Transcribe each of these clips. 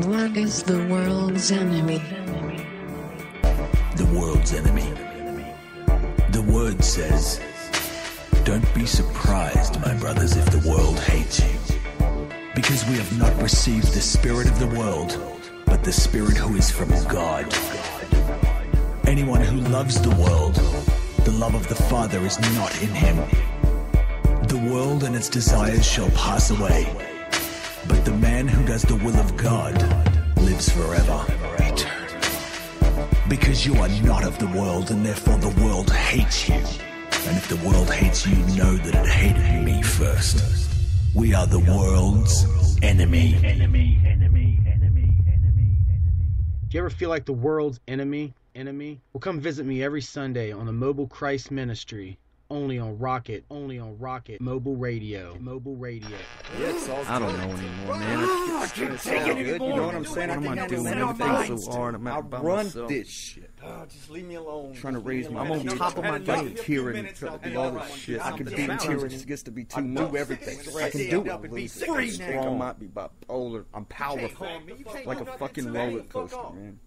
What is the world's enemy? The world's enemy. The word says, don't be surprised, my brothers, if the world hates you. Because we have not received the spirit of the world, but the Spirit who is from God. Anyone who loves the world, the love of the Father is not in him. The world and its desires shall pass away, but the man who does the will of God lives forever. Because you are not of the world, and therefore the world hates you. And if the world hates you, know that it hated me first. We are the world's enemy. Do you ever feel like the world's enemy? Well, come visit me every Sunday on the Mobile Christ Ministry. Only on Rocket Mobile Radio. Yes, I don't know anymore, man. I can't take it anymore. You know what I'm saying? What am I doing? Everything so hard. I'm out by myself. This shit. Just leave me alone. Trying to raise my. I'm on top of my game. Tearing and trying to do all this shit. I can be tearing. It gets to be too much. Do everything. I can do it. Be free now. I might be bipolar. I'm powerful, like a fucking roller coaster, man.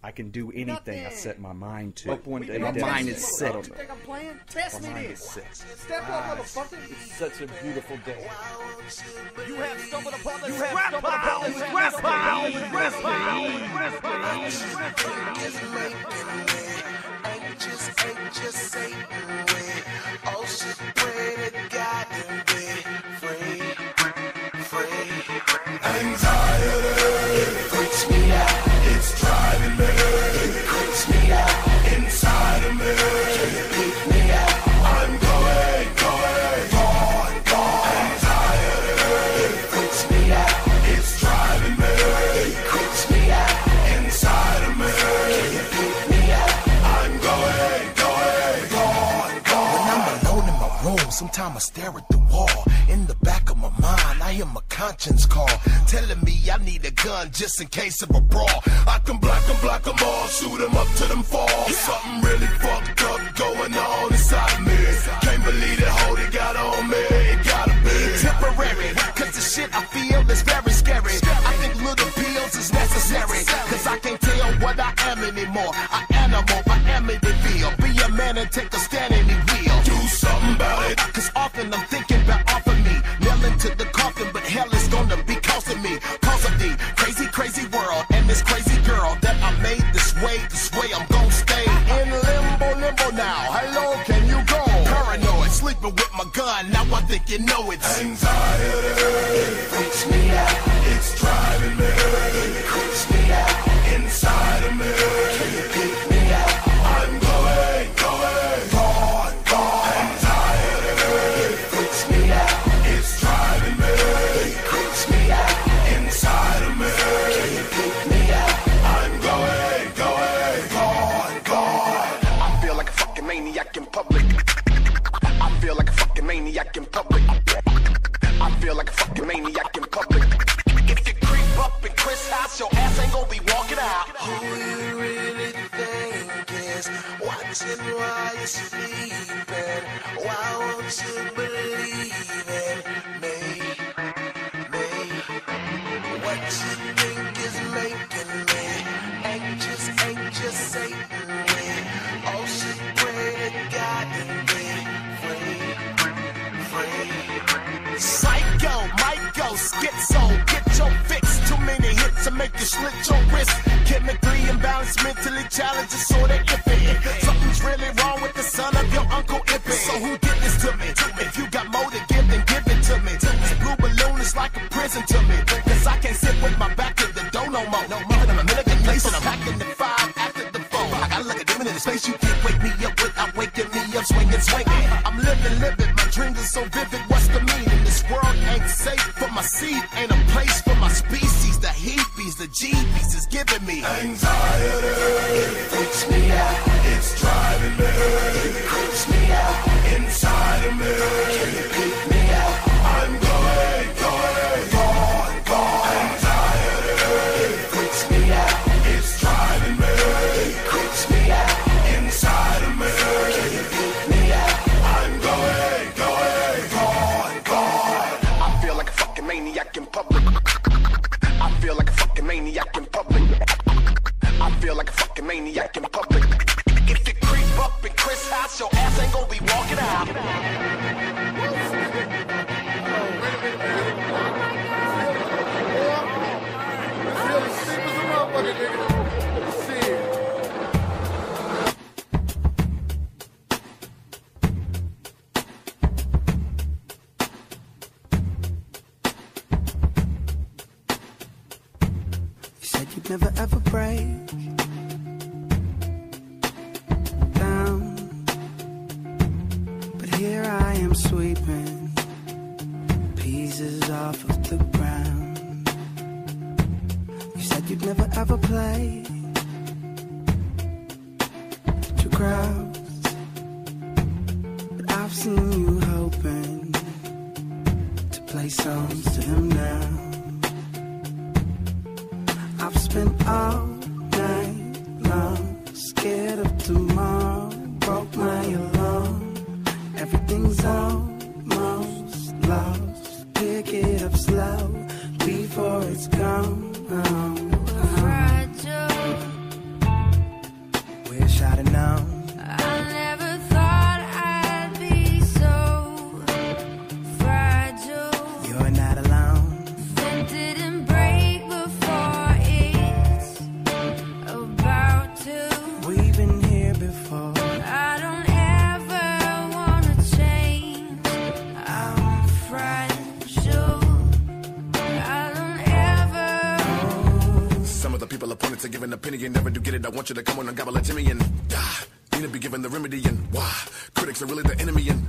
I can do anything I set my mind to. Up one day, my mind is set. You think I'm playing? Test me this. Step up, motherfucker. It's such a beautiful day. You have stumbled upon the rap anxious Satan with oh shit, pray to God and be free. Anxiety, it freaks me out. It's driving me, it creeps me out. Inside of me, can you peek me out? I'm going, gone. Anxiety, it freaks me out. It's driving me, it creeps me out. Inside of me, can you peek me out? I'm going, gone. When I'm alone in my room, sometimes I stare at the wall. In the back of my mind, I hear my conscience call, telling me I need a gun just in case of a brawl. I can block them all, shoot them up to them fall. Something really fucked up going on inside of me. Can't believe the hold it got on me. It gotta be temporary, cause the shit I feel is very scary. I think little pills is necessary, cause I can't tell what I am anymore. I am in the field. Be a man and take a stand in the wheel. Do something about it, cause often I'm thinking about off of me. Nailing to the coffin, but hell is gonna be costing me. Cause of the crazy world and this crazy girl that I made this way I'm gonna stay in limbo now. Hello, can you go? Paranoid, sleeping with my gun, now I think you know it's anxiety. It freaks me out. It's driving me. It creeps me out. Inside of me, can you peek me out? I'm going, gone. Anxiety, it freaks me out. It's driving me. It creeps me out. Inside of me, can you peek me out? I'm going, gone. I feel like a fucking maniac in public. I feel like a fucking maniac in public. I feel like a fucking maniac in public. If you creep up and crisscross, your ass ain't gonna be walking out. Who you really think is watching while you're sleeping? Why won't you believe in me? What you think is making me anxious Satan with oh shit, pray to God and be free. Psycho, Myco, schizo, get your fix. Too many hits to make you slit your wrist. Chemically imbalanced, mentally challenged, so they iffy. Something's really wrong with the son of your Uncle Ippy. So who did this to me? If you got more to give, then give it to me. This blue balloon is like a prison to me. Cause I can't sit with my back to the door no more. Even I'm a million place and I'm packing the 5 after the 4. I gotta look at them in the space. You can't wake me up without waking me up, swinging. I'm living. My dreams are so vivid. What's the meaning? This world ain't safe for my seed. Ain't a place for my species. The heepies, the jeebies is giving me anxiety. It freaks me out. It's driving me. It creeps me out. Inside of me, can you peek me out? I'm going, gone. Anxiety, it freaks me out. It's driving me. It creeps me out. Inside of me, can you peek me out? I'm going, gone. I feel like a fucking maniac in public. I feel like a fucking maniac feel like a fucking maniac in public. If you creep up in Chris' house, your ass ain't gonna be walking out. You'd never ever break down, but here I am sweeping pieces off of the ground. You said you'd never ever play to crowds, but I've seen you hoping to play songs to them now. I've spent all night long, scared of tomorrow, broke my alarm. Everything's almost lost, pick it up slow before it's gone. Fragile. Wish I'd have known. I never thought I'd be so fragile. You're not alone. It didn't break before it's about to. We've been here before. I don't ever wanna change. I'm fragile. I don't ever. Some of the people opponents are giving an opinion, never do get it. I want you to come on and gobble a Jimmy and need to be given the remedy and why critics are really the enemy and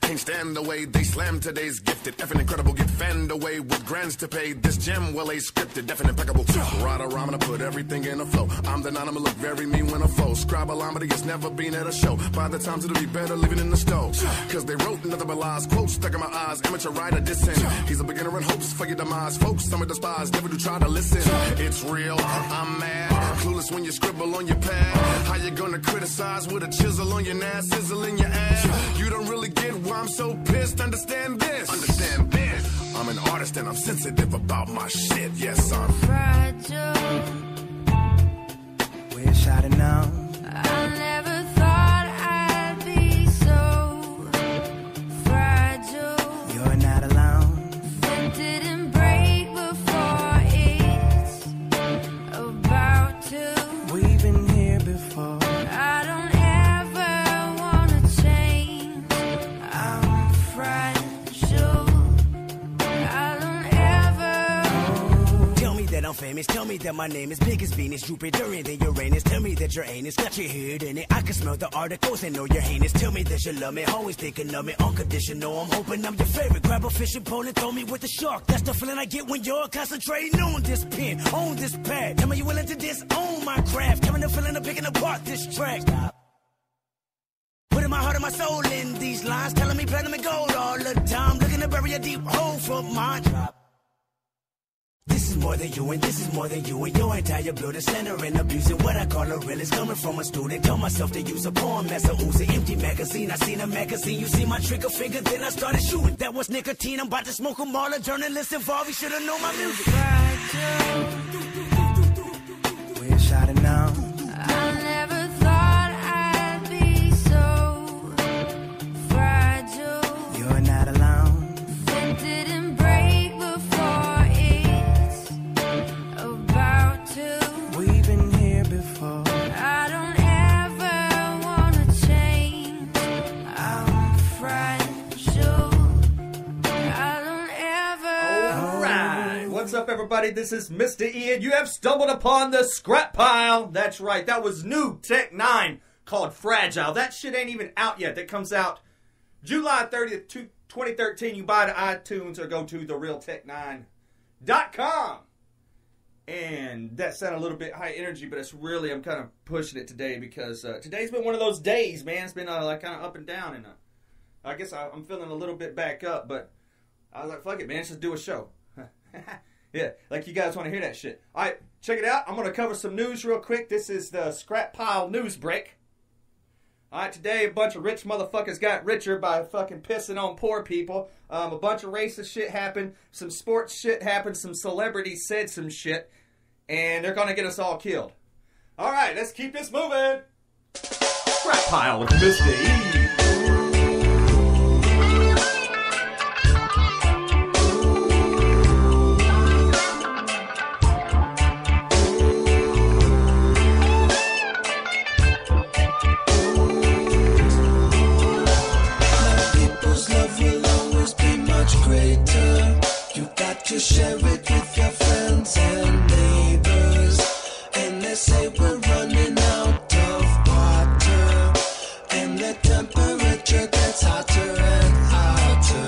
can't stand the way they slam today's gifted. Effing incredible, get fanned away with grands to pay. This gem, well, a scripted, definite, impeccable. Right around, I'm gonna put everything in a flow. I'm the non, I'ma look very mean when I foe. Scribe-a-lomedy has never been at a show. By the times it'll be better living in the stove. Cause they wrote nothing but lies, quotes stuck in my eyes. Amateur writer dissing. He's a beginner in hopes for your demise. Folks, some are despised, never do try to listen. It's real, I'm mad. Clueless when you scribble on your pad. How you gonna criticize with a chisel on your nass, sizzle in your ass? You don't really get why I'm so pissed. Understand this. Understand this. I'm an artist and I'm sensitive about my shit. Yes, I'm fragile. Wish I'd have known. I never thought I'd be so fragile. You're not alone. It didn't break before it's about to. We've been here before. I don't ever wanna change. I'm fragile. I don't ever. Tell me that I'm famous, tell me that my name is big as Venus, Jupiter, and then Uranus. Tell me that your anus got your head in it. I can smell the articles and know you're heinous. Tell me that you love me, always thinking of me, unconditional. I'm hoping I'm your favorite. Grab a fishing pole and throw me with the shark. That's the feeling I get when you're concentrating on this pen, on this pad. Tell me you willing to disown my craft. Tell me the feeling of picking apart this track. Stop. Putting my heart and my soul in these lines, telling me platinum and gold all the time. Looking to bury a deep hole for mine. Drop. This is more than you and this is more than you and your entire building center and abusing what I call a real is coming from a student. Tell myself to use a poem as a Uzi. Empty magazine, I seen a magazine. You see my trigger finger, then I started shooting. That was nicotine, I'm about to smoke them all. A journalist involved, you should've known my music. Fragile. Wish I'd have known. I never thought I'd be so fragile. You're not alone. It didn't break before it's about to. We've been here before. I don't ever wanna change. I'm fragile. I don't ever. Alright, what's up everybody? This is Mr. Ian. You have stumbled upon the scrap pile. That's right, that was new Tech 9 called Fragile. That shit ain't even out yet. That comes out July 30th, 2013. You buy it at iTunes or go to therealtech9.com. And that sounded a little bit high energy, but it's really, I'm kind of pushing it today because today's been one of those days, man. It's been like kind of up and down, and I guess I'm feeling a little bit back up, but I was like, fuck it, man, let's just do a show. Yeah, like you guys want to hear that shit. All right, check it out. I'm going to cover some news real quick. This is the Scrap Pile News Break. All right, today a bunch of rich motherfuckers got richer by fucking pissing on poor people. A bunch of racist shit happened. Some sports shit happened. Some celebrities said some shit. And they're going to get us all killed. All right, let's keep this moving. Crap Pile with Mr. E. To share it with your friends and neighbors, and they say we're running out of water, and the temperature gets hotter and hotter.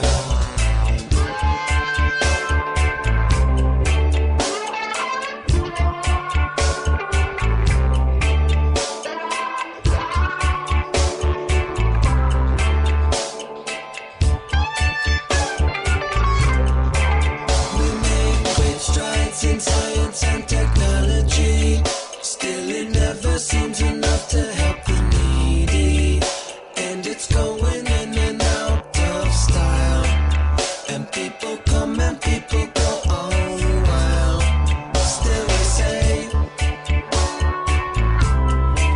In science and technology, still it never seems enough to help the needy, and it's going in and out of style, and people come and people go all the while. Still we say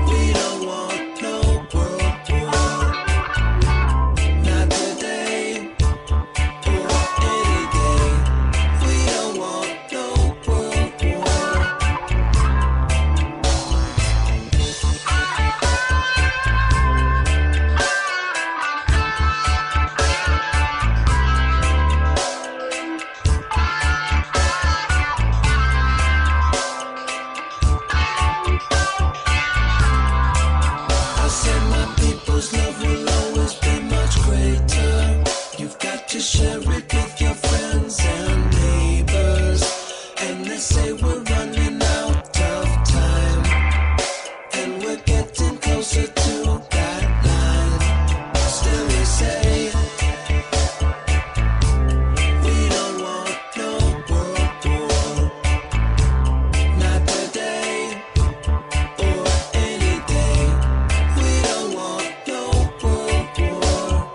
we don't want no world war, not today or any day. We don't want no world war. I said my people's love will always be much greater. You've got to share it with your friends and neighbors, and they say we're running out of time, and we're getting closer to that line. Still we say we don't want no world war, not today or any day. We don't want no world war.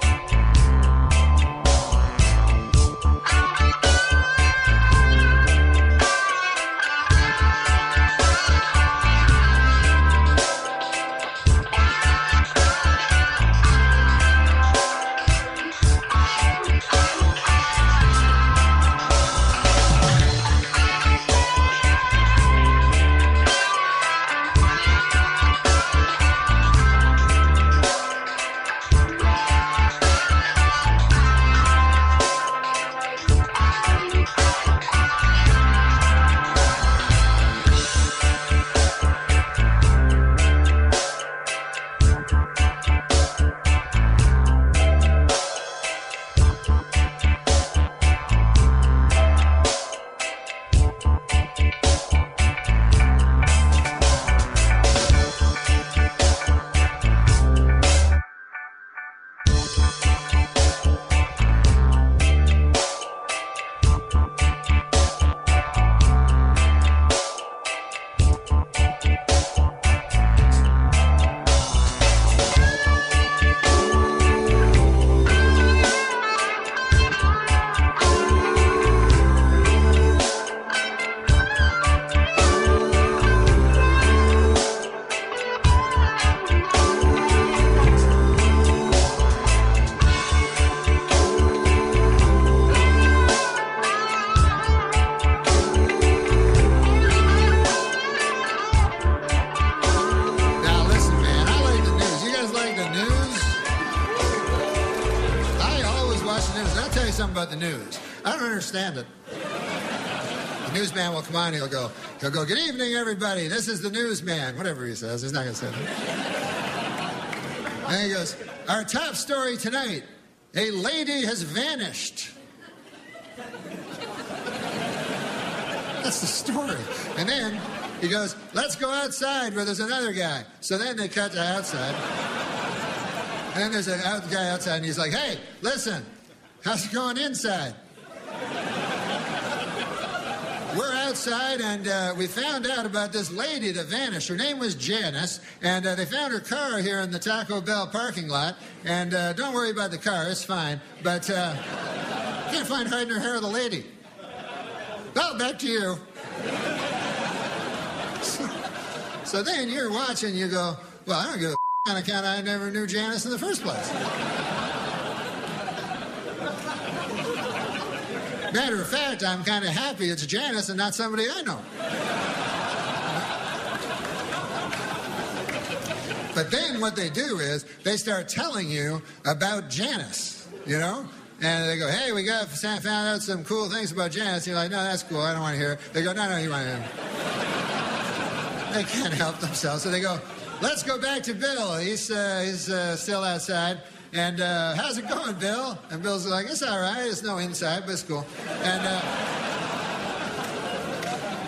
Now listen, man, I like the news. You guys like the news? I always watch the news. I'll tell you something about the news. I don't understand it. The newsman will come on, he'll go, good evening, everybody. This is the newsman. Whatever he says, he's not going to say that. And he goes, our top story tonight, a lady has vanished. That's the story. And then he goes, let's go outside where there's another guy. So then they cut to outside. And then there's a guy outside, and he's like, hey, listen, how's it going inside? We're outside, and we found out about this lady that vanished. Her name was Janice, and they found her car here in the Taco Bell parking lot. And don't worry about the car, it's fine. But can't find hiding her hair of the lady. Well, back to you. So then you're watching, you go, well, I don't give a on account I never knew Janice in the first place. Matter of fact, I'm kind of happy it's Janice and not somebody I know. But then what they do is they start telling you about Janice, you know? And they go, hey, we found out some cool things about Janice. You're like, no, that's cool. I don't want to hear it. They go, no, you want to hear it. They can't help themselves. So they go, let's go back to Bill. He's still outside. And how's it going, Bill? And Bill's like, it's all right. It's no inside, but it's cool. And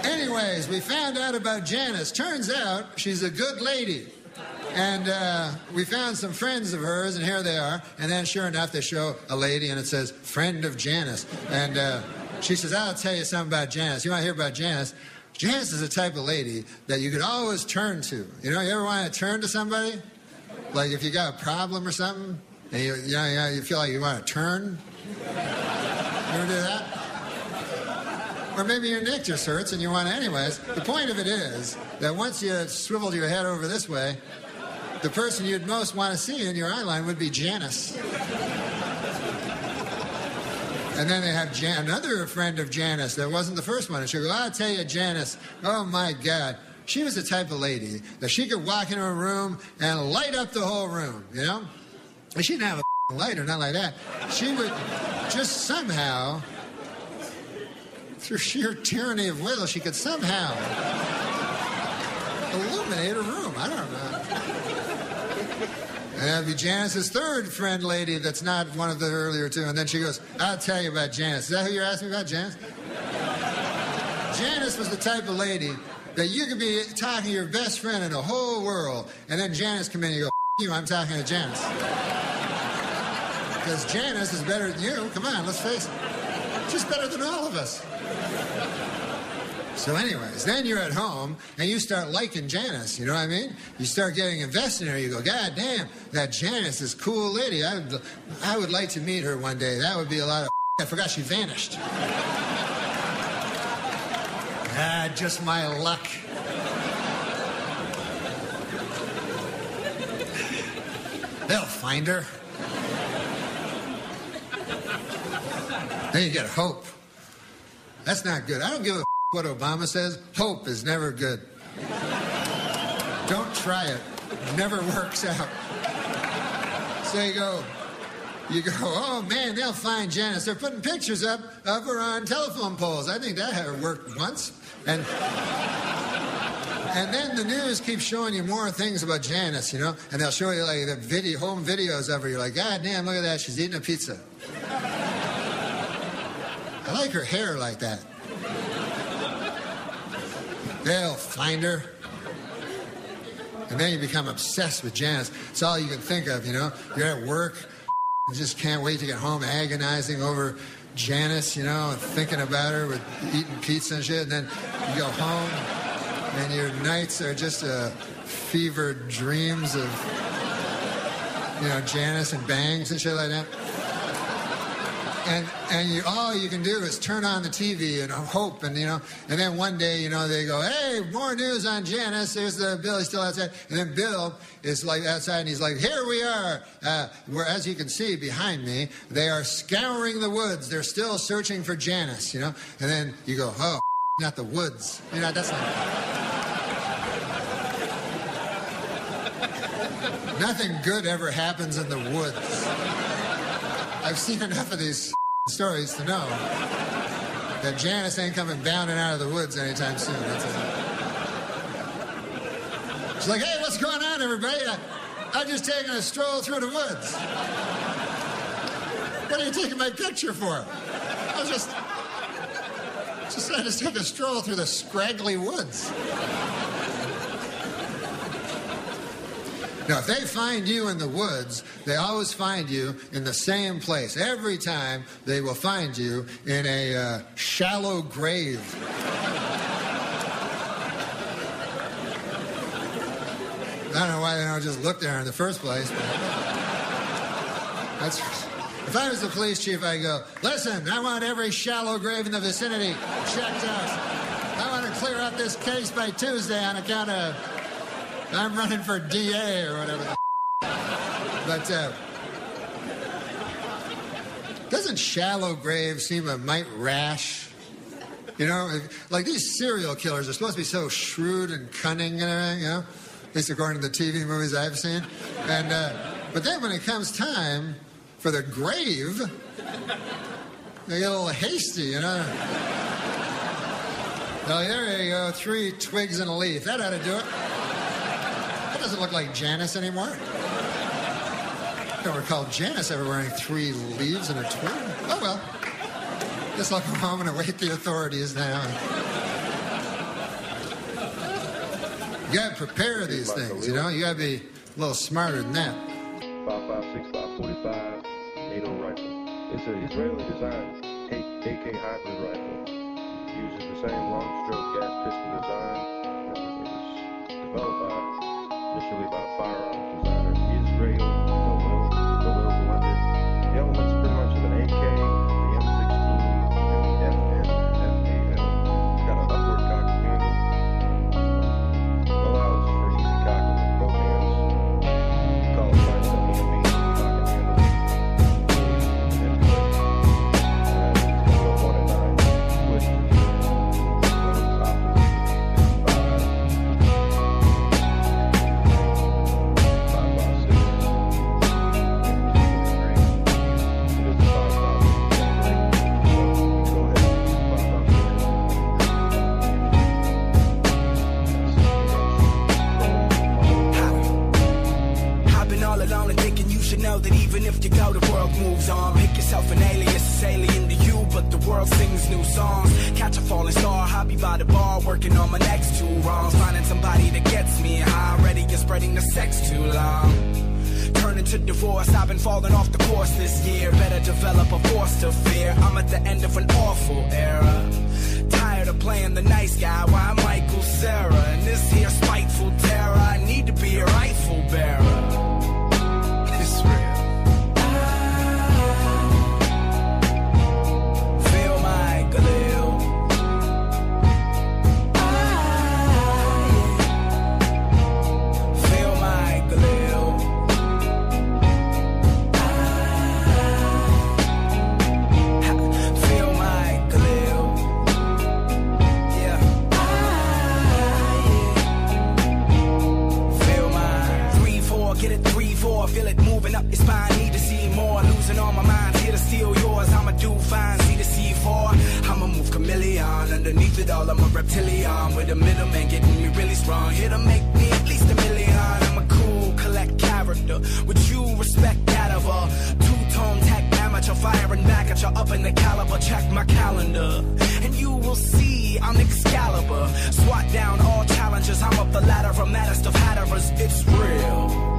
anyways, we found out about Janice. Turns out she's a good lady. And we found some friends of hers, and here they are. And then, sure enough, they show a lady, and it says, friend of Janice. And she says, I'll tell you something about Janice. You want to hear about Janice? Janice is the type of lady that you could always turn to. You know, you ever want to turn to somebody? Like if you got a problem or something, and you feel like you want to turn? You ever do that? Or maybe your neck just hurts and you want to anyways. The point of it is that once you swiveled your head over this way, the person you'd most want to see in your eye line would be Janice. And then they have another friend of Janice that wasn't the first one. And she'll go, I'll tell you, Janice, oh my God. She was the type of lady that she could walk into a room and light up the whole room, you know? And she didn't have a light or nothing like that. She would just somehow, through sheer tyranny of will, she could somehow illuminate a room. I don't know. And that'd be Janice's third friend lady that's not one of the earlier two. And then she goes, I'll tell you about Janice. Is that who you're asking me about, Janice? Janice was the type of lady that you could be talking to your best friend in the whole world, and then Janice come in and you go, you, I'm talking to Janice. Because Janice is better than you. Come on, let's face it. She's better than all of us. So anyways, then you're at home and you start liking Janice, you know what I mean? You start getting invested in her. You go, God damn, that Janice is a cool lady. I would like to meet her one day. That would be a lot of I forgot she vanished. Just my luck. They'll find her. Then you get hope. That's not good. I don't give a what Obama says. Hope is never good. Don't try it. It never works out. So you go, oh man, they'll find Janice. They're putting pictures up of her on telephone poles. I think that had worked once. And then the news keeps showing you more things about Janice, you know, and they'll show you like the home videos of her. You're like, God damn, look at that. She's eating a pizza. I like her hair like that. They'll find her. And then you become obsessed with Janice. It's all you can think of, you know. You're at work. You just can't wait to get home agonizing over Janice, you know, and thinking about her with eating pizza and shit. And then you go home and your nights are just fevered dreams of, you know, Janice and bangs and shit like that. And all you can do is turn on the TV and hope, and you know, and then one day, you know, they go, hey, more news on Janice. There's Bill, he's still outside, and then Bill is like outside, and he's like, here we are. Where, as you can see behind me, they are scouring the woods. They're still searching for Janice, you know. And then you go, oh, not the woods. You know, that's not. Nothing good ever happens in the woods. I've seen enough of these stories to know that Janice ain't coming bounding out of the woods anytime soon. That's it. She's like, hey, what's going on, everybody? I'm just taking a stroll through the woods. What are you taking my picture for? I just take a stroll through the scraggly woods. Now, if they find you in the woods, they always find you in the same place. Every time, they will find you in a shallow grave. I don't know why they don't just look there in the first place, but that's... If I was the police chief, I'd go, listen, I want every shallow grave in the vicinity checked out. I want to clear up this case by Tuesday on account of I'm running for DA or whatever. But doesn't shallow grave seem a mite rash? You know, like these serial killers are supposed to be so shrewd and cunning and everything, you know? At least according to the TV movies I've seen. And but then when it comes time for the grave, they get a little hasty, you know? Oh, there you go, 3 twigs and a leaf. That ought to do it. That doesn't look like Janice anymore. I don't recall Janice ever wearing 3 leaves and a twig. Oh, well. Guess I'll go home and await the authorities now. You gotta prepare these things, you know? You gotta be a little smarter than that. 5.56, 5.45, NATO rifle. It's an Israeli-designed AK hybrid rifle. Uses the same long-stroke gas pistol design. It was developed initially by firearms designer Israel blended the elements pretty much of an AK, the M16, and the FN, FAL. Got an upward cocked handle. Allows for easy cocking with both hands. Call it sign of the enemy, cocking handle. Know that even if you go, the world moves on. Pick yourself an alias, it's alien to you, but the world sings new songs. Catch a falling star, hobby by the bar, working on my next 2 wrongs. Finding somebody that gets me high, already and spreading the sex too long. Turning to divorce, I've been falling off the course this year. Better develop a force to fear. I'm at the end of an awful era. Tired of playing the nice guy, why I'm Michael Cera. And this here spiteful terror, I need to be a rifle bearer. Feel it moving up your spine, need to see more. Losing all my mind, here to steal yours. I'ma do fine, see the C4. I'ma move chameleon, underneath it all I'm a reptilian. With a middleman getting me really strong, here to make me at least $1 million. I'm a cool, collect character, would you respect that of a 2-tone tech amateur? Firing back at you up in the caliber, check my calendar and you will see I'm Excalibur. Swat down all challenges, I'm up the ladder, a maddest of hatterers, it's real.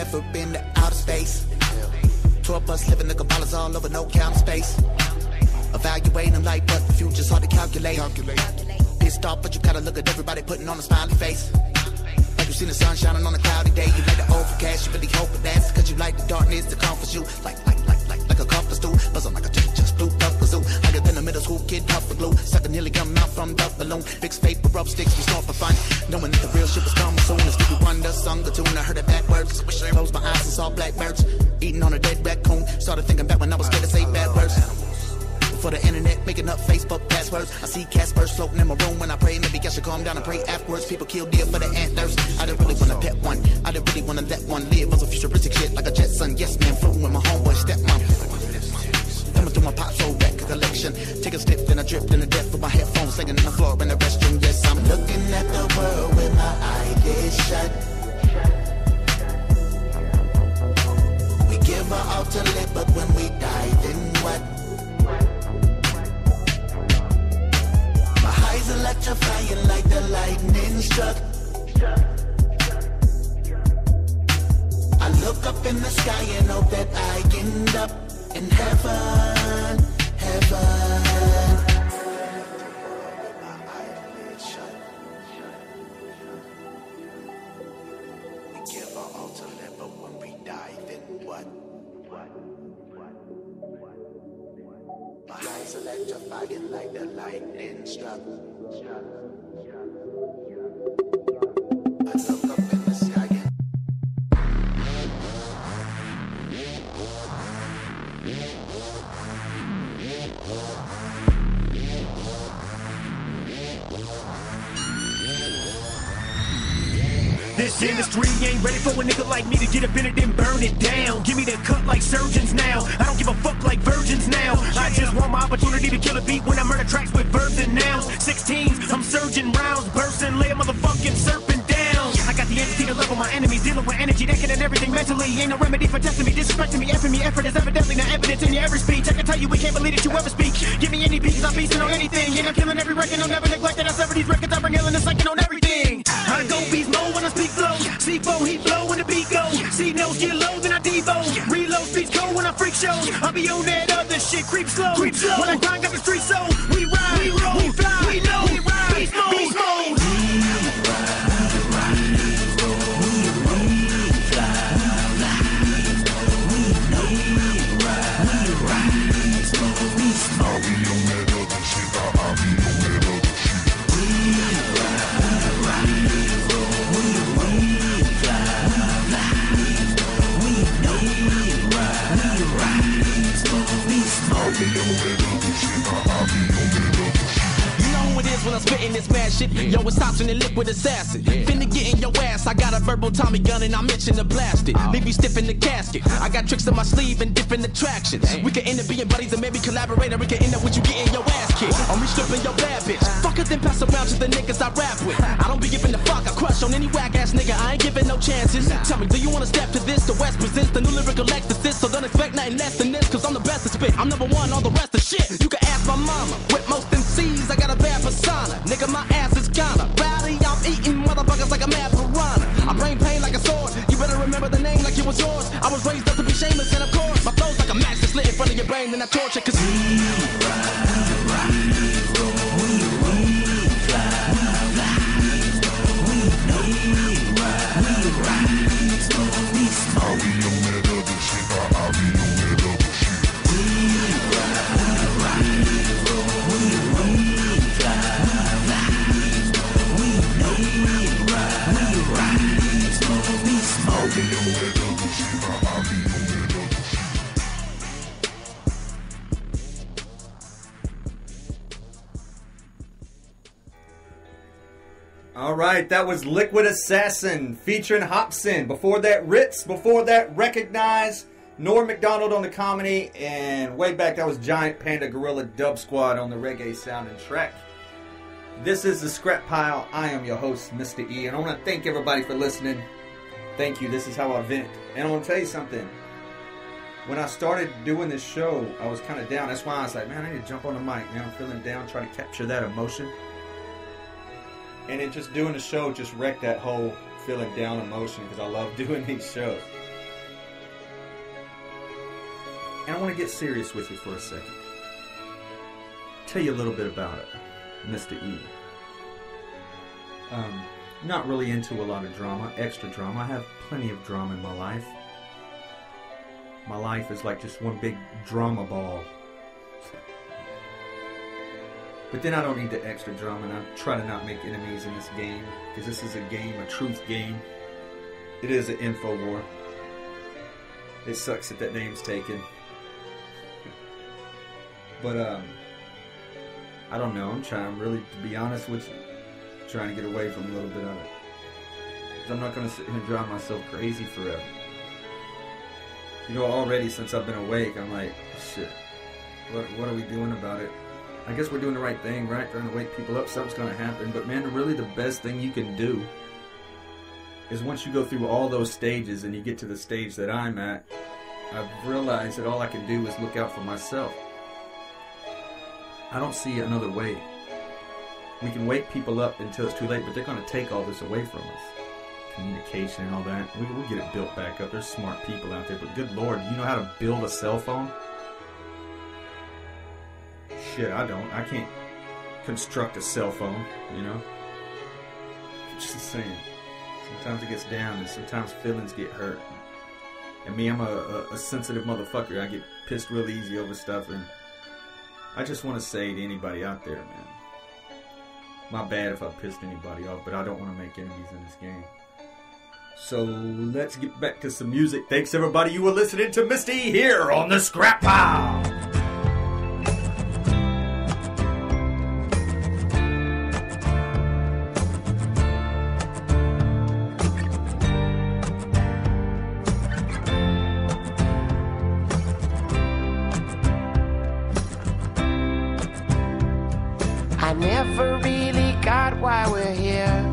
ever been to outer space? 12 plus living the Kabbala's all over, no counter space. Evaluating them like, but the future's hard to calculate. Pissed off, but you gotta look at everybody putting on a smiley face. Like you seen the sun shining on a cloudy day. You made the overcast, you really it's all blackbirds. Eating on a dead raccoon. Started thinking back when I was scared to say bad words. For the internet, making up Facebook passwords. I see Caspers floating in my room when I pray. Maybe I should calm down and pray afterwards. People kill deer for the antlers. I didn't really want to pet one. I didn't really want to let one live. Was a futuristic shit like a Jetson. Yes, man, floating with my homeboy stepmom. Coming through my pop soul record collection. Take a sniff, then I drip, then a death with my headphones singing on the floor in the restroom. Yes, I'm looking at the world with my eyelids shut. We give our all to live, but when we die, then what? Eyes electrifying like the lightning struck. I look up in the sky and hope that I end up in heaven, heaven. We give our all to live, but when we die, then what? My eyes electrifying like the lightning struck. I look up in the sky and this industry ain't ready for a nigga like me to get up in it and burn it down. Give me that cut like surgeons now. I don't give a fuck like virgins now. I just want my opportunity to kill a beat when I murder tracks with verbs and nouns. 16s, I'm surging rounds, bursting, lay a motherfucking serpent down. I got the entity to level my enemies, dealing with energy, naked and everything mentally. Ain't no remedy for testing me, disrespecting me, effing me. Effort is evidently not evidence in your every speech. I can tell you we can't believe that you ever speak. Give me any beats, I'm beasting on anything. And I'm killing every record, I'll never neglect it. I sever these records, I bring hell in a second on everything. I go beast mode when I speak flow. C4, heat blow when the beat go. C notes get low, then I devo. Reload speech cold when I freak shows. I'll be on that other shit, creep slow. When I grind, got the street soul. We ride, we roll, we fly, we know, we ride, beast mode, beast mode. When I'm spitting this mad shit, yo, it's Thompson and liquid assassin. Finna get in your ass, I got a verbal Tommy gun and I'm itching to blast it. Leave you stiff in the casket. I got tricks in my sleeve and different attractions. We can end up being buddies and maybe collaborate, or we can end up with you getting your ass kicked. Or me stripping your bad bitch. Fuck it, then pass around to the niggas I rap with. I don't be giving a fuck, I crush on any whack ass nigga, I ain't giving no chances. Tell me, do you wanna step to this? The West presents the new lyrical exorcist, so don't expect nothing less than this, cause I'm the best to spit. I'm number one, all the rest of shit. You can ask my mama. With most MCs, I got a bad persona. Nigga, my ass is kinda rowdy. I'm eating motherfuckers like a mad piranha. I bring pain like a sword. You better remember the name like it was yours. I was raised up to be shameless, and of course, my flow's like a match that's lit in front of your brain, and I torture, cause we ride, roll, we fly, we know we ride, we smoke. I'll be on that other shit, I'll be on that other shit. We ride, roll, we fly, we know we ride, we smoke. I'll be on that other shit, I'll be on that other shit. All right, that was Liquid Assassin featuring Hobson. Before that, Ritz. Before that, Recognize. Norm MacDonald on the comedy. And way back, that was Giant Panda Gorilla Dub Squad on the reggae sounding track. This is the Scrap Pile. I am your host, Mr. E. And I want to thank everybody for listening. Thank you. This is how I vent. And I want to tell you something. When I started doing this show, I was kind of down. That's why I was like, man, I need to jump on the mic. Man, I'm feeling down. Try to capture that emotion. And it just doing the show just wrecked that whole feeling down emotion, because I love doing these shows. And I want to get serious with you for a second. Tell you a little bit about it, Mr. E. Not really into a lot of drama, extra drama. I have plenty of drama in my life. My life is like just one big drama ball. But then I don't need the extra drama, and I try to not make enemies in this game, because this is a game, a truth game. It is an info war. It sucks that name's taken. But, I don't know. I'm trying really, to be honest with you, trying to get away from a little bit of it. Because I'm not going to sit here and drive myself crazy forever. You know, already since I've been awake, I'm like, shit, what are we doing about it? I guess we're doing the right thing, right? Trying to wake people up, something's going to happen. But man, really the best thing you can do is once you go through all those stages and you get to the stage that I'm at, I've realized that all I can do is look out for myself. I don't see another way. We can wake people up until it's too late, but they're going to take all this away from us. Communication and all that. We'll get it built back up. There's smart people out there, but good Lord, you know how to build a cell phone? Shit, I don't. I can't construct a cell phone, you know? I'm just saying. Sometimes it gets down and sometimes feelings get hurt. And me, I'm a sensitive motherfucker. I get pissed real easy over stuff, and I just want to say to anybody out there, man, my bad if I pissed anybody off, but I don't want to make enemies in this game. So let's get back to some music. Thanks everybody. You were listening to Misty here on the Scrap Pile. I never really got why we're here.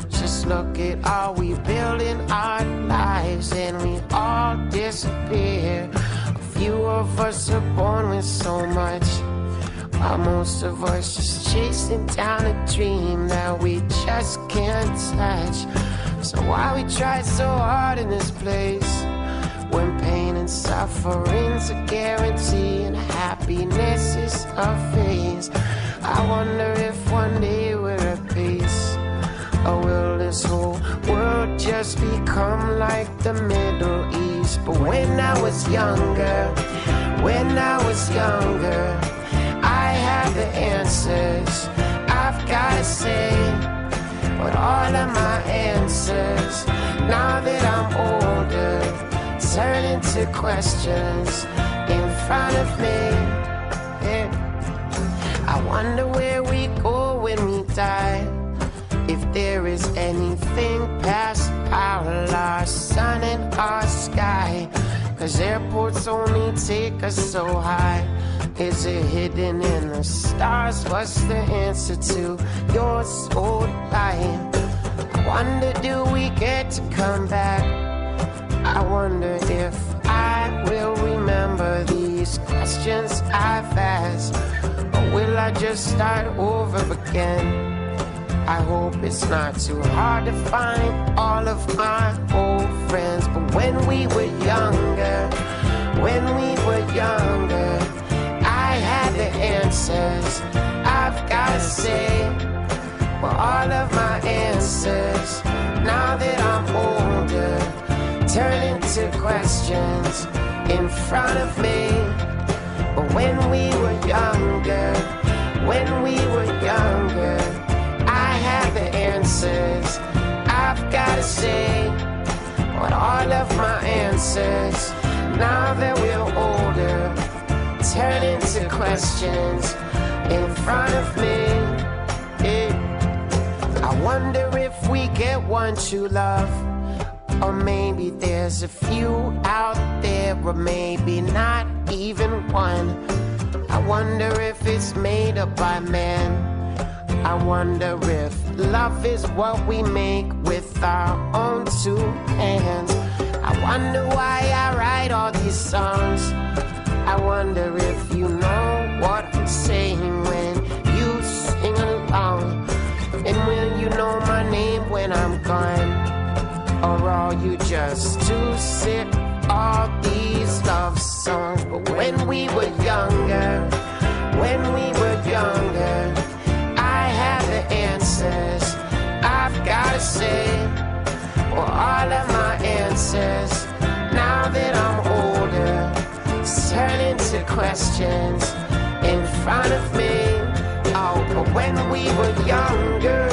Just look at all we build in our lives and we all disappear. A few of us are born with so much, while most of us just chasing down a dream that we just can't touch. So why we try so hard in this place, when pain and suffering's a guarantee and happiness is a phase? I wonder if one day we're at peace, or will this whole world just become like the Middle East? But when I was younger, I had the answers, I've gotta say. But all of my answers, now that I'm older, turn into questions in front of me. Yeah. I wonder where we go when we die, if there is anything past our sun and our sky. Cause airports only take us so high. Is it hidden in the stars? What's the answer to your soul life? I wonder, do we get to come back? I wonder if I will remember these questions I've asked, or will I just start over again? I hope it's not too hard to find all of my old friends. But when we were younger, I had the answers, I've gotta say. But all of my answers, now that I'm older, turn into questions in front of me. But when we were younger, I had the answers, I've gotta say. But all of my answers, now that we're older, turn into questions in front of me. I wonder if we get one true love, or maybe there's a few out there, or maybe not even one. I wonder if it's made up by man. I wonder if love is what we make with our own two hands. I wonder why I write all these songs. I wonder if you know what I'm saying when you sing along. And will you know my name when I'm gone? Or are you just too sick of all these love songs? But when we were younger, I had the answers, I've gotta say. Well, all of my answers, now that I'm older, turn into questions in front of me. Oh, but when we were younger,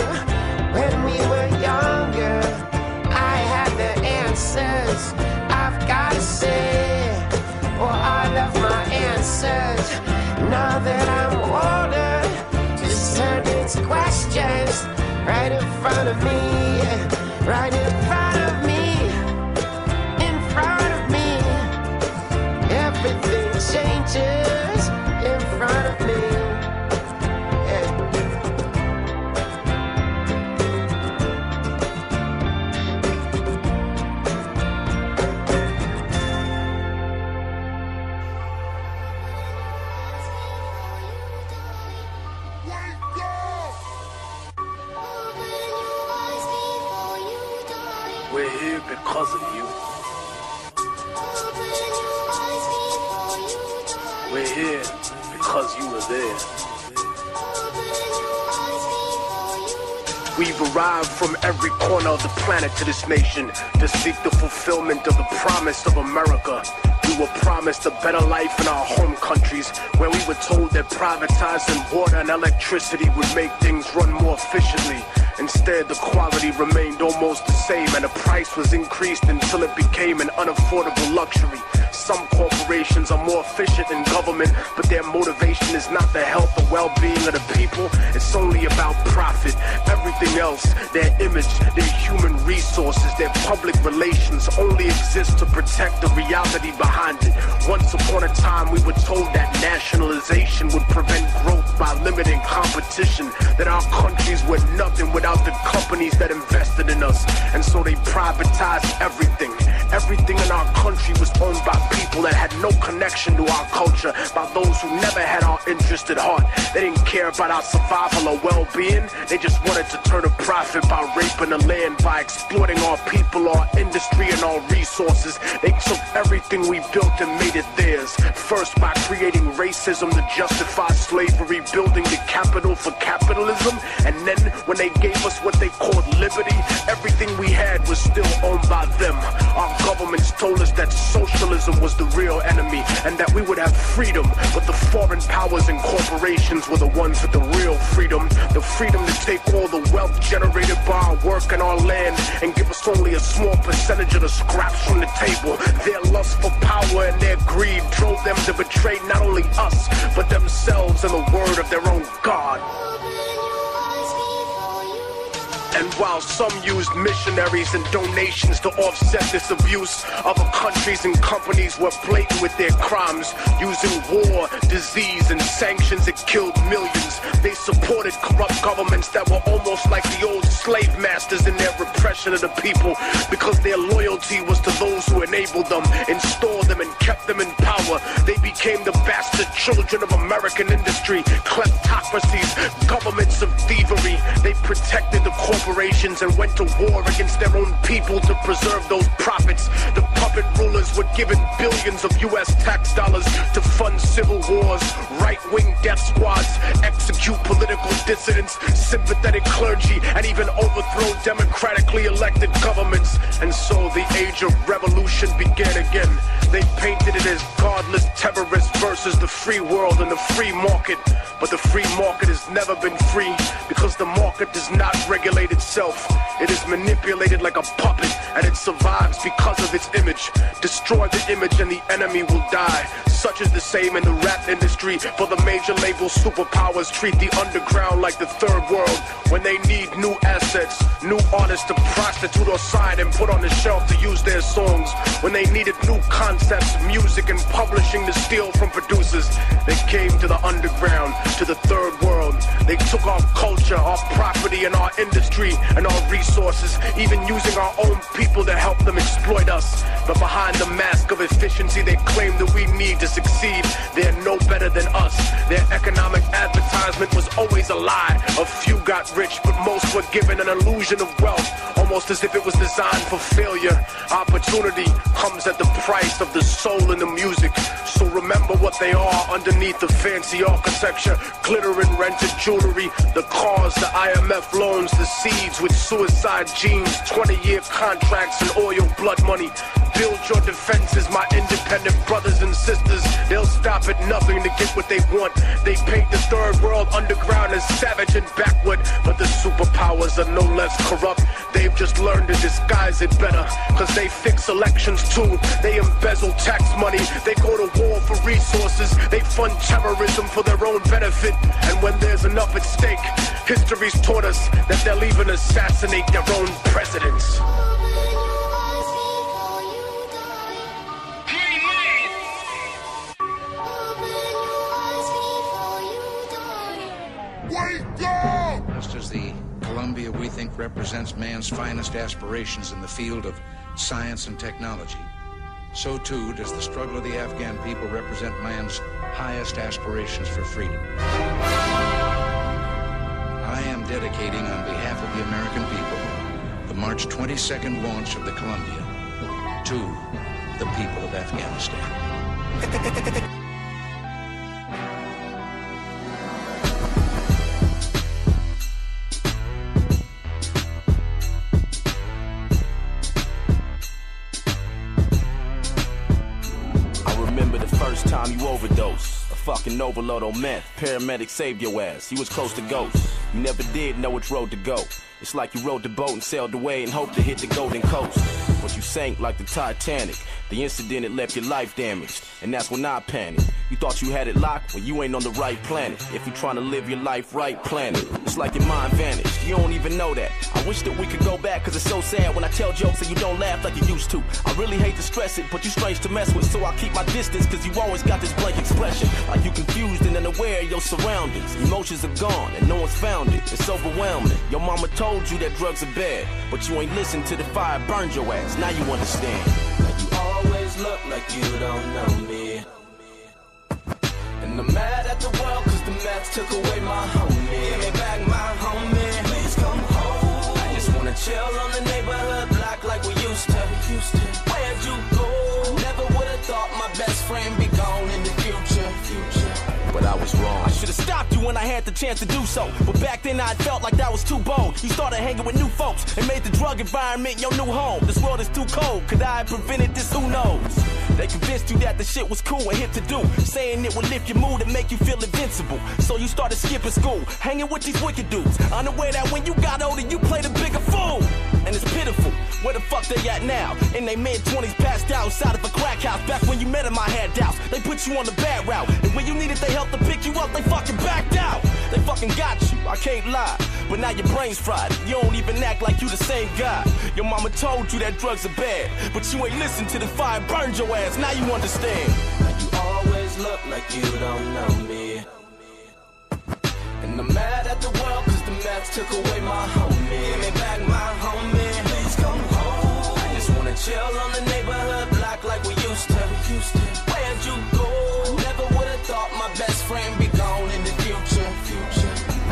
I had the answers, I've gotta say. questions right in front of me, right in front of me, in front of me. Everything changes in front of me. We're here because of you. We're here because you were there. We've arrived from every corner of the planet to this nation to seek the fulfillment of the promise of America. We were promised a better life in our home countries, where we were told that privatizing water and electricity would make things run more efficiently. Instead, the quality remained almost the same, and the price was increased until it became an unaffordable luxury. Some corporations are more efficient in government, but their motivation is not the health or well-being of the people. It's only about profit. Everything else, their image, their human resources, their public relations only exist to protect the reality behind it. Once upon a time, we were told that nationalization would prevent growth by limiting competition, that our countries were nothing without the companies that invested in us. And so they privatized everything. Everything in our country was owned by people that had no connection to our culture, by those who never had our interest at heart. They didn't care about our survival or well-being. They just wanted to turn a profit by raping the land, by exploiting our people, our industry, and our resources. They took everything we built and made it theirs. First by creating racism to justify slavery, building the capital for capitalism. And then when they gave us what they called liberty, everything we had was still owned by them. Our governments told us that socialism was the real enemy and that we would have freedom, but the foreign powers and corporations were the ones with the real freedom. The freedom to take all the wealth generated by our work and our land and give us only a small percentage of the scraps from the table. Their lust for power and their greed drove them to betray not only us, but themselves and the word of their own God. And while some used missionaries and donations to offset this abuse, other countries and companies were blatant with their crimes, using war, disease, and sanctions that killed millions. They supported corrupt governments that were almost like the old slave masters in their repression of the people, because their loyalty was to those who enabled them, installed them, and kept them in power. They became the bastard children of American industry, kleptocracies, governments of thievery. They protected the corporations and went to war against their own people to preserve those profits. The puppet rulers were given billions of U.S. tax dollars to fund civil wars, right-wing death squads, execute political dissidents, sympathetic clergy, and even overthrow democratically elected governments. And so the age of revolution began again. They painted it as godless terrorists versus the free world and the free market. But the free market has never been free, because the market does not regulate itself. It is manipulated like a puppet, and it survives because of its image. Destroy the image and the enemy will die. Such is the same in the rap industry, for the major label superpowers treat the underground like the third world. When they need new assets, new artists to prostitute or sign and put on the shelf to use their songs. When they needed new concepts, music, and publishing to steal from producers, they came to the underground, to the third world. They took our culture, our property, and our industry, and our resources, even using our own people to help them exploit us. But behind the mask of efficiency they claim that we need to succeed, they're no better than us. Their economic advertisement was always a lie. A few got rich, but most were given an illusion of wealth, almost as if it was designed for failure. Opportunity comes at the price of the soul in the music. So remember what they are underneath the fancy architecture, glitter and rented jewelry, the cars, the IMF loans, the seeds with suicide genes, 20-year contracts and oil blood money. build your defenses. My independent brothers and sisters, they'll stop at nothing to get what they want. They paint the third world underground as savage and backward, but the superpowers are no less corrupt. They've just learned to disguise it better, cause they fix elections too. They embezzle tax money, they go to war for resources, they fund terrorism for their own benefit. And when there's enough at stake, history's taught us that they'll even assassinate their own presidents. Just as the Columbia we think represents man's finest aspirations in the field of science and technology, so too does the struggle of the Afghan people represent man's highest aspirations for freedom. I am dedicating on behalf of the American people the March 22nd launch of the Columbia to the people of Afghanistan. Time you overdose, a fucking overload on meth. Paramedics saved your ass, you was close to ghost. You never did know which road to go. It's like you rode the boat and sailed away and hoped to hit the golden coast. But you sank like the Titanic. The incident, it left your life damaged, and that's when I panicked. You thought you had it locked? Well, you ain't on the right planet. If you're trying to live your life right, plan it. It's like your mind vanished, you don't even know that. I wish that we could go back, cause it's so sad when I tell jokes and you don't laugh like you used to. I really hate to stress it, but you strange to mess with, so I keep my distance, cause you always got this blank expression. Like you confused and unaware of your surroundings. Emotions are gone and no one's found it. It's overwhelming. Your mama told you that drugs are bad, but you ain't listened to the fire burned your ass. Now you understand. You always look like you don't know me. And I'm mad at the world cause the meth took away my homie. Give me back my homie. Please come home. I just wanna chill on the neighborhood block like we used to. Where'd you go? Never would've thought my best friend be gone in the future. But I was wrong. I should've stopped you when I had the chance to do so, but back then I felt like that was too bold. You started hanging with new folks and made the drug environment your new home. This world is too cold, could I have prevented this? Who knows? They convinced you that the shit was cool and hip to do, saying it would lift your mood and make you feel invincible. So you started skipping school, hanging with these wicked dudes, unaware that when you got older you played a bigger fool. And it's pitiful, where the fuck they at now? In their mid-20s passed out outside of a crack house. Back when you met them I had doubts, they put you on the bad route, and when you needed their help to pick you up they fucking backed out. They fucking got you, I can't lie, but now your brain's fried. You don't even act like you the same guy. Your mama told you that drugs are bad, but you ain't listened to the fire burned your ass. Now you understand. You always look like you don't know me. And I'm mad at the world cause the meth took away my homie. Give me back my homie. Please come home. I just wanna chill on the neighborhood block like we used to. Where'd you go? Never would've thought my best friend be gone in the future.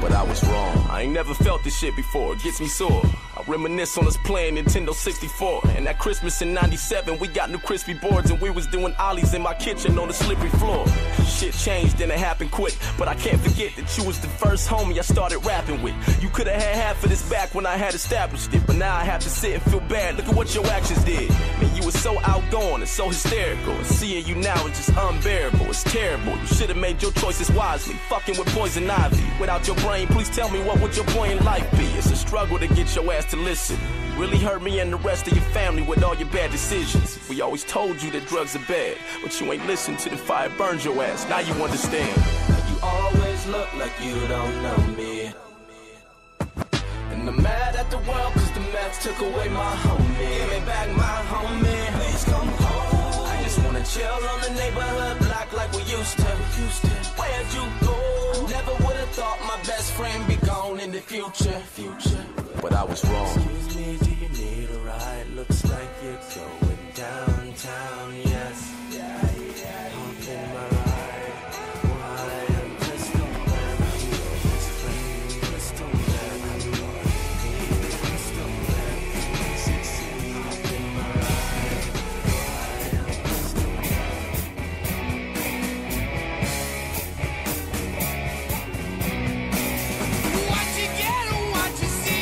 But I was wrong. I ain't never felt this shit before. It gets me sore. I reminisce on us playing Nintendo 64. And that Christmas in '97, we got new crispy boards and we was doing ollies in my kitchen on the slippery floor. Shit changed and it happened quick, but I can't forget that you was the first homie I started rapping with. You could've had half of this back when I had established it, but now I have to sit and feel bad. Look at what your actions did. Man, you were so outgoing and so hysterical, and seeing you now is just unbearable. It's terrible. You should've made your choices wisely. Fucking with poison ivy. Without your brain, please tell me what would your point in life be? It's a struggle to get your ass to listen. You really hurt me and the rest of your family with all your bad decisions. We always told you that drugs are bad, but you ain't listened to the fire burned your ass. Now you understand. You always look like you don't know me. And I'm mad at the world cause the meth took away my homie. Give me back my homie. Please come home. I just wanna chill on the neighborhood block like we used to. Where'd you go? Never would've thought my best friend be gone in the future. But I was wrong. Excuse me, do you need a ride? Looks like you're going downtown, yes. Hop in my ride. Why am crystal man? Crystal man. Crystal man. Hop in my ride. Why am crystal man? What you get or what you see?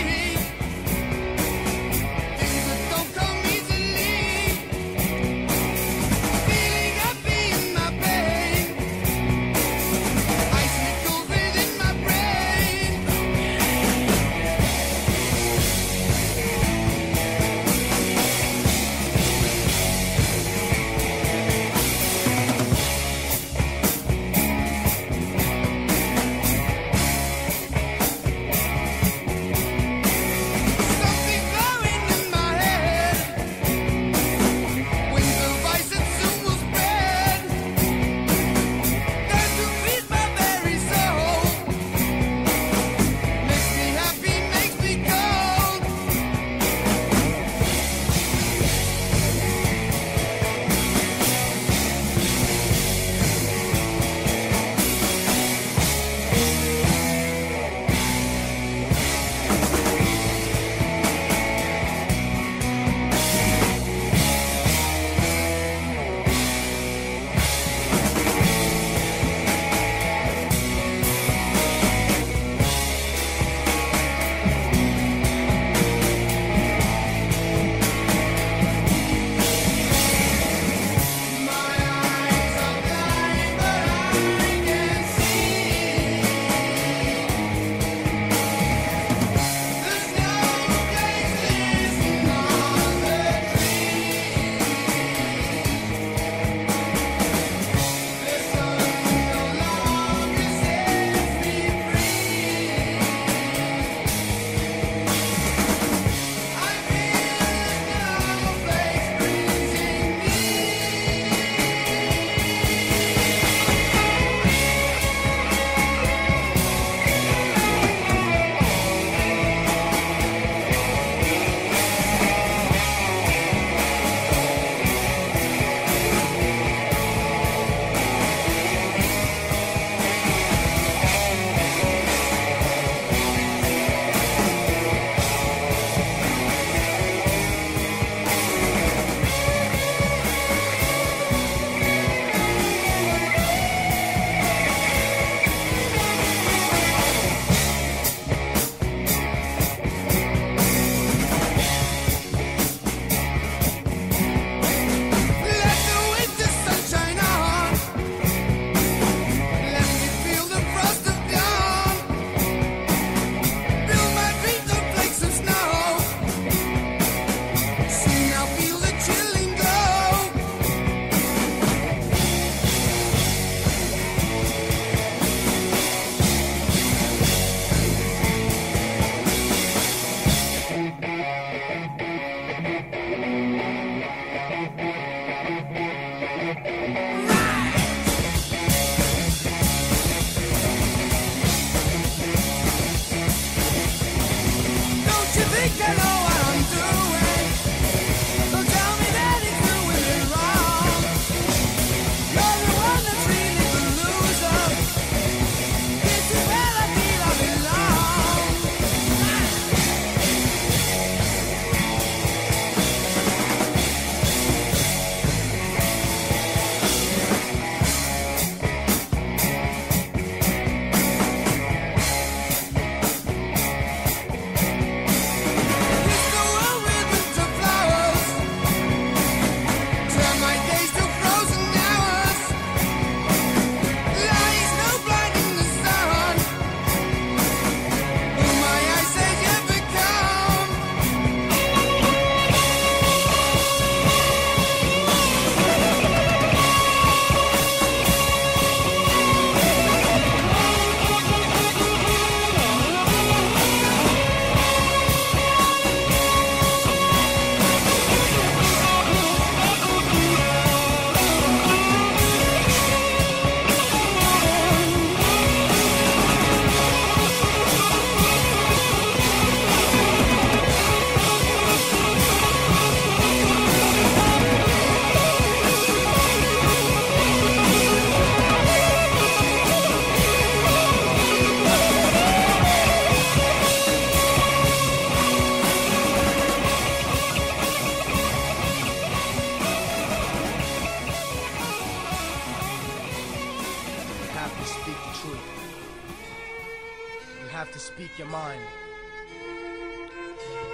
have to speak your mind.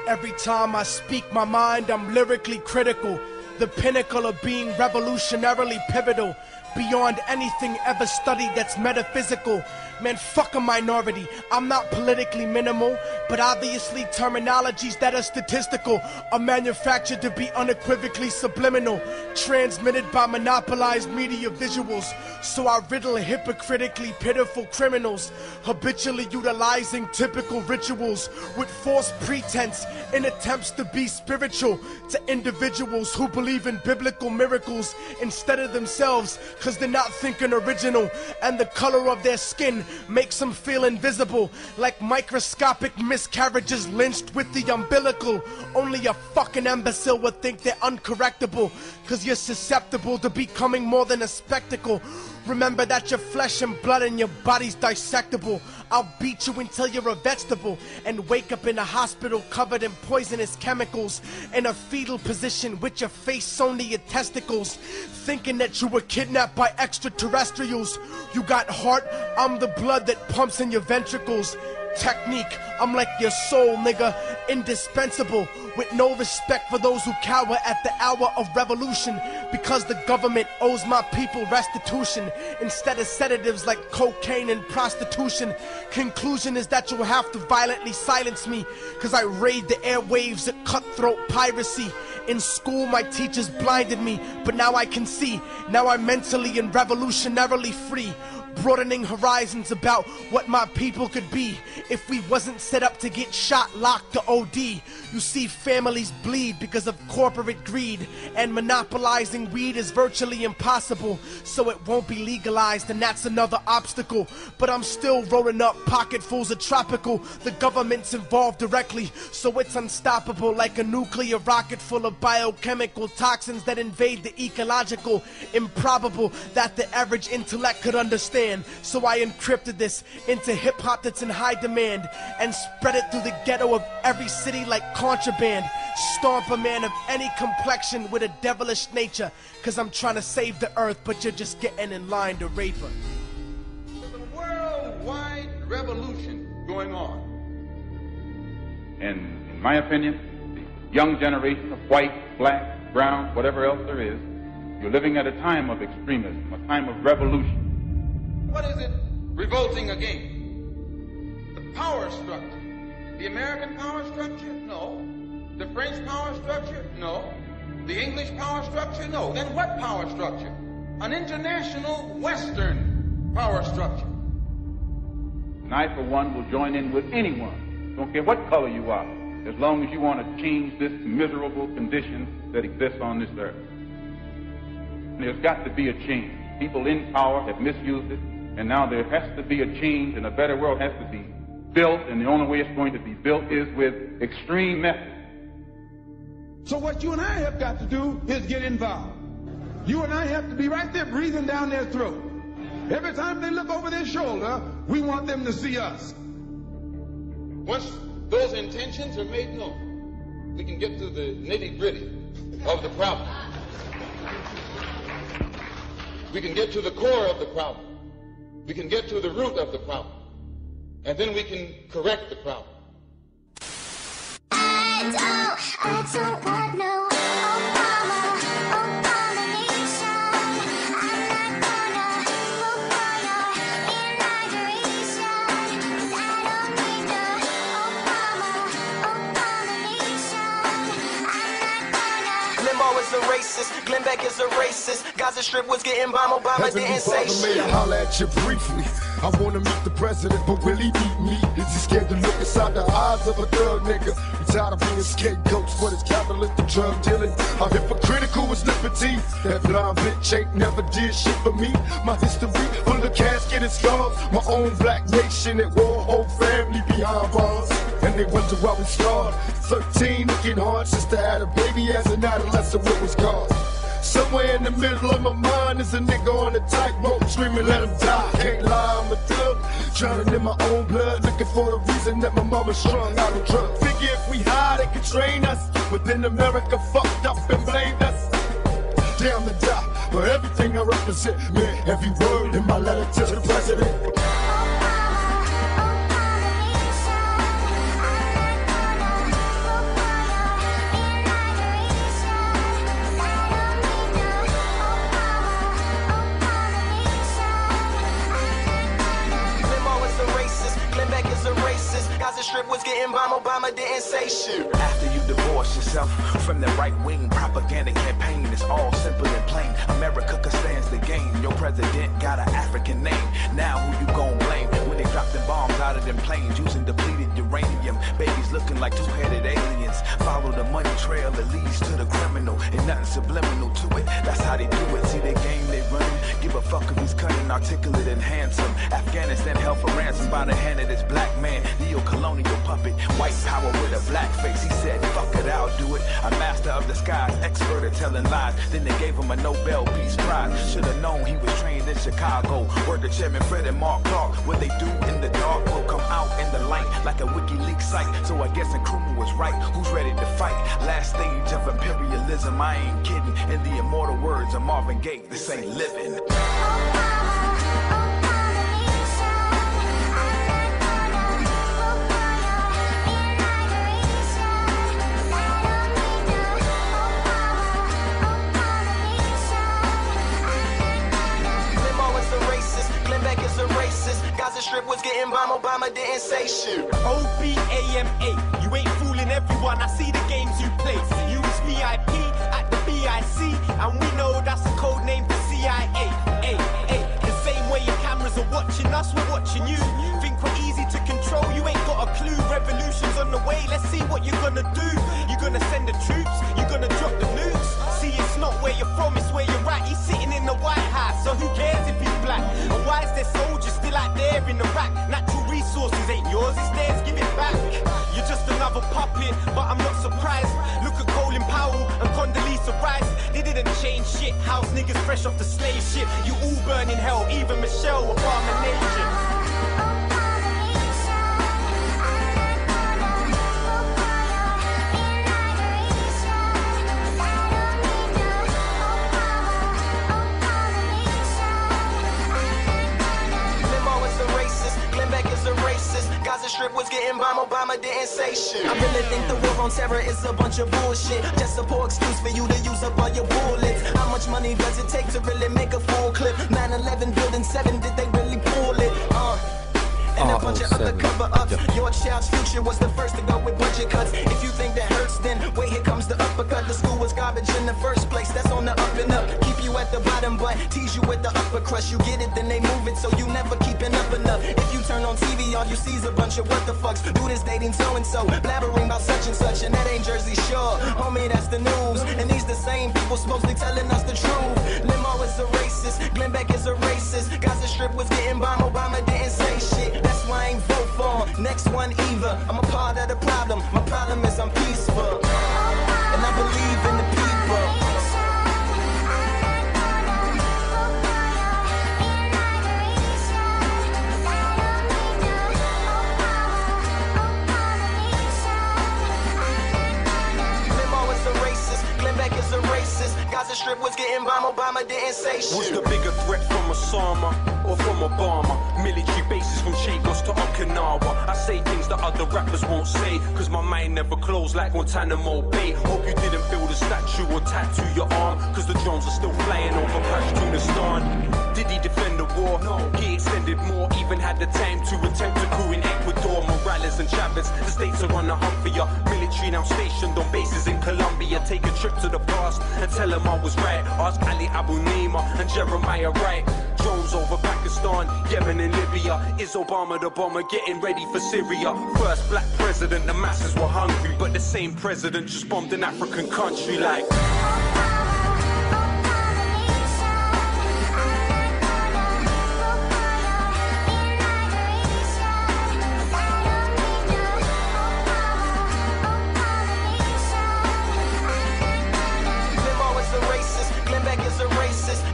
Every time I speak my mind, I'm lyrically critical, the pinnacle of being revolutionarily pivotal, beyond anything ever studied that's metaphysical. Man, fuck a minority. I'm not politically minimal, but obviously terminologies that are statistical are manufactured to be unequivocally subliminal, transmitted by monopolized media visuals. So I riddle hypocritically pitiful criminals, habitually utilizing typical rituals with false pretense in attempts to be spiritual to individuals who believe in biblical miracles instead of themselves, cause they're not thinking original, and the color of their skin makes them feel invisible, like microscopic miscarriages lynched with the umbilical. Only a fucking imbecile would think they're uncorrectable, cause you're susceptible to becoming more than a spectacle. Remember that you're flesh and blood and your body's dissectable. I'll beat you until you're a vegetable and wake up in a hospital covered in poisonous chemicals, in a fetal position with your face sewn to your testicles, thinking that you were kidnapped by extraterrestrials. You got heart, I'm the blood that pumps in your ventricles. Technique, I'm like your soul, nigga, indispensable, with no respect for those who cower at the hour of revolution, because the government owes my people restitution instead of sedatives like cocaine and prostitution. Conclusion is that you'll have to violently silence me, cause I raid the airwaves at cutthroat piracy. In school my teachers blinded me, but now I can see. Now I'm mentally and revolutionarily free, broadening horizons about what my people could be if we wasn't set up to get shot, locked, or OD. You see, families bleed because of corporate greed, and monopolizing weed is virtually impossible, so it won't be legalized, and that's another obstacle. But I'm still rolling up pocketfuls of tropical. The government's involved directly, so it's unstoppable, like a nuclear rocket full of biochemical toxins that invade the ecological. Improbable that the average intellect could understand, so I encrypted this into hip-hop that's in high demand and spread it through the ghetto of every city like contraband. Stomp a man of any complexion with a devilish nature, cause I'm trying to save the earth, but you're just getting in line to rape her. There's a worldwide revolution going on. And in my opinion, the young generation of white, black, brown, whatever else there is, you're living at a time of extremism, a time of revolution. What is it revolting against? The power structure. The American power structure? No. The French power structure? No. The English power structure? No. Then what power structure? An international Western power structure. And I, for one, will join in with anyone, don't care what color you are, as long as you want to change this miserable condition that exists on this earth. And there's got to be a change. People in power have misused it, and now there has to be a change, and a better world has to be built, and the only way it's going to be built is with extreme methods. So what you and I have got to do is get involved. You and I have to be right there breathing down their throat. Every time they look over their shoulder, we want them to see us. Once those intentions are made known, we can get to the nitty-gritty of the problem. We can get to the core of the problem. We can get to the root of the problem. And then we can correct the problem. I don't want no Obama nation. I'm not gonna vote for your inauguration. 'Cause I don't need the Obama nation. I'm not gonna. Limbaugh is a racist, Glenn Beck is a racist, Gaza Strip was getting bombed, Obama didn't say shit. May I holler at you briefly? I wanna meet the president, but will he meet me? Is he scared to look inside the eyes of a thug nigga? He tired of being scapegoats for his capitalistic drug dealing. I'm hypocritical with liberty. That blind bitch ain't never did shit for me. My history full of casket and scars. My own black nation at war, whole family behind bars. And they wonder why we scarred. 13 looking hard, sister had a baby as an adolescent, what was gone. Somewhere in the middle of my mind is a nigga on a tightrope screaming, let him die. Can't lie, I'm a thug, drowning in my own blood, looking for the reason that my mama strung out of drugs. Figure if we hide, they could train us, but then America fucked up and blamed us. Damn to die for everything I represent, man, every word in my letter to the president. strip was getting bombed, Obama didn't say shit. After you divorce yourself from the right-wing propaganda campaign, it's all simple and plain. America stands the game. Your president got an African name. Now who you gon' blame when they drop the bombs out of them planes using depleted uranium? Babies looking like two-headed aliens. Follow the money trail that leads to the criminal. Ain't nothing subliminal to it. That's how they do it. See the game they running. Give a fuck if he's cunning, articulate, and handsome. Afghanistan held for ransom by the hand of this black man. Neo-colonial puppet. White power with a black face. He said, fuck it, I'll do it. A master of disguise, expert at telling lies. Then they gave him a Nobel Peace Prize. Should've known he was trained in Chicago. Word to Chairman Fred and Mark Clark. What they do in the dark will come out in the light like a WikiLeaks site. So I guess Nkrumah was right. Who's ready to fight? Last stage of imperialism, I ain't kidding. In the immortal words of Marvin Gaye, this ain't living. Is a racist. Gaza Strip was getting bombed, Obama didn't say shit. OBAMA, you ain't fooling everyone. I see the games you play. Use VIP at the BIC, and we know that's a code name for CIA. The same way your cameras are watching us, we're watching you. Think we're easy to control, you ain't got a clue. Revolution's on the way, let's see what you're gonna do. You're gonna send the troops, you're gonna drop the nukes. See, it's not where you're from, it's where you're at. He's sitting in the White House, so who cares if he's black? And why is there soldiers still out there in Iraq? Natural resources ain't yours, it's theirs, give it back. You're just another puppet, but I'm not surprised. Look at Colin Powell and Condoleezza Rice. They didn't change shit, house niggas fresh off the slave ship. You all burn in hell, even Michelle Obama Nation. Gaza Strip was getting bombed, Obama didn't say shit. I really think the war on terror is a bunch of bullshit. Just a poor excuse for you to use up all your bullets. How much money does it take to really make a full clip? 9/11 building 7, did they really pull it? And a bunch of other cover-ups. Your child's future was the first to go with budget cuts. If you think that hurts, then wait, here comes the uppercut. The school was garbage in the first place, that's on the up and up. Keep you at the bottom, but tease you with the upper crust. You get it, then they move it, so you never keeping up enough. If you turn on TV, all you see is a bunch of what the fucks. Do this dating so-and-so, blabbering about such and such, and that ain't Jersey Shore. Homie, that's the news, and these the same people supposedly telling us the truth. Limo is a racist, Glenn Beck is a racist. Gaza Strip was getting bombed, Obama didn't say shit. That's why I ain't vote for him. Next one either. I'm a part of the problem. My problem is I'm peaceful, and I believe in the people. Limo is a racist. Glenn Beck is a racist. Gaza Strip was getting bombed, Obama didn't say shit. What's the bigger threat from Osama or from Obama? Military bases from Chagos to Okinawa. I say things that other rappers won't say, cause my mind never closed like Guantanamo Bay. Hope you didn't build a statue or tattoo your arm, cause the drones are still flying over Pashtunistan. Did he defend the war? No. He extended more, even had the time to attempt a coup in Ecuador. Morales and Chavez, the states are on the hunt for ya. Military now stationed on bases in Colombia. Take a trip to the past and tell them I was right. Ask Ali Abu Nima and Jeremiah Wright. Drones over Pakistan, Yemen and Libya. Is Obama the bomber getting ready for Syria? First black president, the masses were hungry, but the same president just bombed an African country like...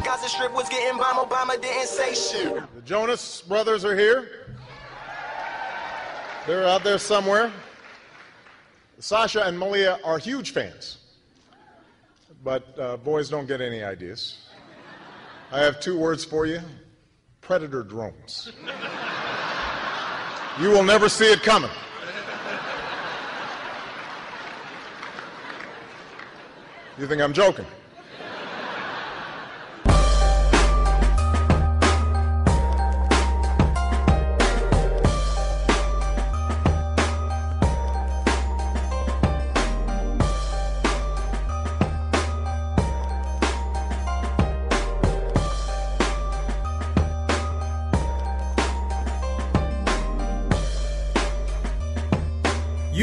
Gaza Strip was getting bombed, Obama didn't say shit. The Jonas brothers are here. They're out there somewhere. Sasha and Malia are huge fans, but boys don't get any ideas. I have 2 words for you: predator drones. You will never see it coming. You think I'm joking?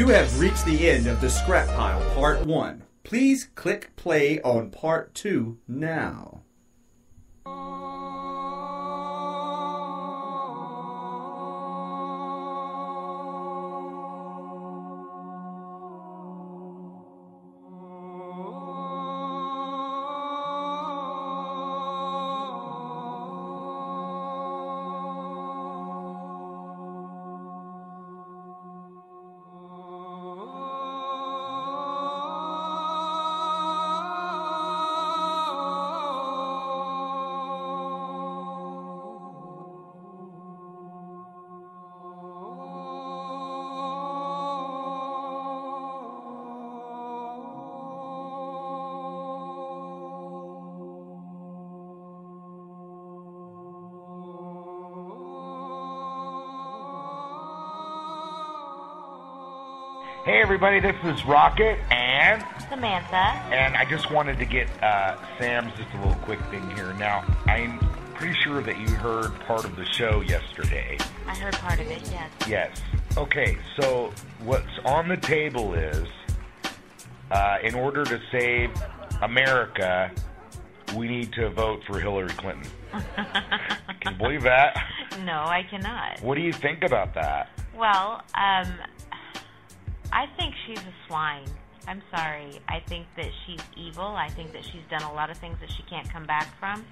You have reached the end of the Scrap Pile Part 1. Please click play on Part 2 now. Hey everybody, this is Rocket and Samantha. And I just wanted to get Sam's just a little quick thing here. Now, I'm pretty sure that you heard part of the show yesterday. I heard part of it, yes. Yes. Okay, so what's on the table is, in order to save America, we need to vote for Hillary Clinton. Can you believe that? No, I cannot. What do you think about that? Well, I think she's a swine. I'm sorry. I think that she's evil. I think that she's done a lot of things that she can't come back from.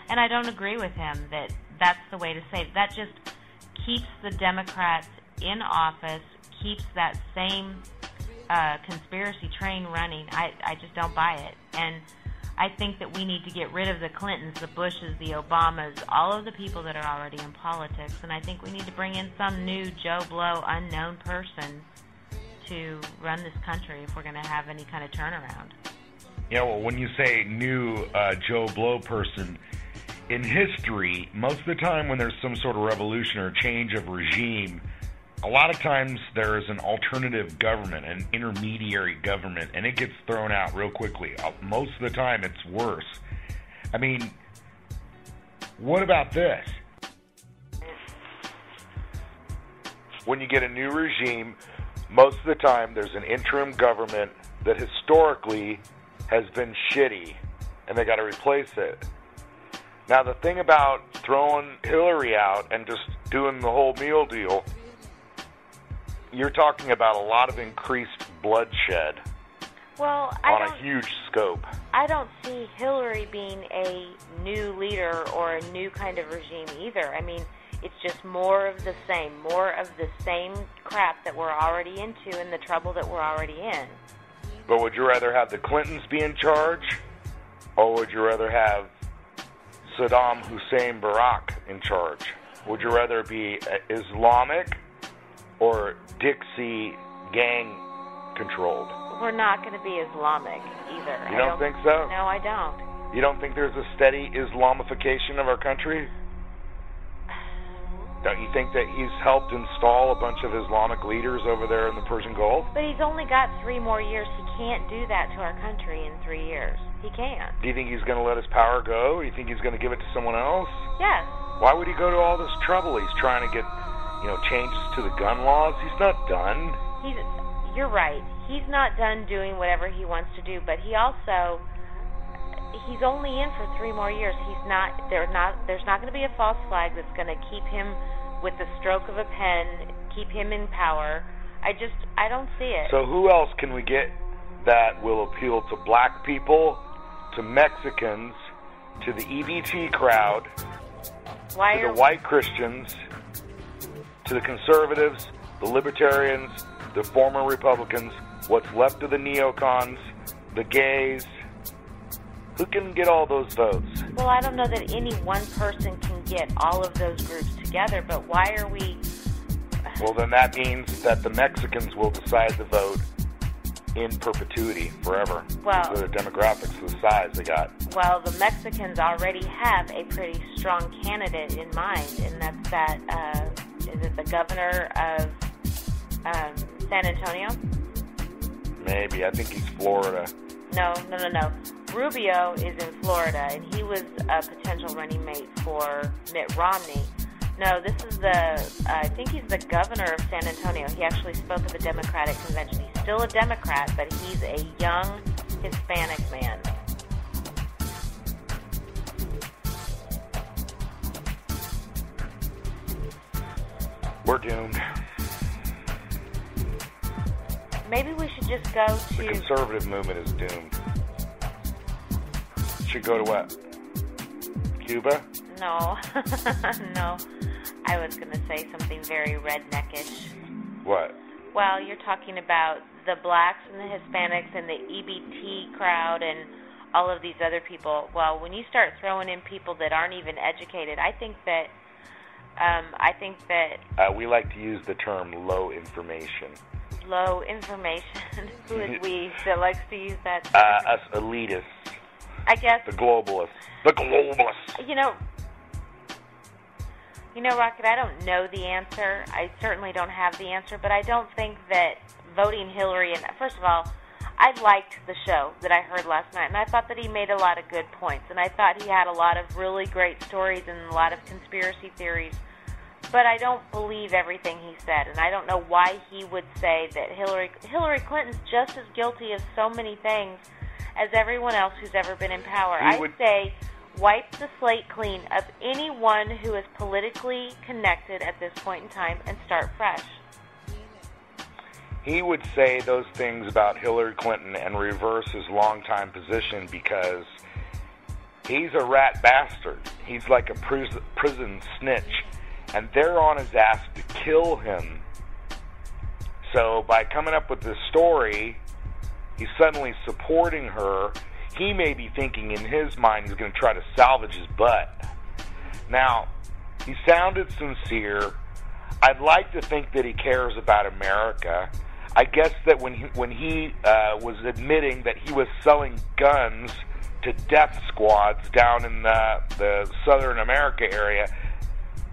And I don't agree with him that that's the way to save. That just keeps the Democrats in office, keeps that same conspiracy train running. I just don't buy it. And I think that we need to get rid of the Clintons, the Bushes, the Obamas, all of the people that are already in politics. And I think we need to bring in some new Joe Blow, unknown person to run this country if we're going to have any kind of turnaround. Yeah, well, when you say new Joe Blow person, in history, most of the time when there's some sort of revolution or change of regime, a lot of times there is an alternative government, an intermediary government, and it gets thrown out real quickly. Most of the time it's worse. I mean, what about this? When you get a new regime, most of the time there's an interim government that historically has been shitty, and they got to replace it. Now, the thing about throwing Hillary out and just doing the whole meal deal, you're talking about a lot of increased bloodshed on a huge scope. I don't see Hillary being a new leader or a new kind of regime either. I mean, it's just more of the same crap that we're already into and the trouble that we're already in. But would you rather have the Clintons be in charge, or would you rather have Saddam Hussein Barack in charge? Would you rather be Islamic or Dixie gang controlled? We're not going to be Islamic either. You don't think so? No, I don't. You don't think there's a steady Islamification of our country? Don't you think that he's helped install a bunch of Islamic leaders over there in the Persian Gulf? But he's only got 3 more years. He can't do that to our country in 3 years. He can't. Do you think he's going to let his power go? Or you think he's going to give it to someone else? Yes. Why would he go to all this trouble? He's trying to get, changes to the gun laws. He's not done. You're right. He's not done doing whatever he wants to do, but he's only in for 3 more years. There's not going to be a false flag that's going to keep him with the stroke of a pen, keep him in power. I don't see it. So who else can we get that will appeal to black people, to Mexicans, to the EBT crowd, to the white Christians, to the conservatives, the libertarians, the former Republicans, what's left of the neocons, the gays? Who can get all those votes? Well, I don't know that any one person can get all of those groups together, but why are we... Well, then that means that the Mexicans will decide the vote in perpetuity, forever. Well, the demographics, the size they got. Well, the Mexicans already have a pretty strong candidate in mind, and that's is it the governor of San Antonio? Maybe. I think he's Florida. No. Rubio is in Florida, and he was a potential running mate for Mitt Romney. No, this is I think he's the governor of San Antonio. He actually spoke at the Democratic Convention. He's still a Democrat, but he's a young Hispanic man. We're doomed. Maybe we should just go to... The conservative movement is doomed. Should go to what? Cuba? No. No. I was going to say something very redneckish. What? Well, you're talking about the blacks and the Hispanics and the EBT crowd and all of these other people. Well, when you start throwing in people that aren't even educated, I think that we like to use the term low information. Low information. Who is we that likes to use that? Us elitists. I guess. The globalists. The globalists. You know, Rocket, I don't know the answer. I certainly don't have the answer, but I don't think that voting Hillary, and first of all, I liked the show that I heard last night, and I thought that he made a lot of good points, and I thought he had a lot of really great stories and a lot of conspiracy theories, but I don't believe everything he said, and I don't know why he would say that Hillary Clinton's just as guilty of so many things as everyone else who's ever been in power. I say wipe the slate clean of anyone who is politically connected at this point in time and start fresh. He would say those things about Hillary Clinton and reverse his longtime position because he's a rat bastard. He's like a prison snitch, and they're on his ass to kill him. So by coming up with this story, he's suddenly supporting her. He may be thinking in his mind he's going to try to salvage his butt. Now, he sounded sincere. I'd like to think that he cares about America. I guess that when he was admitting that he was selling guns to death squads down in the Southern America area,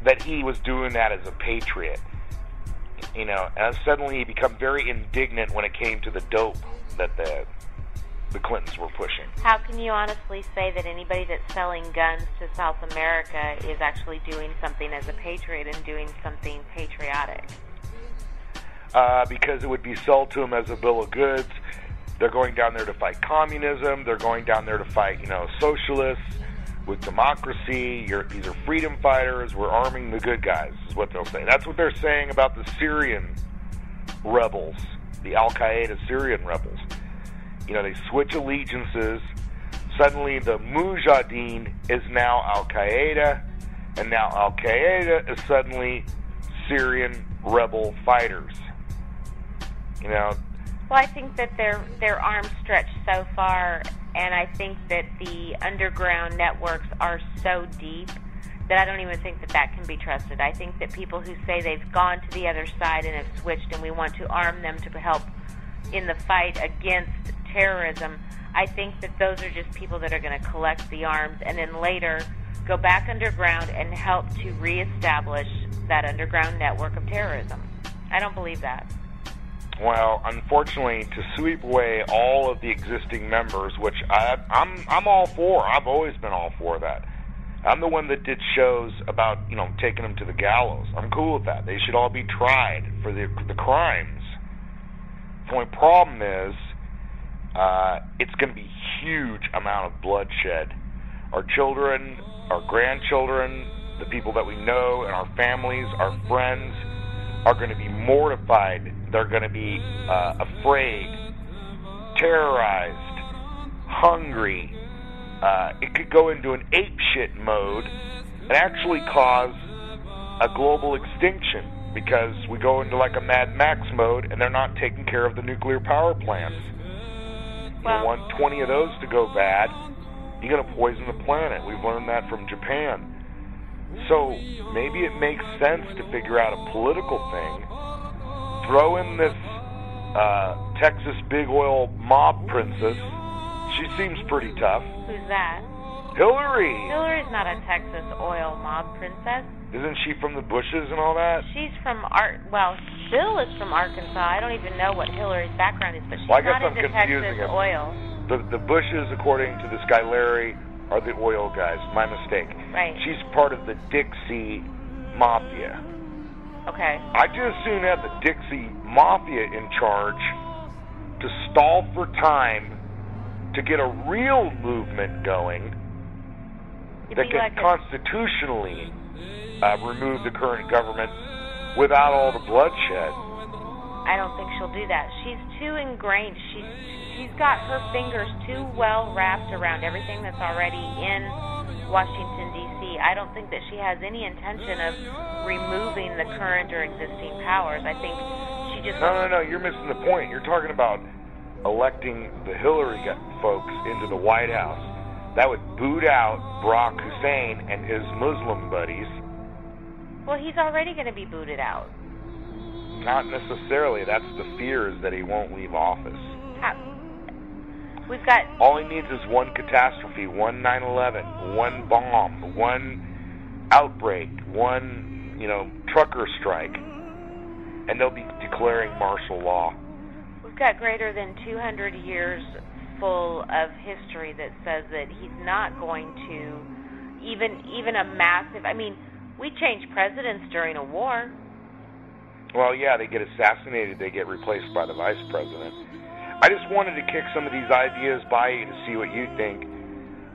that he was doing that as a patriot. You know, and suddenly he became very indignant when it came to the dope that the Clintons were pushing. How can you honestly say that anybody that's selling guns to South America is actually doing something as a patriot and doing something patriotic? Because it would be sold to them as a bill of goods. They're going down there to fight communism. They're going down there to fight, socialists with democracy. These are freedom fighters. We're arming the good guys, is what they'll say. That's what they're saying about the Syrian rebels, the Al-Qaeda Syrian rebels. They switch allegiances. Suddenly the Mujahideen is now Al-Qaeda, and now Al-Qaeda is suddenly Syrian rebel fighters. Well, I think that their arms stretch so far, and I think that the underground networks are so deep that I don't even think that can be trusted. I think that people who say they've gone to the other side and have switched and we want to arm them to help in the fight against terrorism, I think that those are just people that are going to collect the arms and then later go back underground and help to reestablish that underground network of terrorism. I don't believe that. Well, unfortunately, to sweep away all of the existing members, which I'm all for. I've always been all for that. I'm the one that did shows about, taking them to the gallows. I'm cool with that. They should all be tried for the crimes. The only problem is it's going to be huge amount of bloodshed. Our children, our grandchildren, the people that we know, and our families, our friends, are going to be mortified. They're going to be afraid, terrorized, hungry. It could go into an apeshit mode and actually cause a global extinction because we go into like a Mad Max mode and they're not taking care of the nuclear power plants. You want 20 of those to go bad, you're going to poison the planet. We've learned that from Japan. So maybe it makes sense to figure out a political thing. Throw in this Texas big oil mob princess. She seems pretty tough. Who's that? Hillary. Hillary's not a Texas oil mob princess. Isn't she from the Bushes and all that? She's from Bill is from Arkansas. I don't even know what Hillary's background is, but she's not into Texas oil. The Bushes, according to this guy Larry, are the oil guys. My mistake. Right. She's part of the Dixie Mafia. Okay. I just as soon have the Dixie Mafia in charge to stall for time to get a real movement going that can constitutionally remove the current government without all the bloodshed. I don't think she'll do that. She's too ingrained. She's got her fingers too well wrapped around everything that's already in Washington, D.C. I don't think that she has any intention of removing the current or existing powers. I think she just... No, you're missing the point. You're talking about electing the Hillary folks into the White House. That would boot out Barack Hussein and his Muslim buddies. Well, he's already going to be booted out. Not necessarily. That's the fear, is that he won't leave office. We've got... All he needs is one catastrophe, one 9/11, one bomb, one outbreak, one, trucker strike, and they'll be declaring martial law. We've got greater than 200 years full of history that says that he's not going to even a massive... I mean, we change presidents during a war. Well, yeah, they get assassinated, they get replaced by the vice president. I just wanted to kick some of these ideas by you to see what you think.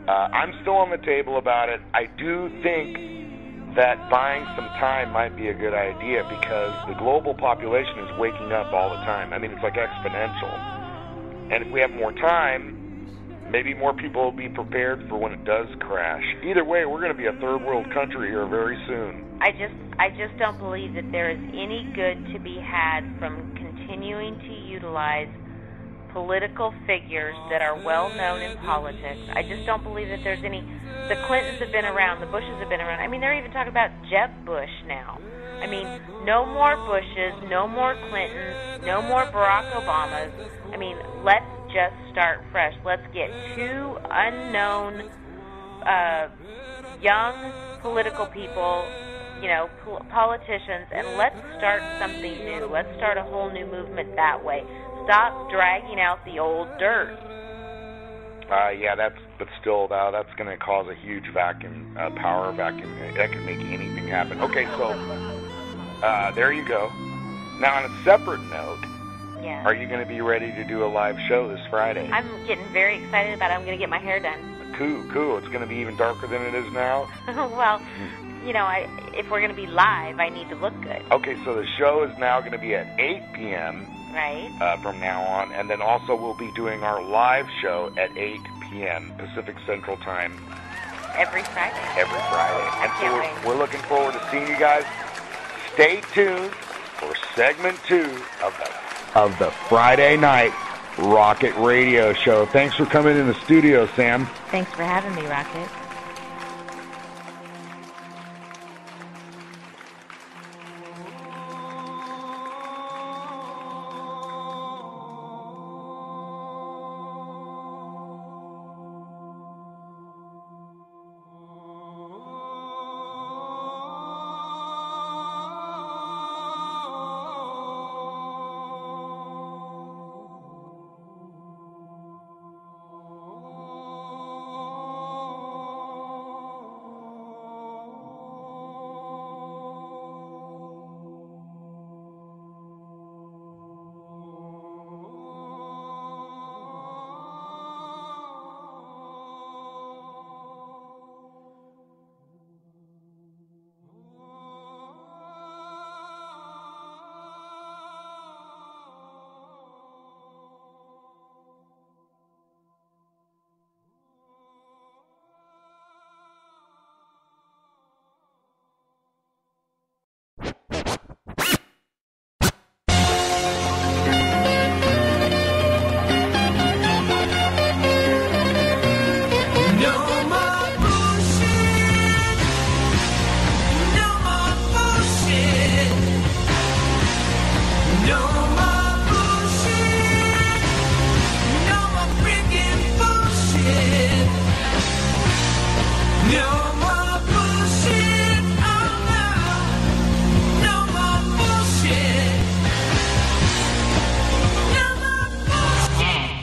I'm still on the table about it. I do think that buying some time might be a good idea because the global population is waking up all the time. I mean, it's like exponential. And if we have more time, maybe more people will be prepared for when it does crash. Either way, we're going to be a third world country here very soon. I just don't believe that there is any good to be had from continuing to utilize political figures that are well known in politics. I just don't believe that there's any... The Clintons have been around, the Bushes have been around. I mean, they're even talking about Jeb Bush now. I mean, no more Bushes, no more Clintons, no more Barack Obamas. I mean, let's just start fresh. Let's get two unknown, young political people, politicians, and let's start something new. Let's start a whole new movement that way. Stop dragging out the old dirt. Yeah, but still, that's going to cause a huge vacuum, power vacuum. That can make anything happen. Okay, so there you go. Now, on a separate note, are you going to be ready to do a live show this Friday? I'm getting very excited about it. I'm going to get my hair done. Cool. It's going to be even darker than it is now? Well, if we're going to be live, I need to look good. Okay, so the show is now going to be at 8 p.m. Right. From now on. And then also we'll be doing our live show at 8 p.m. Pacific Central Time. Every Friday. And so we're looking forward to seeing you guys. Stay tuned for segment 2 of the Friday night Rocket Radio Show. Thanks for coming in the studio, Sam. Thanks for having me, Rocket.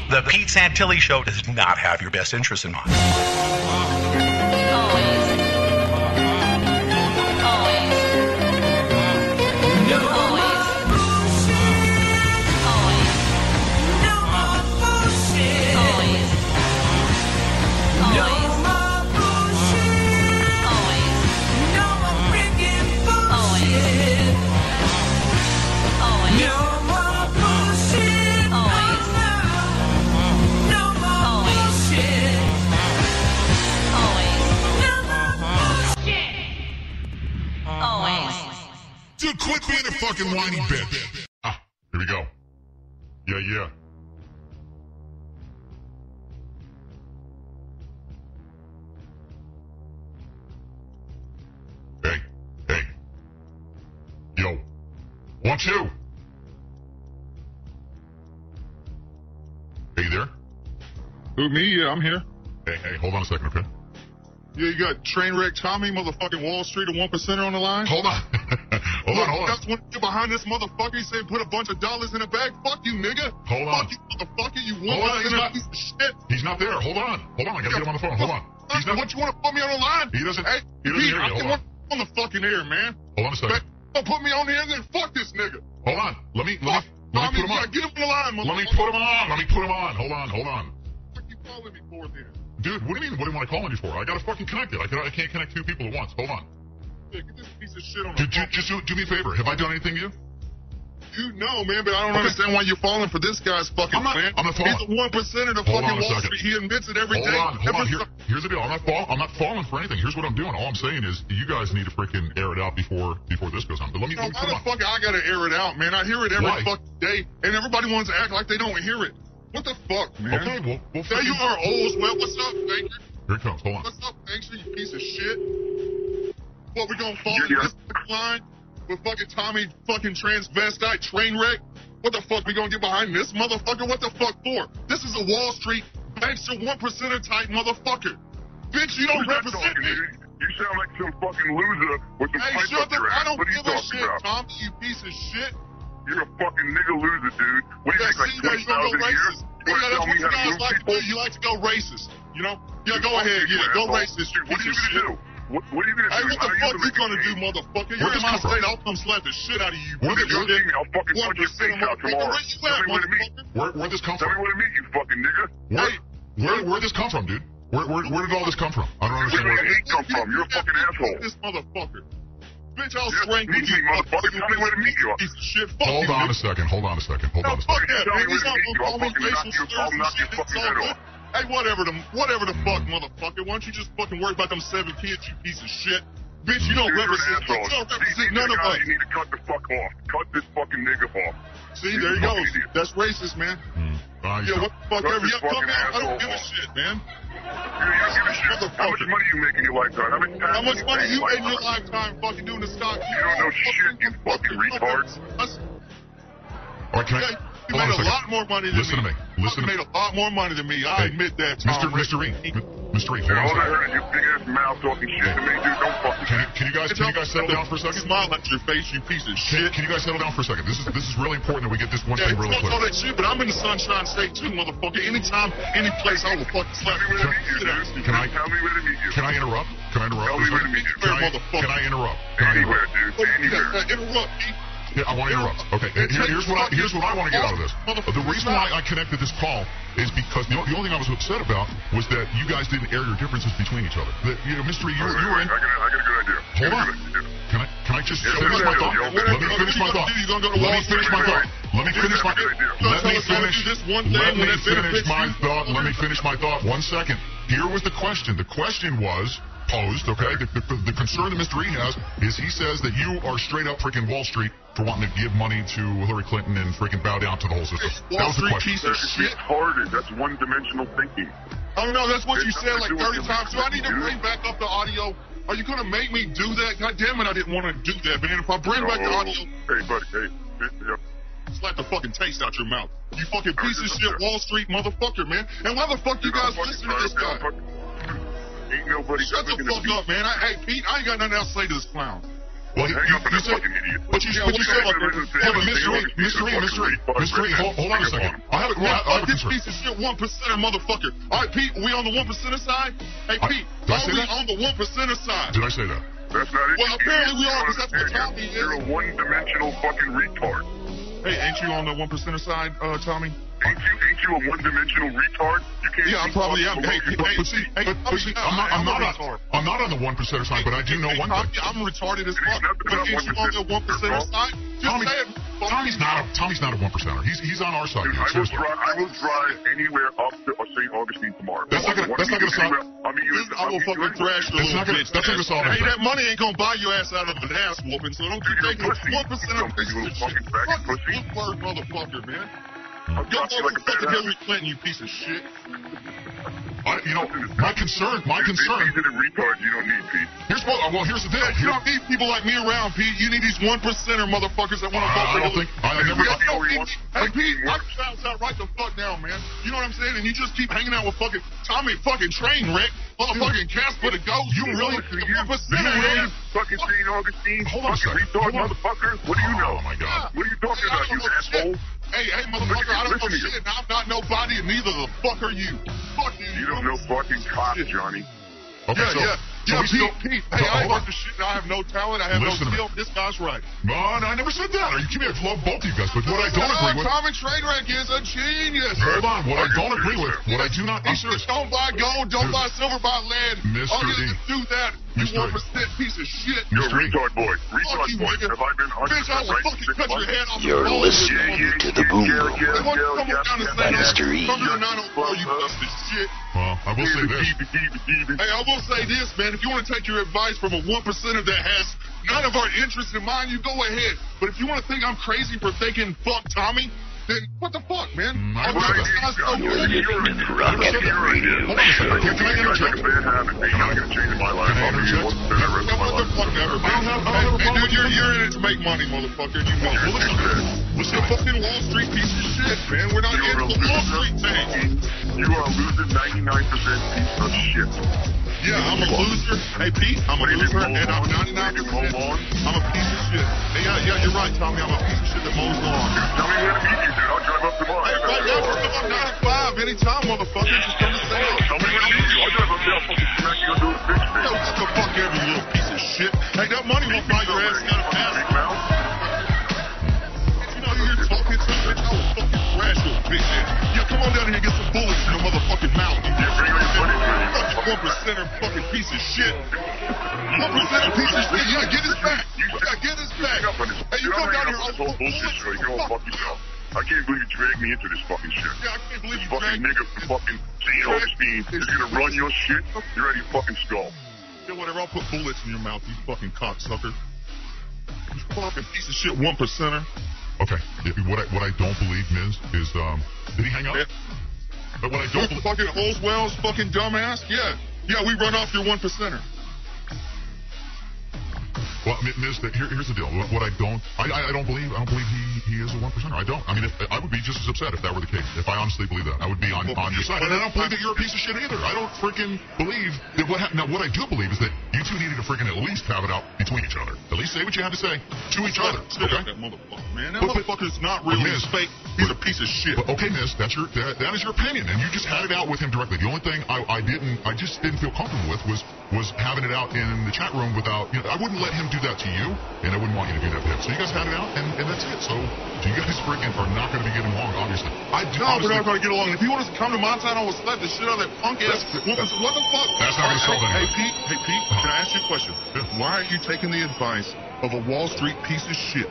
The Pete Santilli Show does not have your best interests in mind. Dude, quit being a fucking whiny bitch. Ah, here we go. Yeah. Hey. Yo. 1, 2. Hey there? Who, me? Yeah, I'm here. Hey, hold on a second, okay? Yeah, you got Trainwreck Tommy, motherfucking Wall Street, and 1%er on the line? Hold on. hold on. That's when you're behind this motherfucker. He said put a bunch of dollars in a bag. Fuck you, nigga. Hold on. Fuck you, motherfucker. You Hold on, piece of shit. He's not there. Hold on. I gotta get him on the phone. Hold on. He's not. What, you want to put me on the line? He doesn't. Hey, he doesn't hear I you. can Hold on the fucking air, man. on a second. Don't put me on the air, then fuck this nigga. Hold on. Let me put him on. Get him on the line, motherfucker. Let me put him on. Hold on. What you calling me for then? Dude, what do you mean? What do you want to call me for? I gotta fucking connect it. I can't connect two people at once. Hold on. Yeah, get this piece of shit on Dude, just do me a favor. Have I done anything to you? You know, man, but I don't understand why you're falling for this guy's fucking plan. I'm not falling. He's the 1% of the fucking Wall Street. He admits it every day. Hold on. Here's the deal. I'm not falling for anything. Here's what I'm doing. All I'm saying is you guys need to freaking air it out before this goes on. But let me put it on. Motherfucker, I gotta air it out, man. I hear it every fucking day, and everybody wants to act like they don't hear it. What the fuck, man? Okay, well there you are, Oldswell. What's up, Baker? Here it comes. Hold on. What's up, Baker, you piece of shit? What, we gonna fall in this line with fucking Tommy fucking transvestite train wreck? What the fuck, we gonna get behind this motherfucker? What the fuck for? This is a Wall Street bankster 1%er type motherfucker. Bitch, you don't represent me. You sound like some fucking loser with some pipe up your ass. I don't what are you give a talking shit, about? Tommy, you piece of shit. You're a fucking nigga loser, dude. What do you think, like 20,000 a year? Yeah, that's what you guys like to do. You like to go racist, you know? Yeah, go ahead. Yeah, go racist, you piece of shit. What are you gonna do? Hey, what the fuck you gonna do, motherfucker? You're in my state. I'll come slap the shit out of you. I'll fucking punch your face out tomorrow. Where you at, motherfucker? Where'd this come from? Tell me where to meet you, fucking nigga. Where'd this come from, dude? Where did all this come from? I don't understand where the hate come from. You're a fucking asshole. This motherfucker. Bitch, I'll strangle you, motherfucker. Tell me where to meet you. Piece of shit. Fuck Hold on a second. Fuck that, man. He's not gonna call me racial slurs and shit. It's all good. Hey, whatever the fuck, motherfucker. Why don't you just fucking worry about them 7 kids, you piece of shit? Bitch, you don't represent none of us. You need to cut the fuck off. Cut this fucking nigga off. See, there you go. That's racist, man. Yeah, what the fuck ever. Come out. I don't give a shit, man. You don't give a shit. How much money you make in your lifetime? How much money you made in your lifetime fucking doing the stock? You don't know shit, you fucking retard. All right, can I... You made a lot more money than me. Listen to me. You made a lot more money than me. I admit that, Tom. Mr. Reed, hold on. All I heard is your big ass mouth talking shit to me, dude. Don't fucking. Can you guys settle down for a second? Smile at your face, you piece of shit. Can you guys settle down for a second? This is really important that we get this one thing really clear. All that shit, but I'm in the Sunshine State too, motherfucker. Anytime, any place, I will fucking slap you. Tell me where to meet you. Can I interrupt? Tell me where to meet you. Can I interrupt? Anywhere, dude. Anywhere. Interrupt me. Yeah, I want to interrupt. Okay, here's what I want to get out of this. The reason why I connected this call is because the only thing I was upset about was that you guys didn't air your differences between each other. Mystery, you were in. I got a good idea. Hold on. Can I just finish my thought? Let me finish my thought. Let me finish my thought. Let me finish my thought. 1 second. Here was the question. The question was posed, okay? The concern that Mr. E has is he says that you are straight up freaking Wall Street for wanting to give money to Hillary Clinton and freaking bow down to the whole system. That was the question. Piece of shit. Retarded. That's one-dimensional thinking. Oh, no, that's what you said like 30 times. Do I need to bring back up the audio? Are you going to make me do that? God damn it, I didn't want to do that, man. If I bring back the audio... Hey, buddy, hey. Slap the fucking taste out your mouth. You fucking piece of shit Wall Street motherfucker, man. And why the fuck you guys listen to this guy? Ain't nobody... Shut the fuck up, man. Hey, Pete, I ain't got nothing else to say to this clown. Well, you said, but you said, yeah, but Mystery, hold on a second. I have a this concern. piece of shit 1%er motherfucker. All right, Pete, we on the 1%er side? Hey, Pete, are we on the 1%er side? Did I say that? That's not it. Well, apparently we are, because that's what Tommy is. You're a one-dimensional fucking retard. Hey, ain't you on the 1%er side, Tommy? Ain't you a one-dimensional retard? You can't. Yeah, I probably am. Hey, I'm not on the 1%er side, but I do know one thing. I'm retarded as fuck. But ain't you on the 1%er side? Tommy's not a 1%er. He's on our side. Dude, I will drive anywhere up to St. Augustine tomorrow. That's not gonna stop. On I will fucking thrash the little bitch. That's not gonna solve Hey, anything. that money ain't gonna buy your ass out of an ass whooping, so don't you take it 1% of this shit. Fuck this word, motherfucker, man. Go fucking Hillary Clinton, you piece of shit. My concern. He's a retard you don't need, Pete. Here's the deal. You don't need people like me around, Pete. You need these 1%er motherfuckers that want to vote for Hillary. Hey, Pete, I'm out right the fuck down, man. You know what I'm saying? And you just keep hanging out with fucking Tommy fucking Trainwreck, motherfucking Casper the Ghost. You really 1%er, man. Fucking St. Augustine, Hold on a second. retard motherfucker. What do you know? Oh my God. What are you talking about, you asshole? Hey, motherfucker, I don't know shit, and I'm not nobody, and neither the fuck are you. Fuck you. You don't know fucking cock, Johnny. Okay, Pete. Hey, I ain't worth the shit. I have no talent. I have no skill. This guy's right. No, I never said that. Are you kidding me? I love both of you guys, but what I don't agree with... Tommy Trainwreck is a genius. Hold on. What I don't agree with, what I do not... I'm serious. Don't buy gold, don't buy silver, buy lead. Mr. All you D. just do that. You 1% piece of shit. You're a retard boy. Retard boy. Have I been 100% Bitch, I will right? fucking cut your head off. You're listening to the Boom Room by Mr. E. Come here, 904, you busted shit. Well, I will say this. Hey, I will say this, man. If you want to take your advice from a 1%er that has none of our interests in mind, you go ahead. But if you want to think I'm crazy for thinking fuck Tommy, then what the fuck, man? You're living in Rocket Radio Hold on a second. Can I interject? It's a bad habit. You're not going to change my life. I'll be 1% the rest of my What the life. fuck ever, man. Hey, dude, you're in it to make money, motherfucker. You know. Listen, a fucking Wall Street piece of shit, man. We're not in the Wall Street thing. You are a loser, 99% piece of shit. Yeah, I'm a loser. Hey, Pete, I'm a loser, and I'm 99%. I'm a piece of shit. Hey, yeah, you're right, Tommy. I'm a piece of shit that mows lawn. Tell me where to meet you, dude. I'll drive up tomorrow. Hey, right now, I'm 9 to 5 anytime, motherfucker. Just come to say Tell me where to meet you. I'll drive up there. I'll fucking smack you into a bitch, man. Yo, what the fuck ever, you little piece of shit. Hey, that money won't buy your ass out of ass. You know, you're talking to me. I will fucking thrash your bitch ass. Yeah, come on down here and get some bullets in your motherfucking mouth. Yeah, bring all your money, man. 1%er fucking piece of shit. 1%er piece of shit. Yeah, get his back. Get his back. Hey, you come down here. This whole bullshit show. You go fuck yourself. I can't believe you dragged me into this fucking shit. Yeah, I can't believe you fucking nigga from fucking St. Augustine is gonna run your shit. You're out of your fucking skull. Yeah, whatever. I'll put bullets in your mouth, you fucking cocksucker. You fucking piece of shit 1%er. Okay. What I don't believe, Miz, is did he hang up? Yeah. But what I don't believe... Fucking Holswell's fucking dumbass? Yeah, we run off your 1%er. Well, Miz, here's the deal. What I don't believe he is a 1%er. I don't. I mean, I would be just as upset if that were the case. If I honestly believe that, I would be on your side. And I don't believe that you're a piece of shit either. I don't freaking believe that Now, what I do believe is that you two needed to freaking at least have it out between each other. At least say what you had to say to each other. Okay? That motherfucker, man. That motherfucker's not really fake. He's a piece of shit. But, okay, Miz, that is your opinion, and you just had it out with him directly. The only thing I just didn't feel comfortable with was having it out in the chat room without. I wouldn't let him do that to you, and I wouldn't want you to do that to him. So you guys had it out, and that's it. So you guys freaking are not going to be getting along, obviously. We're not going to get along. If you want us to come to Montana, I will slap the shit out of that punk ass. What the fuck? That's not going to solve anything. Hey, Pete, can I ask you a question? Why are you taking the advice of a Wall Street piece of shit?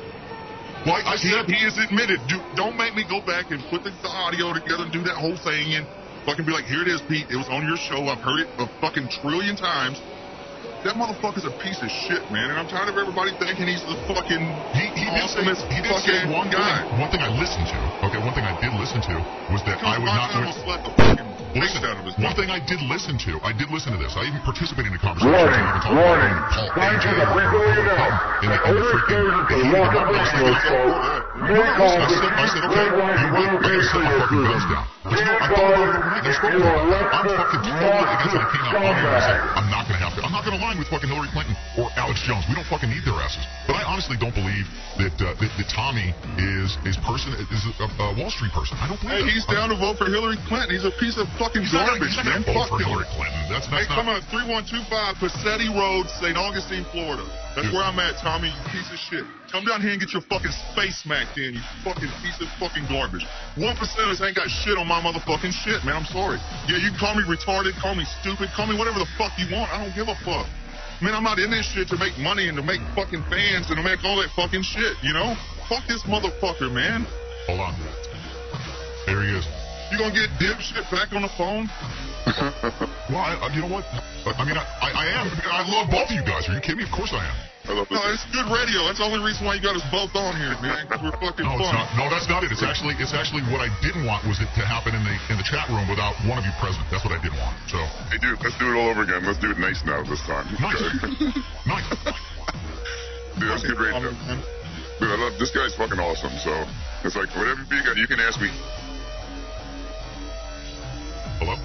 Well, I said he is admitted. Don't make me go back and put the audio together and do that whole thing and fucking be like, here it is, Pete. It was on your show. I've heard it a fucking trillion times. That motherfucker's a piece of shit, man, and I'm tired of everybody thinking he's the fucking he did say one guy. One thing I listened to, one thing I did listen to was that I would not. One thing I did listen to this. I even participated in the conversation. Warning. Time to the I said, okay, you're right. I gotta set my fucking bells down. But I thought about it overnight. I spoke about it. I'm fucking totally against it. I came out on here and said, I'm not gonna line with fucking Hillary Clinton or Alex Jones. We don't fucking need their asses. But I honestly don't believe that Tommy is a Wall Street person. I don't believe that. He's down to vote for Hillary Clinton. He's a piece of fucking garbage, man. Fuck Hillary Clinton. That's come on, 3125 Passetti Road, St. Augustine, Florida. That's where I'm at, Tommy, you piece of shit. Come down here and get your fucking face smacked in, you fucking piece of fucking garbage. 1%ers ain't got shit on my motherfucking shit, man. I'm sorry. Yeah, you can call me retarded, call me stupid, call me whatever the fuck you want. I don't give a fuck. Man, I'm not in this shit to make money and to make fucking fans and to make all that fucking shit, you know? Fuck this motherfucker, man. Hold on. There he is. You gonna get dipshit back on the phone? Well, you know what? I mean, I am. I love both of you guys. Are you kidding me? Of course I am. No, it's good radio. That's the only reason why you got us both on here, man. 'Cause we're fucking No, it's fun. not. No, that's not it. It's actually what I didn't want was it to happen in the chat room without one of you present. That's what I didn't want. So. Hey, dude, let's do it all over again. Let's do it nice now this time. Nice. Nice. Dude, that's good radio. Dude, I love this guy's fucking awesome. So it's like whatever you can ask me. Hello.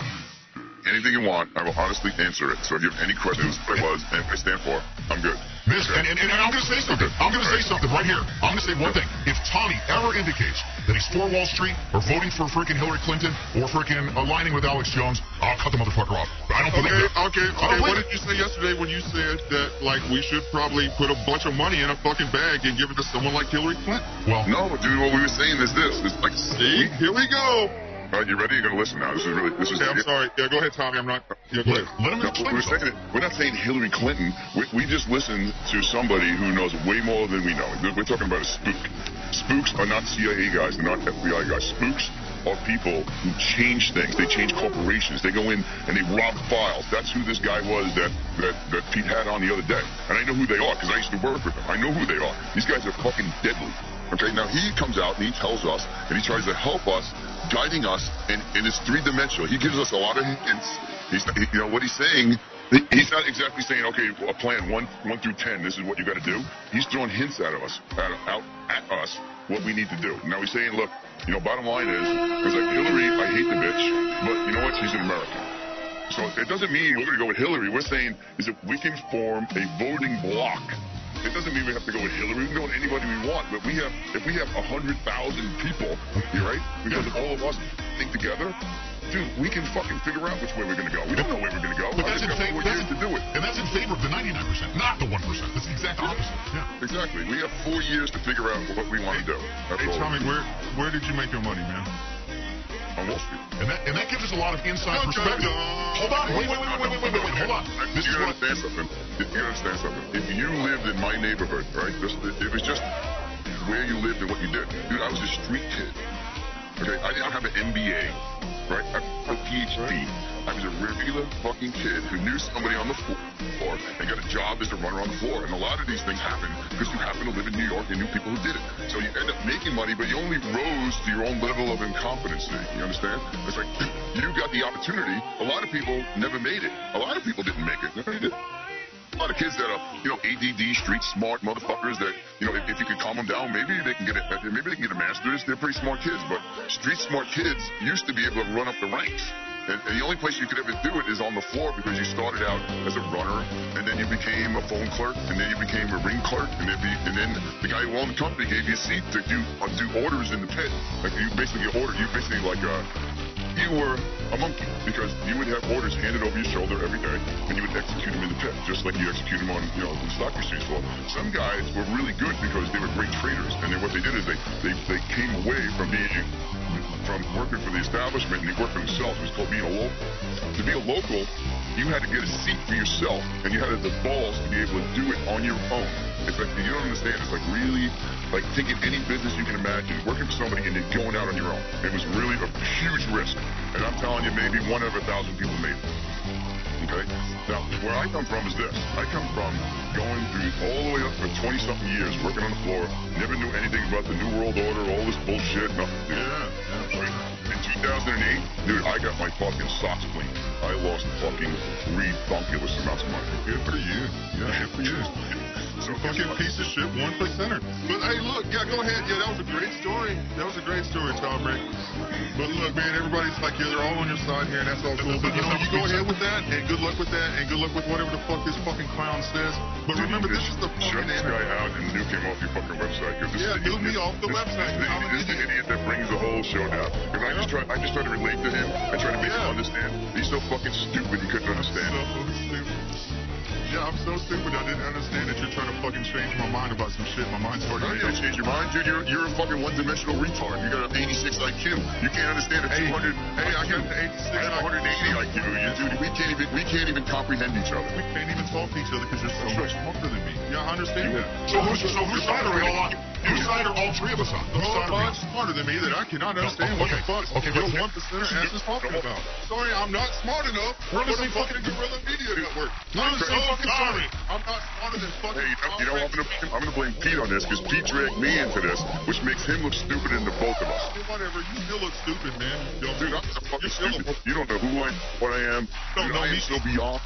Anything you want, I will honestly answer it. So if you have any questions, what I was and what I stand for, I'm good. And I'm going to say something. I'm going to say something right here. I'm going to say one thing. If Tommy ever indicates that he's for Wall Street or voting for freaking Hillary Clinton or freaking aligning with Alex Jones, I'll cut the motherfucker off. But I don't believe it. Okay. What did you say yesterday when you said that, like, we should probably put a bunch of money in a fucking bag and give it to someone like Hillary Clinton? Well, no, dude, what we were saying is this. It's like, see, here we go. All right, you ready? You're going to listen now. This is. Okay, I'm sorry. Yeah, go ahead, Tommy. I'm not. Yeah, go ahead. Let him explain. We're not saying Hillary Clinton. We just listened to somebody who knows way more than we know. We're talking about a spook. Spooks are not CIA guys. They're not FBI guys. Spooks are people who change things. They change corporations. They go in and they rob files. That's who this guy was that Pete had on the other day. And I know who they are because I used to work with them. I know who they are. These guys are fucking deadly. Okay, now he comes out and he tells us and he tries to help us, guiding us, and it's three-dimensional. He gives us a lot of hints. What he's saying, he's not exactly saying, okay, a plan 1 through 10, this is what you got to do. He's throwing hints out at us what we need to do. Now he's saying, look, bottom line is like Hillary, I hate the bitch, but you know what? She's an American. So it doesn't mean we're going to go with Hillary. We're saying is that we can form a voting bloc. It doesn't mean we have to go with Hillary. We can go with anybody we want. But if we have 100,000 people, right? Because all of us think together, dude, we can fucking figure out which way we're going to go. We don't know where we're going to go. But that's in favor to do it. And that's in favor of the 99%, not the 1%. That's the exact opposite. Yeah. Exactly. We have 4 years to figure out what we want to do. Hey, Tommy, where did you make your money, man? On Wall Street. And that gives us a lot of inside perspective. Hold on. Wait. Hold on. You gotta understand something. If you lived in my neighborhood, right? It was just where you lived and what you did. Dude, I was a street kid. Okay, I didn't have an MBA, right? I have a PhD. I was a regular fucking kid who knew somebody on the floor and got a job as a runner on the floor. And a lot of these things happen because you happen to live in New York and knew people who did it. So you end up making money, but you only rose to your own level of incompetency. You understand? It's like you got the opportunity. A lot of people never made it. A lot of people didn't make it. Nobody did. A lot of kids that are, ADD, street smart motherfuckers that, if you could calm them down, maybe they can get a master's. They're pretty smart kids, but street smart kids used to be able to run up the ranks. And the only place you could ever do it is on the floor because you started out as a runner, and then you became a phone clerk, and then you became a ring clerk, and then the guy who owned the company gave you a seat to do orders in the pit. Like you basically you were a monkey because you would have orders handed over your shoulder every day, and you would execute them in the pit, just like you execute them on the stock exchange floor. Some guys were really good because they were great traders, and then what they did is they came away from working for the establishment and they worked for themselves. It was called being a local. To be a local, you had to get a seat for yourself, and you had the balls to be able to do it on your own. It's like, you don't understand, it's like really, like taking any business you can imagine, working for somebody and then going out on your own. It was really a huge risk. And I'm telling you, maybe 1 out of 1,000 people made it. Okay? Now, where I come from is this. I come from going through all the way up for 20-something years, working on the floor, never knew anything about the New World Order, all this bullshit, nothing. Yeah. In 2008, dude, I got my fucking socks cleaned. I lost fucking ridiculous amounts of money. Good for you. Yeah, good for you. So fucking piece of shit, 1%er. But hey, look, yeah, go ahead. Yeah, that was a great story. That was a great story, Tom Rick. But look, man, everybody's like, yeah, they're all on your side here, and that's all cool. But you go ahead with that, and good luck with that, and good luck with whatever the fuck this fucking clown says. But remember, this is the fucking this guy out and nuke him off your fucking website. Nuke me off the website. This is the idiot that brings the whole show down. Because I just try to relate to him and try to make him understand. He's so fucking stupid he couldn't understand. So stupid. Yeah, I'm so stupid I didn't understand that you're trying to fucking change my mind about some shit. My mind's starting to change your mind, dude. You're a fucking one-dimensional retard. You got an 86 IQ. You can't understand a 200. Hey, I got an 86 I have 180 IQ. Dude, we can't even comprehend each other. We can't even talk to each other because you're so much smarter than me. Yeah, I understand that. So whose side are we all on? Whose side are all three of us on? Whose side are we on? Smarter than me that I cannot understand what the fuck your 1%er ass is talking about. Sorry, I'm not smart enough for the fucking guerrilla media network. I'm so fucking sorry. I'm not smarter than fucking. Hey, you know, I'm gonna blame Pete on this because Pete dragged me into this, which makes him look stupid into both of us. Whatever, you still look stupid, man. Dude, I'm so fucking stupid. You don't know who I am, what I am. Dude, I am so beyond.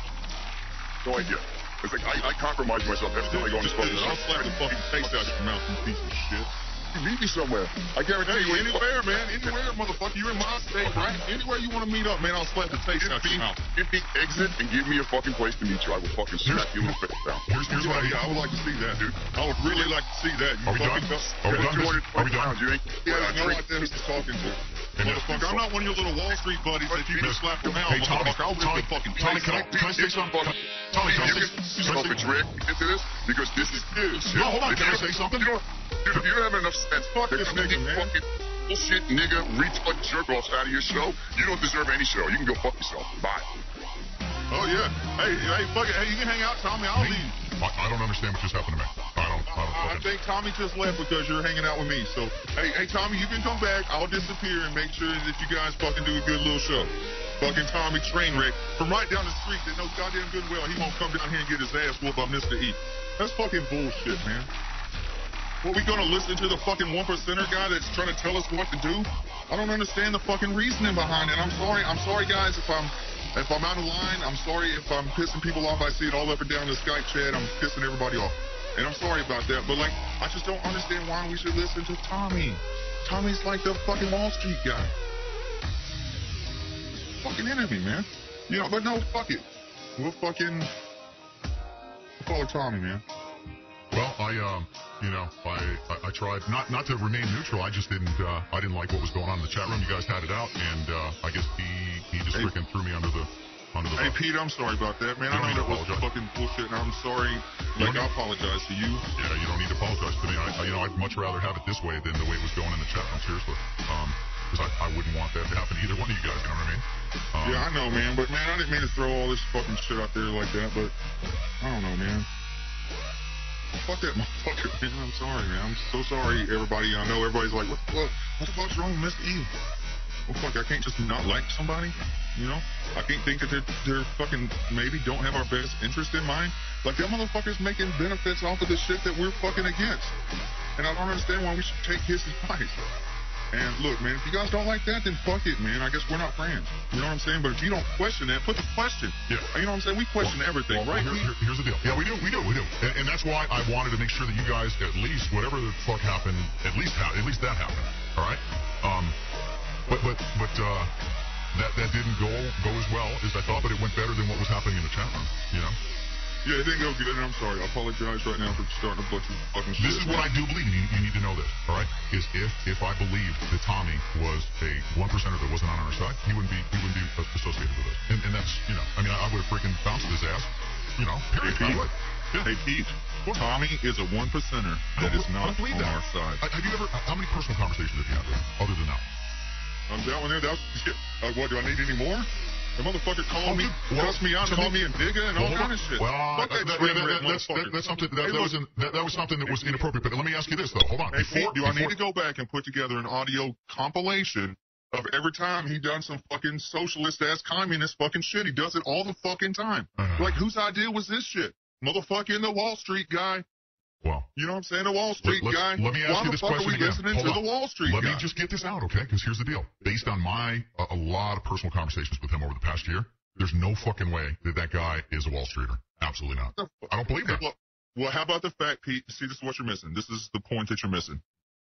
No idea. It's like I compromise myself every time I go on this fucking show. I'll slap the fucking face out your mouth, you piece of shit. You meet me somewhere. I guarantee you. Anywhere, man. Anywhere, motherfucker. You're in my state, right? Anywhere you want to meet up, man, I'll slap the face out your mouth. If he exit and give me a fucking place to meet you, I will fucking smack you in the face down. Here's what I would like to see that, dude. I would really like to see that. Are we done? Are we done? Yeah, I know what that he's talking to. Motherfucker, I'm not one of your little Wall Street buddies that you just slap your mouth. Hey, Tommy, I'll rip the fucking face can I say something? Tommy, can I say something? Into this because this is good. No, hold on. Can I say something? Dude, if you don't have enough sense, fuck this nigga, fucking bullshit nigga, retard jerk-offs out of your show, you don't deserve any show. You can go fuck yourself. Bye. Oh, yeah. Hey, fuck it. Hey, you can hang out, Tommy. I'll leave. I don't understand what just happened to me. I think Tommy just left because you're hanging out with me. So, hey, Tommy, you can come back. I'll disappear and make sure that you guys fucking do a good little show. Fucking Tommy Trainwreck from right down the street that knows goddamn good well he won't come down here and get his ass whooped by Mr. E. That's fucking bullshit, man. What, we gonna listen to the fucking 1%er guy that's trying to tell us what to do? I don't understand the fucking reasoning behind it. I'm sorry guys if I'm out of line. I'm sorry if I'm pissing people off. I see it all up and down the Skype chat. I'm pissing everybody off. And I'm sorry about that, but like, I just don't understand why we should listen to Tommy. Tommy's like the fucking Wall Street guy. Fucking enemy, man. You know, but no, fuck it. We'll call her Tommy, man. Well, I tried not to remain neutral. I just didn't like what was going on in the chat room. You guys had it out, and I guess he just freaking threw me under the Hey, Pete, I'm sorry about that, man. I know that was fucking bullshit, and I'm sorry. Like, I apologize to you. Yeah, you don't need to apologize to me. I'd much rather have it this way than the way it was going in the chat room, seriously. Because I wouldn't want that to happen to either one of you guys, you know what I mean? Yeah, I know, man. But, man, I didn't mean to throw all this fucking shit out there like that, but I don't know, man. Fuck that motherfucker, man. I'm sorry, man. I'm so sorry, everybody. I know everybody's like, what the fuck's wrong with Mr. E? Well, fuck, I can't just not like somebody, you know? I can't think that they're fucking maybe don't have our best interest in mind. Like, that motherfucker's making benefits off of the shit that we're fucking against. And I don't understand why we should take his advice. And look, man, if you guys don't like that, then fuck it, man. I guess we're not friends. You know what I'm saying? But if you don't question that, put the question. Yeah. You know what I'm saying? We question everything, right? Here's the deal. Yeah, we do. And that's why I wanted to make sure that you guys, at least, whatever the fuck happened, at least that happened. All right? But that didn't go as well as I thought, but it went better than what was happening in the chat room, you know? Yeah, it didn't go good, and I'm sorry. I apologize right now for starting a bunch of fucking shit. This is what I do believe, and you need to know this, all right? Is if I believed that Tommy was a 1%er that wasn't on our side, he wouldn't be associated with us. And that's, you know, I mean, I would have freaking bounced his ass, you know, period. Hey, Pete. Yeah. Hey, Pete. Tommy is a 1%er that is not on our side. Have you ever, how many personal conversations have you had with him, other than that? That one there, that was shit. What, do I need any more? The motherfucker called me, cussed me out, called me a nigga and all kind of shit. Well, that was something that was inappropriate. But let me ask you this, though. Hold on. Hey, Pete, do I need to go back and put together an audio compilation of every time he done some fucking socialist-ass communist fucking shit? He does it all the fucking time. Like, whose idea was this shit? Motherfucking the Wall Street guy. Well, you know what I'm saying? The Wall Street guy. Let me ask you this question again. Listening to the Wall Street Let guy? me just get this out, okay? Because here's the deal. Based on a lot of personal conversations with him over the past year, there's no fucking way that guy is a Wall Streeter. Absolutely not. I don't believe that. Well, how about the fact, Pete? See, this is what you're missing. This is the point that you're missing.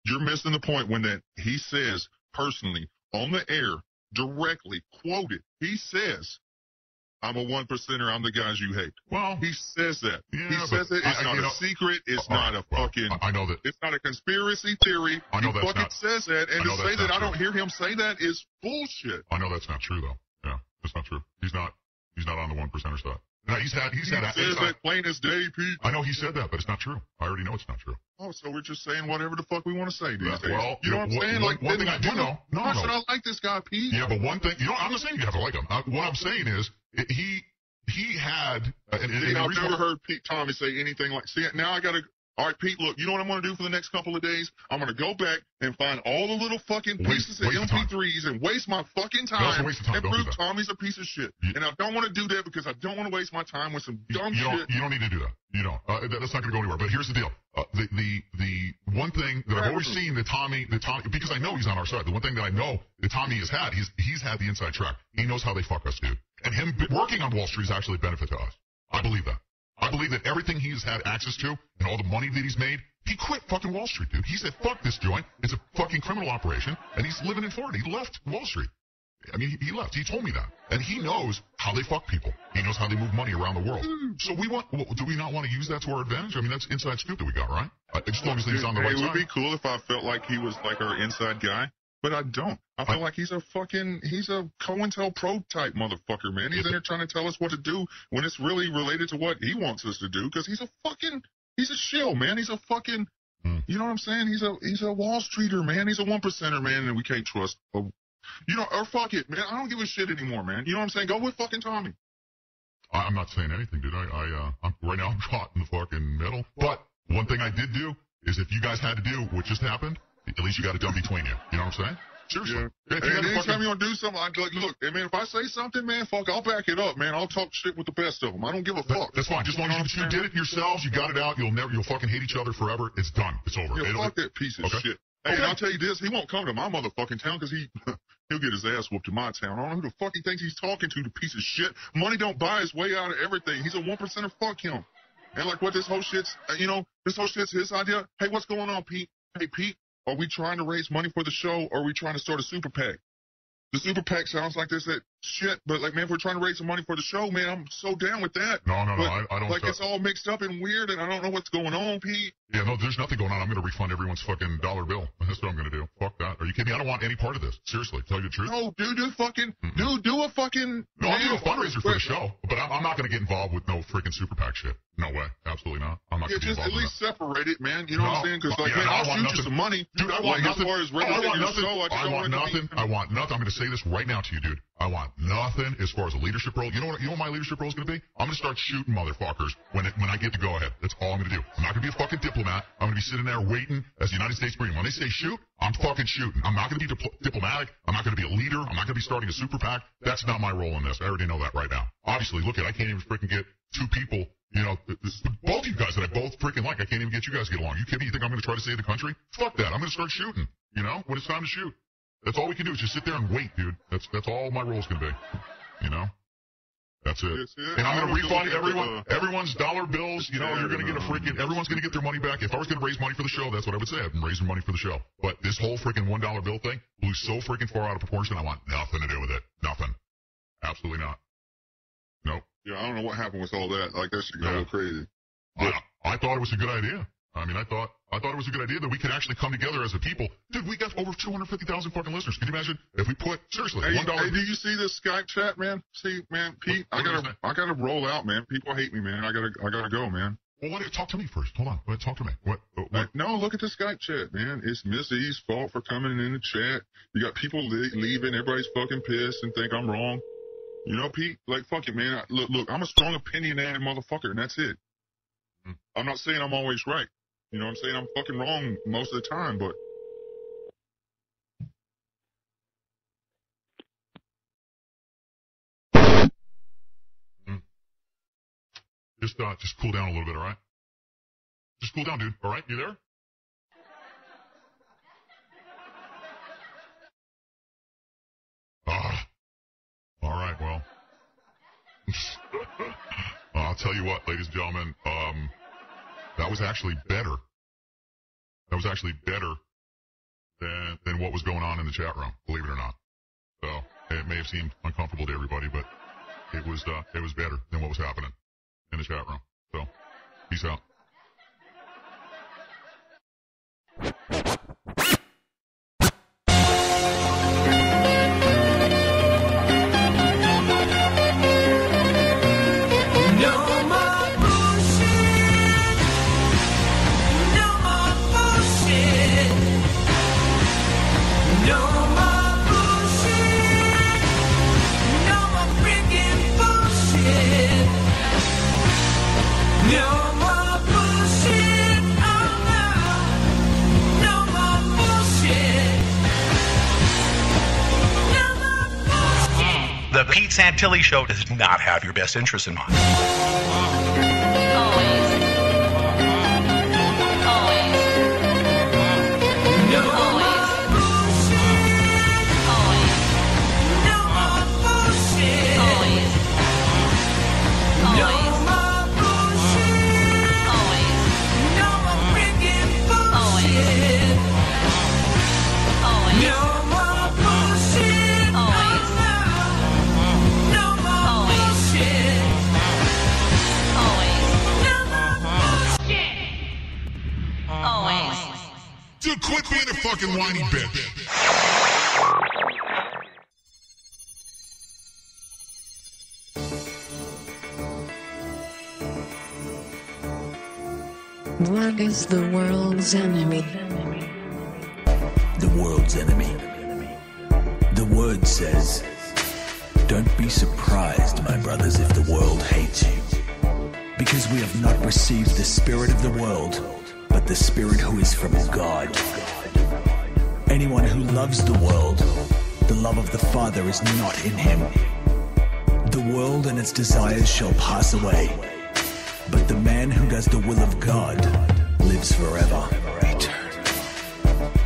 You're missing the point when that he says personally on the air, directly quoted. He says, I'm a 1%er. I'm the guys you hate. Well, he says that. Yeah, he says it. It's not a secret. It's not a fucking. I know that. It's not a conspiracy theory. I know he that's fucking not. Says that, and to say that I don't hear him say that is bullshit. I know that's not true though. Yeah, that's not true. He's not on the 1%er side. No, he said that plain as day, Pete. I know he said that, but it's not true. I already know it's not true. Oh, so we're just saying whatever the fuck we want to say these days. Well, you know what I'm saying? Like one thing I do know. Why should I like this guy, Pete? Yeah, but one thing, I'm not saying you have to like him. What I'm saying is he he had. I've never heard Tommy say anything like. See, now I gotta. All right, Pete, look, you know what I'm going to do for the next couple of days? I'm going to go back and find all the little fucking pieces of MP3s and waste my fucking time and prove Tommy's a piece of shit. And I don't want to do that because I don't want to waste my time with some dumb shit. You don't need to do that. You don't. That's not going to go anywhere. But here's the deal. The one thing that I've always seen that Tommy, because I know he's on our side, the one thing that I know that Tommy has had, he's had the inside track. He knows how they fuck us, dude. And him working on Wall Street is actually a benefit to us. I believe that. I believe that everything he's had access to and all the money that he's made, he quit fucking Wall Street, dude. He said, fuck this joint. It's a fucking criminal operation. And he's living in Florida. He left Wall Street. I mean, he left. He told me that. And he knows how they fuck people. He knows how they move money around the world. So do we not want to use that to our advantage? I mean, that's inside scoop that we got, right? As long as he's on the right side. It would be cool if I felt like he was like our inside guy. But I don't. I feel like he's a COINTELPRO type motherfucker, man. He's in there trying to tell us what to do when it's really related to what he wants us to do because he's a shill, man. He's a fucking, you know what I'm saying? He's a Wall Streeter, man. He's a 1%er, man, and we can't trust. Or fuck it, man. I don't give a shit anymore, man. You know what I'm saying? Go with fucking Tommy. I'm not saying anything, dude. I'm right now I'm caught in the fucking middle. But one thing I did do is if you guys had to do what just happened, at least you got a dumb between you. You know what I'm saying? Seriously. Yeah. And anytime you want to do something, I'm like, look, man, if I say something, man, fuck, I'll back it up, man. I'll talk shit with the best of them. I don't give a fuck. That's fine. Just as long as you did it yourselves, you got it out, you'll fucking hate each other forever. It's done. It's over. Yeah, fuck that piece of shit. Hey, and I'll tell you this, he won't come to my motherfucking town because he'll get his ass whooped in my town. I don't know who the fuck he thinks he's talking to, the piece of shit. Money don't buy his way out of everything. He's a 1%er, fuck him. And like what this whole shit's, this whole shit's his idea. Hey, what's going on, Pete? Hey, Pete. Are we trying to raise money for the show, or are we trying to start a super PAC? The super PAC sounds like this shit, but like, man, if we're trying to raise some money for the show, man, I'm so down with that. No, I don't. Like, it's all mixed up and weird, and I don't know what's going on, Pete. Yeah, no, there's nothing going on. I'm going to refund everyone's fucking dollar bill. That's what I'm going to do. Fuck that. Are you kidding me? I don't want any part of this. Seriously, tell you the truth. No, dude, do a fucking. No, I'll do a fundraiser for the show, but I'm not going to get involved with no freaking super PAC shit. No way. Absolutely not. I'm not going to be involved. Just at least separate it, man. You know what I'm saying? Because, like, man, I'll shoot you some money. Dude, I want nothing. As far as representing your show, I want nothing. I want nothing. I'm going to say this right now to you, dude. I want nothing as far as a leadership role. You know what my leadership role is going to be? I'm going to start shooting motherfuckers when I get to go ahead. That's all I'm going to do. I'm not going to be a fucking diplomat. I'm going to be sitting there waiting as the United States Marine. When they say shoot, I'm fucking shooting. I'm not going to be diplomatic. I'm not going to be a leader. I'm not going to be starting a super PAC. That's not my role in this. I already know that right now. Obviously, look I can't even freaking get two people, both you guys that I both freaking like. I can't even get you guys to get along. You kidding me? You think I'm going to try to save the country? Fuck that. I'm going to start shooting, when it's time to shoot. That's all we can do is just sit there and wait, dude. That's all my role's going to be, That's it. And I'm going to refund everyone's dollar bills. You're going to get everyone's going to get their money back. If I was going to raise money for the show, that's what I would say. I'm raising money for the show. But this whole freaking $1 bill thing blew so freaking far out of proportion. I want nothing to do with it. Nothing. Absolutely not. Nope. Yeah, I don't know what happened with all that. Like, that shit got a little crazy. I thought it was a good idea. I mean, I thought it was a good idea that we could actually come together as a people. Dude, we got over 250,000 fucking listeners. Can you imagine if we put, seriously, $1? Hey, do you see this Skype chat, man? See, man, Pete, I gotta roll out, man. People hate me, man. I gotta go, man. Well, talk to me first. Hold on. Talk to me. What? No, look at the Skype chat, man. It's Miss E's fault for coming in the chat. You got people leaving. Everybody's fucking pissed and think I'm wrong. Pete, like, fuck it, man. Look, I'm a strong opinionated motherfucker, and that's it. I'm not saying I'm always right. You know what I'm saying? I'm fucking wrong most of the time, but... Just cool down a little bit, all right? Just cool down, dude. All right? You there? All right, well. I'll tell you what, ladies and gentlemen, that was actually better. That was actually better than what was going on in the chat room, believe it or not. So, it may have seemed uncomfortable to everybody, but it was better than what was happening in the chat room. So, peace out. No more freaking bullshit. Pete Santilli Show does not have your best interests in mind. Dude, quit being a fucking whiny bitch. What is the world's enemy? The world's enemy. The word says, don't be surprised, my brothers, if the world hates you. Because we have not received the spirit of the world, but the Spirit who is from God. Anyone who loves the world, the love of the Father is not in him. The world and its desires shall pass away, but the man who does the will of God lives forever.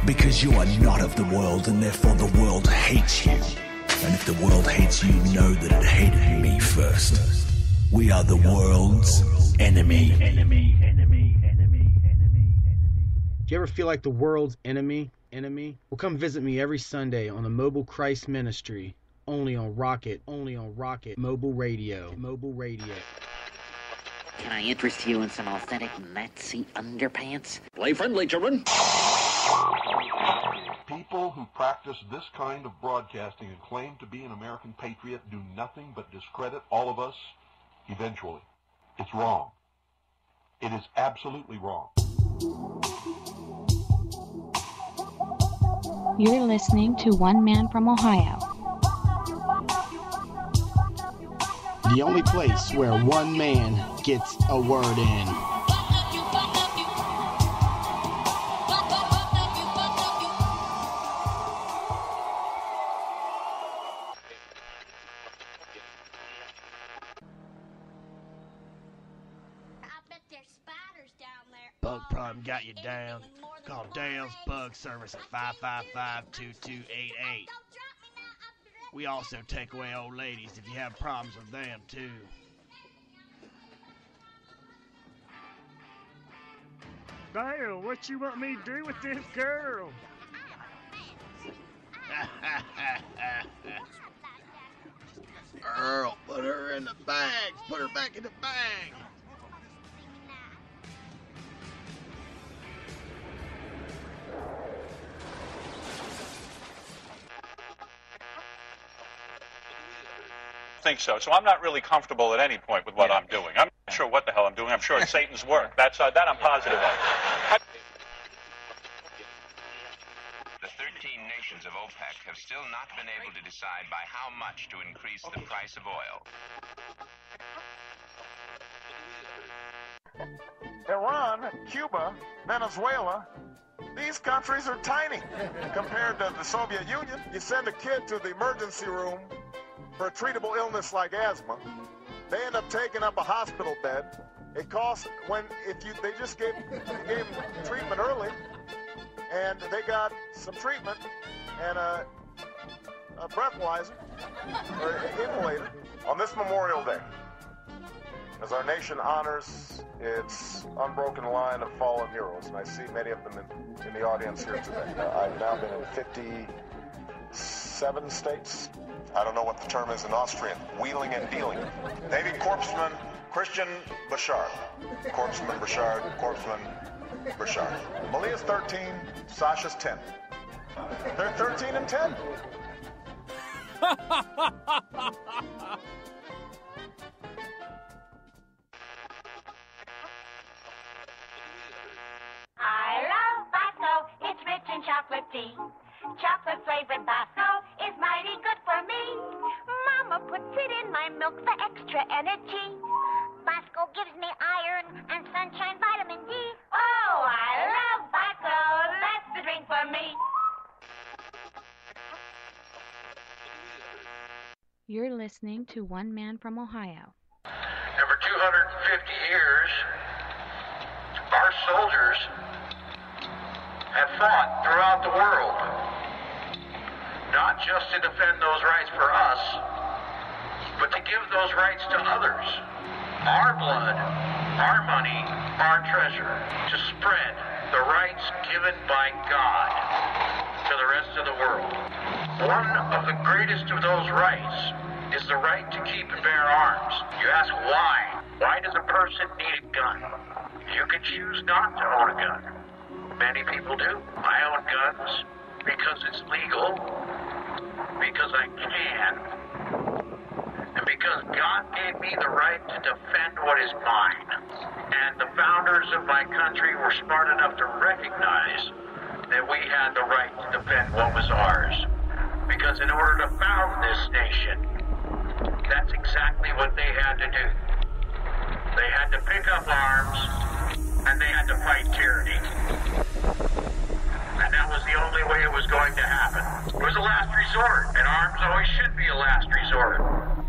Because you are not of the world, and therefore the world hates you. And if the world hates you, know that it hated me first. We are the world's enemy. Do you ever feel like the world's enemy? Well, come visit me every Sunday on the Mobile Christ Ministry, only on Rocket Mobile Radio. Can I interest you in some authentic Nazi underpants? Play friendly, children. People who practice this kind of broadcasting and claim to be an American patriot do nothing but discredit all of us eventually. It's wrong. It is absolutely wrong. You're listening to One Man from Ohio. The only place where one man gets a word in. Bug problem got you down. Call Dale's Bug Service at 555-2288. We also take away old ladies if you have problems with them, too. Dale, what you want me to do with this girl? Earl, put her in the bag. Put her back in the bag. Think so. So I'm not really comfortable at any point with what I'm doing. I'm not sure what the hell I'm doing. I'm sure it's Satan's work. That I'm positive of. The 13 nations of OPEC have still not been able to decide by how much to increase the price of oil. Iran, Cuba, Venezuela, these countries are tiny compared to the Soviet Union. You send a kid to the emergency room for a treatable illness like asthma, they end up taking up a hospital bed. It costs they just gave them treatment early, and they got some treatment and a breathalyzer or inhalator on this Memorial Day, as our nation honors its unbroken line of fallen heroes, and I see many of them in the audience here today. I've now been in 57 states. I don't know what the term is in Austrian. Wheeling and dealing. Navy Corpsman Christian Bouchard. Corpsman Bouchard. Corpsman Bouchard. Malia's 13. Sasha's 10. They're 13 and 10. I love Basso. It's rich in chocolate tea. Chocolate flavored Basso is mighty good for me. Mama puts it in my milk for extra energy. Basco gives me iron and sunshine vitamin D. Oh, I love Basco. That's the drink for me. You're listening to One Man from Ohio. And for 250 years, our soldiers have fought throughout the world, not just to defend those rights for us, but to give those rights to others. Our blood, our money, our treasure, to spread the rights given by God to the rest of the world. One of the greatest of those rights is the right to keep and bear arms. You ask why? Why does a person need a gun? You can choose not to own a gun. Many people do. I own guns because it's legal, because I can, and because God gave me the right to defend what is mine. And the founders of my country were smart enough to recognize that we had the right to defend what was ours. Because in order to found this nation, that's exactly what they had to do. They had to pick up arms, and they had to fight tyranny. And that was the only way it was going to happen. It was a last resort, and arms always should be a last resort.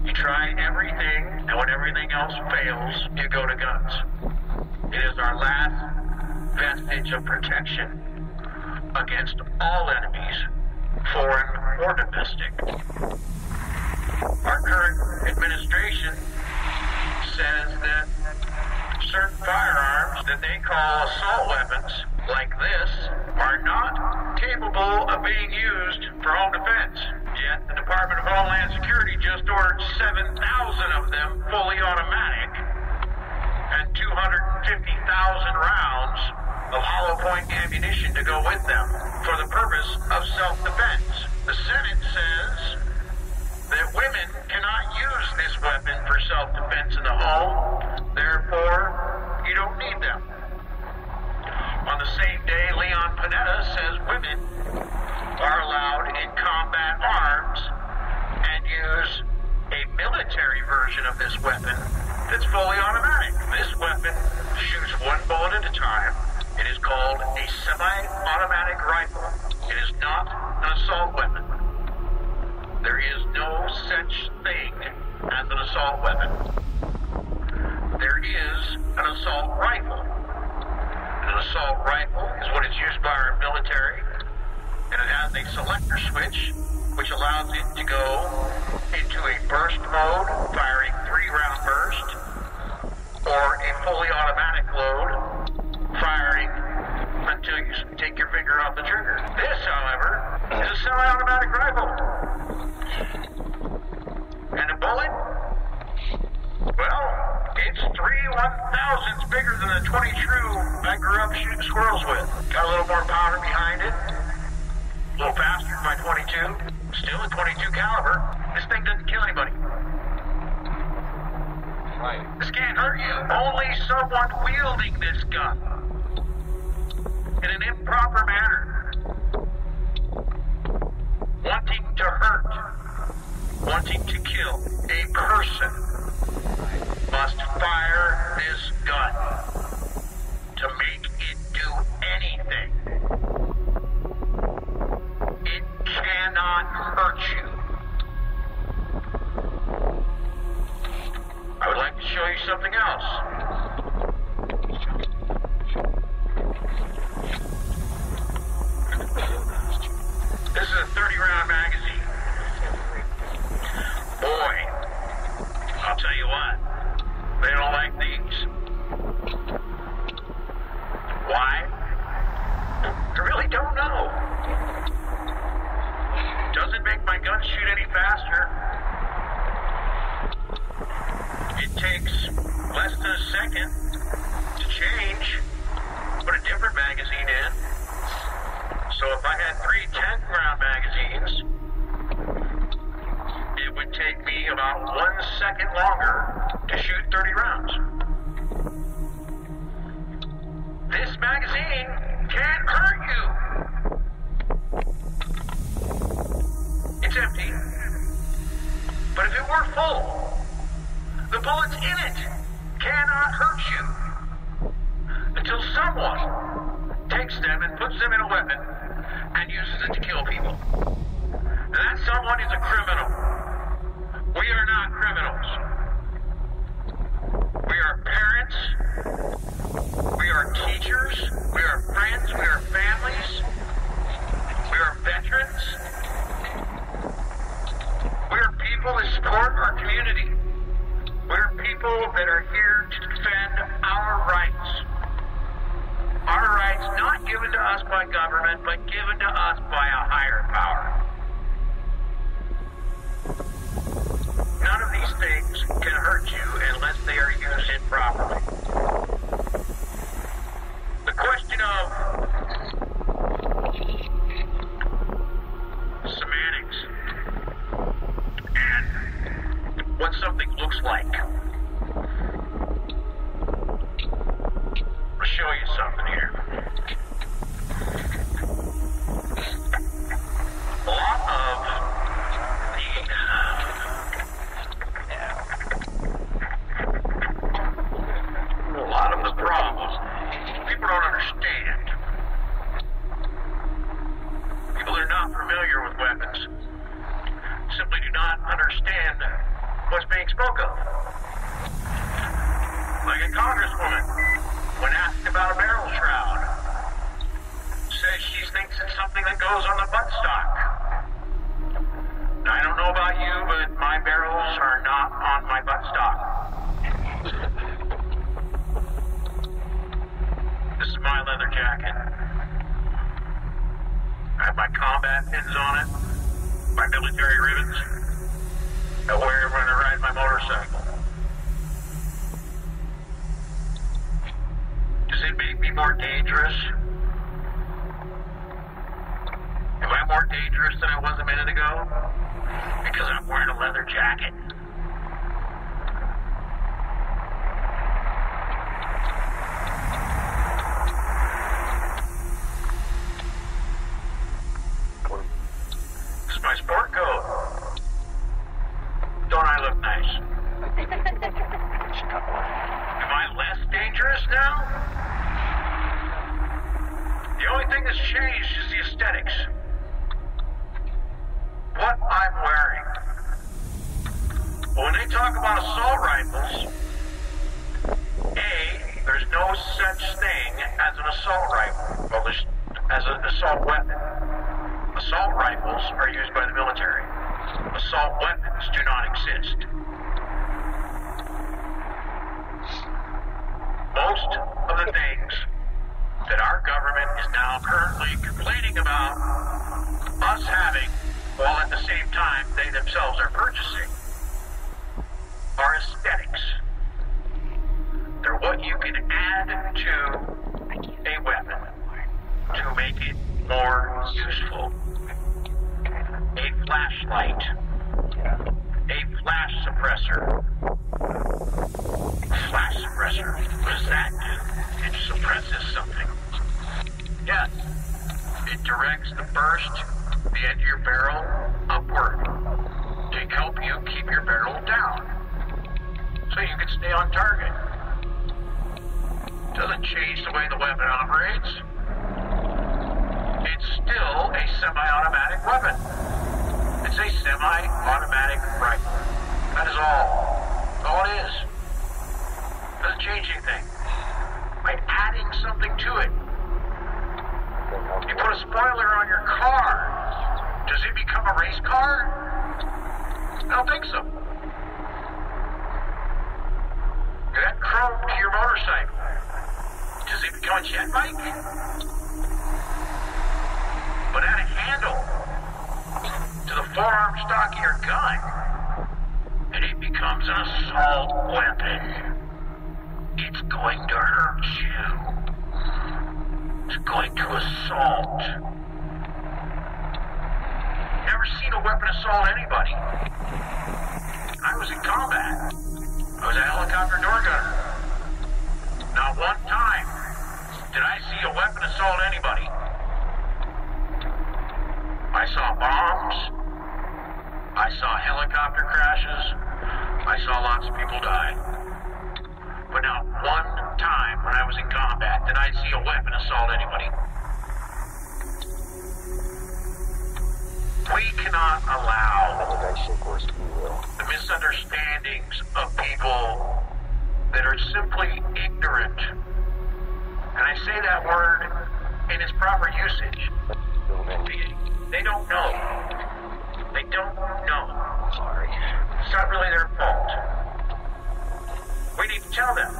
You try everything, and when everything else fails, you go to guns. It is our last vestige of protection against all enemies, foreign or domestic. Our current administration says that certain firearms that they call assault weapons, like this, are not capable of being used for home defense. Yet the Department of Homeland Security just ordered 7,000 of them fully automatic and 250,000 rounds of hollow point ammunition to go with them for the purpose of self-defense. The Senate says that women cannot use this weapon for self-defense in the home, therefore you don't need them. On the same day, Leon Panetta says women are allowed in combat arms and use a military version of this weapon that's fully automatic. This weapon shoots one bullet at a time. It is called a semi-automatic rifle. It is not an assault weapon. There is no such thing as an assault weapon. There is an assault rifle. An assault rifle is what is used by our military, and it has a selector switch, which allows it to go into a burst mode, firing 3-round burst, or a fully automatic load, firing until you take your finger off the trigger. This, however, is a semi-automatic rifle. And a bullet? Well, it's 3/1000ths bigger than the 20 true I grew up shooting squirrels with. Got a little more powder behind it. A little faster than my 22. Still a 22 caliber. This thing doesn't kill anybody. Right. This can't hurt you. Only someone wielding this gun in an improper manner, wanting to hurt, wanting to kill a person, must fire this gun to make it do anything. It cannot hurt you. I would like to show you something else. This is a 30-round magazine. Boy, I'll tell you what, they don't like these. Why? I really don't know. Doesn't make my gun shoot any faster. It takes less than a second to change, put a different magazine in. So if I had 3 10-round magazines, it would take me about 1 second longer to shoot 30 rounds. This magazine can't hurt you. It's empty. But if it were full, the bullets in it cannot hurt you until someone takes them and puts them in a weapon and uses it to kill people. And that someone is a criminal. We are not criminals. We are parents. We are teachers. We are friends. We are families. We are veterans. We are people that support our community. We are people that are here to defend our rights. Our rights not given to us by government, but given to us by a higher power. None of these things can hurt you unless they are used improperly. The question of semantics and what something looks like. I'll show you something here. A lot of the problems people don't understand. People that are not familiar with weapons simply do not understand what's being spoke of. Like a congresswoman, when asked about a barrel shroud, says she thinks it's something that goes on the buttstock. Now, I don't know about you, but my barrels are not on my buttstock. This is my leather jacket. I have my combat pins on it, my military ribbons. I wear it when I ride my motorcycle. Does it make me more dangerous? Am I more dangerous than I was a minute ago? Because I'm wearing a leather jacket. This is my sport coat. Don't I look nice? Am I less dangerous now? The only thing that's changed is the aesthetics. What I'm wearing. When they talk about assault rifles, A, there's no such thing as an assault rifle. Well, there's as an assault weapon. Assault rifles are used by the military. Assault weapons do not exist. Most of the things that our government is now currently complaining about us having, while at the same time they themselves are purchasing, are aesthetics. They're what you can add to a weapon to make it more useful. A flashlight, a flash suppressor. Flash suppressor, what does that do? It suppresses something. Yes, it directs the burst, the end of your barrel, upward to help you keep your barrel down so you can stay on target. Doesn't change the way the weapon operates. It's still a semi-automatic weapon. It's a semi-automatic rifle. That is all. That's all it is. Doesn't change anything. By adding something to it. You put a spoiler on your car. Does it become a race car? I don't think so. You add chrome to your motorcycle. Does it become a jet bike? But add a handle to the forearm stock of your gun, and it becomes an assault weapon. It's going to hurt you. It's going to assault. Never seen a weapon assault anybody. I was in combat. I was a helicopter door gunner. Not one time did I see a weapon assault anybody. I saw bombs. I saw helicopter crashes. I saw lots of people die. But not one time when I was in combat did I see a weapon assault anybody. We cannot allow the misunderstandings of people that are simply ignorant. And I say that word in its proper usage. They don't know. They don't know. Sorry. It's not really their fault. We need to tell them.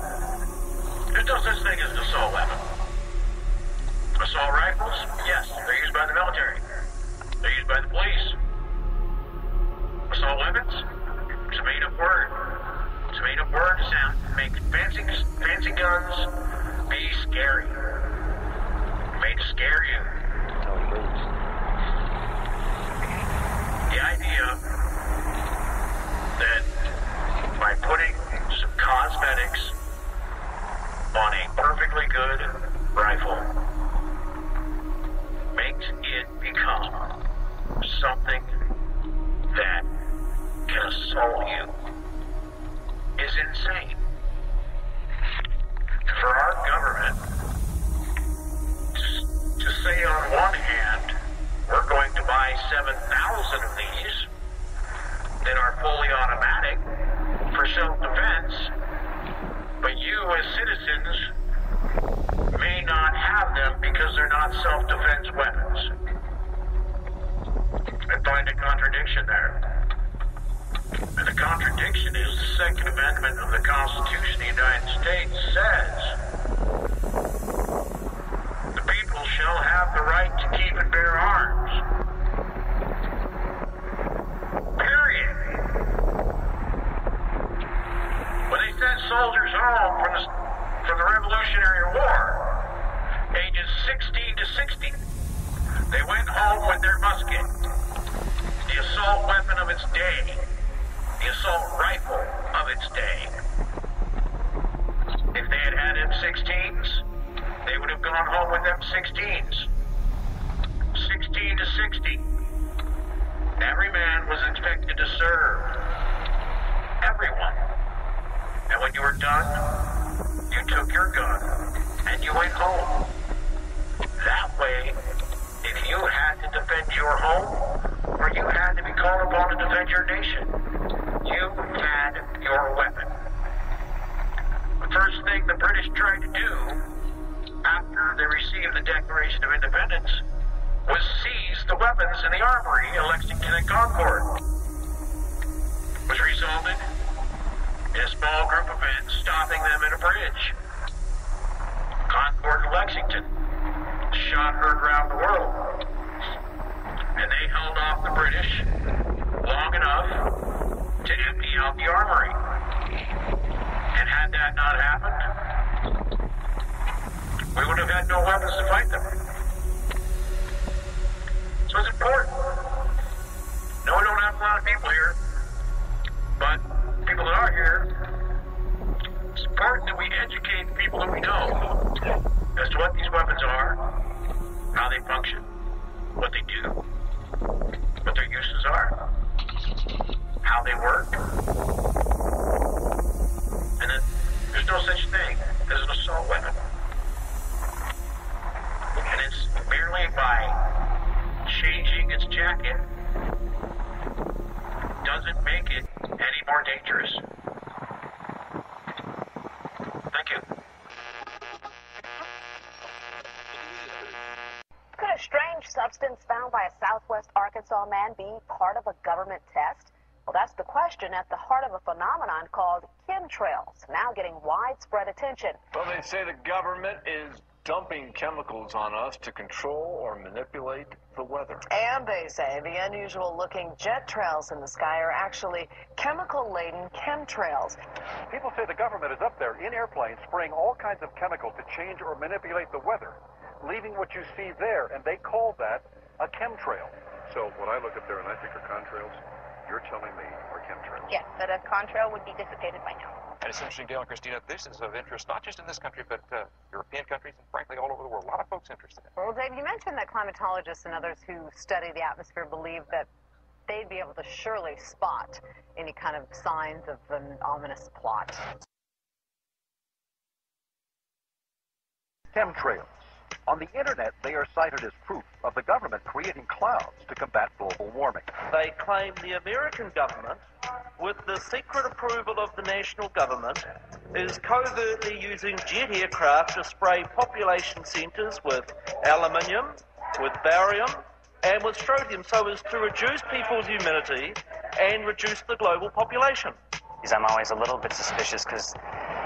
There's no such thing as an assault weapon. Assault rifles? Yes, they're used by the military. They're used by the police. Assault weapons? It's a made-up word. It's a made-up word to make fancy guns be scary. Made to scare you. The idea that by putting some cosmetics on a perfectly good rifle makes it become something that can assault you is insane. For our government to say on one hand, we're going to buy 7,000 of these that are fully automatic for self-defense, but you as citizens may not have them because they're not self-defense weapons. I find a contradiction there. And the contradiction is the Second Amendment of the Constitution of the United States says the people shall have the right to keep and bear arms. Period. When they sent soldiers home from the Revolutionary War, ages 16 to 60, they went home with their musket, the assault weapon of its day, the assault rifle of its day. If they had had M16s, they would have gone home with M16s. 16 to 60. Every man was expected to serve. Everyone. And when you were done, you took your gun and you went home. That way, if you had to defend your home, or you had to be called upon to defend your nation, you had your weapon. The first thing the British tried to do after they received the Declaration of Independence was seize the weapons in the armory in Lexington and Concord, which resulted in a small group of men stopping them at a bridge. Concord and Lexington, shot heard around the world, and they held off the British long enough to empty out the armory. And had that not happened, we would have had no weapons to fight them. So it's important. No, we don't have a lot of people here, but people that are here, it's important that we educate the people that we know as to what these weapons are, how they function, what they do, what their uses are, how they work, and that there's no such thing as an assault weapon. And it's merely by changing its jacket doesn't make it any more dangerous. Thank you. Could a strange substance found by a Southwest Arkansas man be part of a government test? Well, that's the question at the heart of a phenomenon called chemtrails, now getting widespread attention. Well, they say the government is dumping chemicals on us to control or manipulate the weather. And they say the unusual-looking jet trails in the sky are actually chemical-laden chemtrails. People say the government is up there in airplanes spraying all kinds of chemicals to change or manipulate the weather, leaving what you see there, and they call that a chemtrail. So when I look up there and I think are contrails, you're telling me are chemtrails? Yes, that a contrail would be dissipated by now. And it's interesting, Dale and Christina, this is of interest not just in this country, but European countries and frankly all over the world. A lot of folks interested in it. Well, Dave, you mentioned that climatologists and others who study the atmosphere believe that they'd be able to surely spot any kind of signs of an ominous plot. Chemtrails. On the internet, they are cited as proof of the government creating clouds to combat global warming. They claim the American government, with the secret approval of the national government, is covertly using jet aircraft to spray population centres with aluminium, with barium, and with strontium so as to reduce people's immunity and reduce the global population. I'm always a little bit suspicious because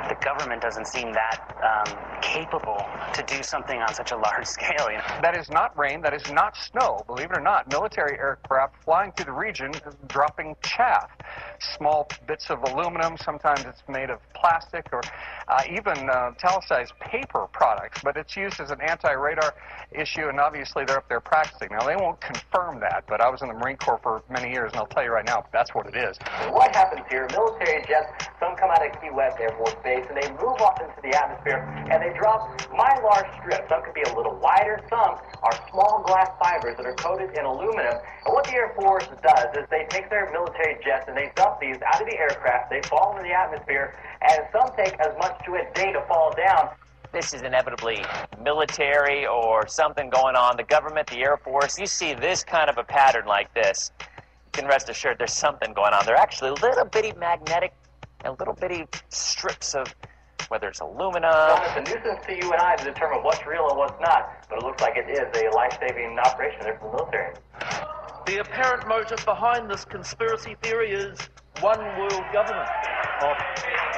the government doesn't seem that capable to do something on such a large scale. That is not rain, that is not snow. Believe it or not, military aircraft flying through the region dropping chaff. Small bits of aluminum, sometimes it's made of plastic or even italicized paper products, but it's used as an anti-radar issue, and obviously they're up there practicing. Now, they won't confirm that, but I was in the Marine Corps for many years, and I'll tell you right now, that's what it is. What happens here, military jets, some come out of Key West Air Force Base, and they move off into the atmosphere, and they drop mylar strips. Some could be a little wider, some are small glass fibers that are coated in aluminum. And what the Air Force does is they take their military jets and they dump these out of the aircraft, they fall into the atmosphere, and some take as much to a day to fall down. This is inevitably military or something going on. The government, the Air Force, you see this kind of a pattern like this, you can rest assured there's something going on. They're actually little bitty magnetic and little bitty strips of, whether it's aluminum. Well, it's a nuisance to you and I to determine what's real and what's not, but it looks like it is a life-saving operation there for the military. The apparent motive behind this conspiracy theory is one world government.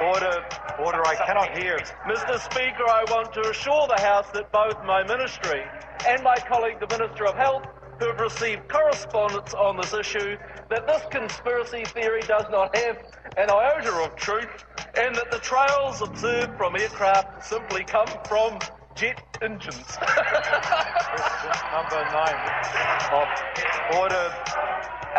Order, I cannot hear. Mr. Speaker, I want to assure the House that both my ministry and my colleague, the Minister of Health, who have received correspondence on this issue, that this conspiracy theory does not have an iota of truth, and that the trails observed from aircraft simply come from jet engines. Number 9 of order.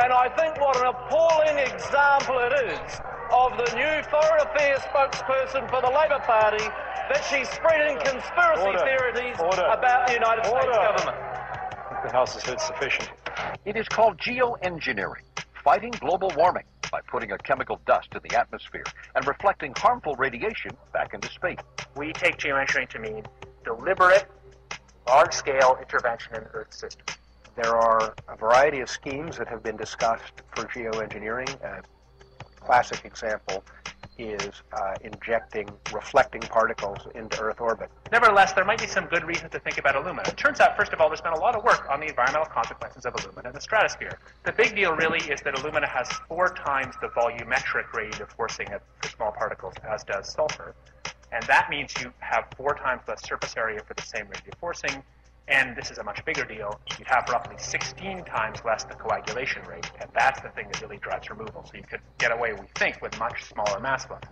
And I think what an appalling example it is of the new Foreign Affairs spokesperson for the Labour Party that she's spreading conspiracy theories about the United States government. The House has heard sufficient. It is called geoengineering, fighting global warming by putting a chemical dust in the atmosphere and reflecting harmful radiation back into space. We take geoengineering to mean deliberate, large-scale intervention in the Earth's system. There are a variety of schemes that have been discussed for geoengineering. A classic example is injecting reflecting particles into Earth orbit. Nevertheless, there might be some good reasons to think about aluminum. It turns out, first of all, there's been a lot of work on the environmental consequences of aluminum in the stratosphere. The big deal really is that aluminum has 4 times the volumetric rate of forcing for small particles as does sulfur. And that means you have 4 times less surface area for the same rate of forcing. And this is a much bigger deal. You have roughly 16 times less the coagulation rate, and that's the thing that really drives removal. So you could get away, we think, with much smaller mass fluxes.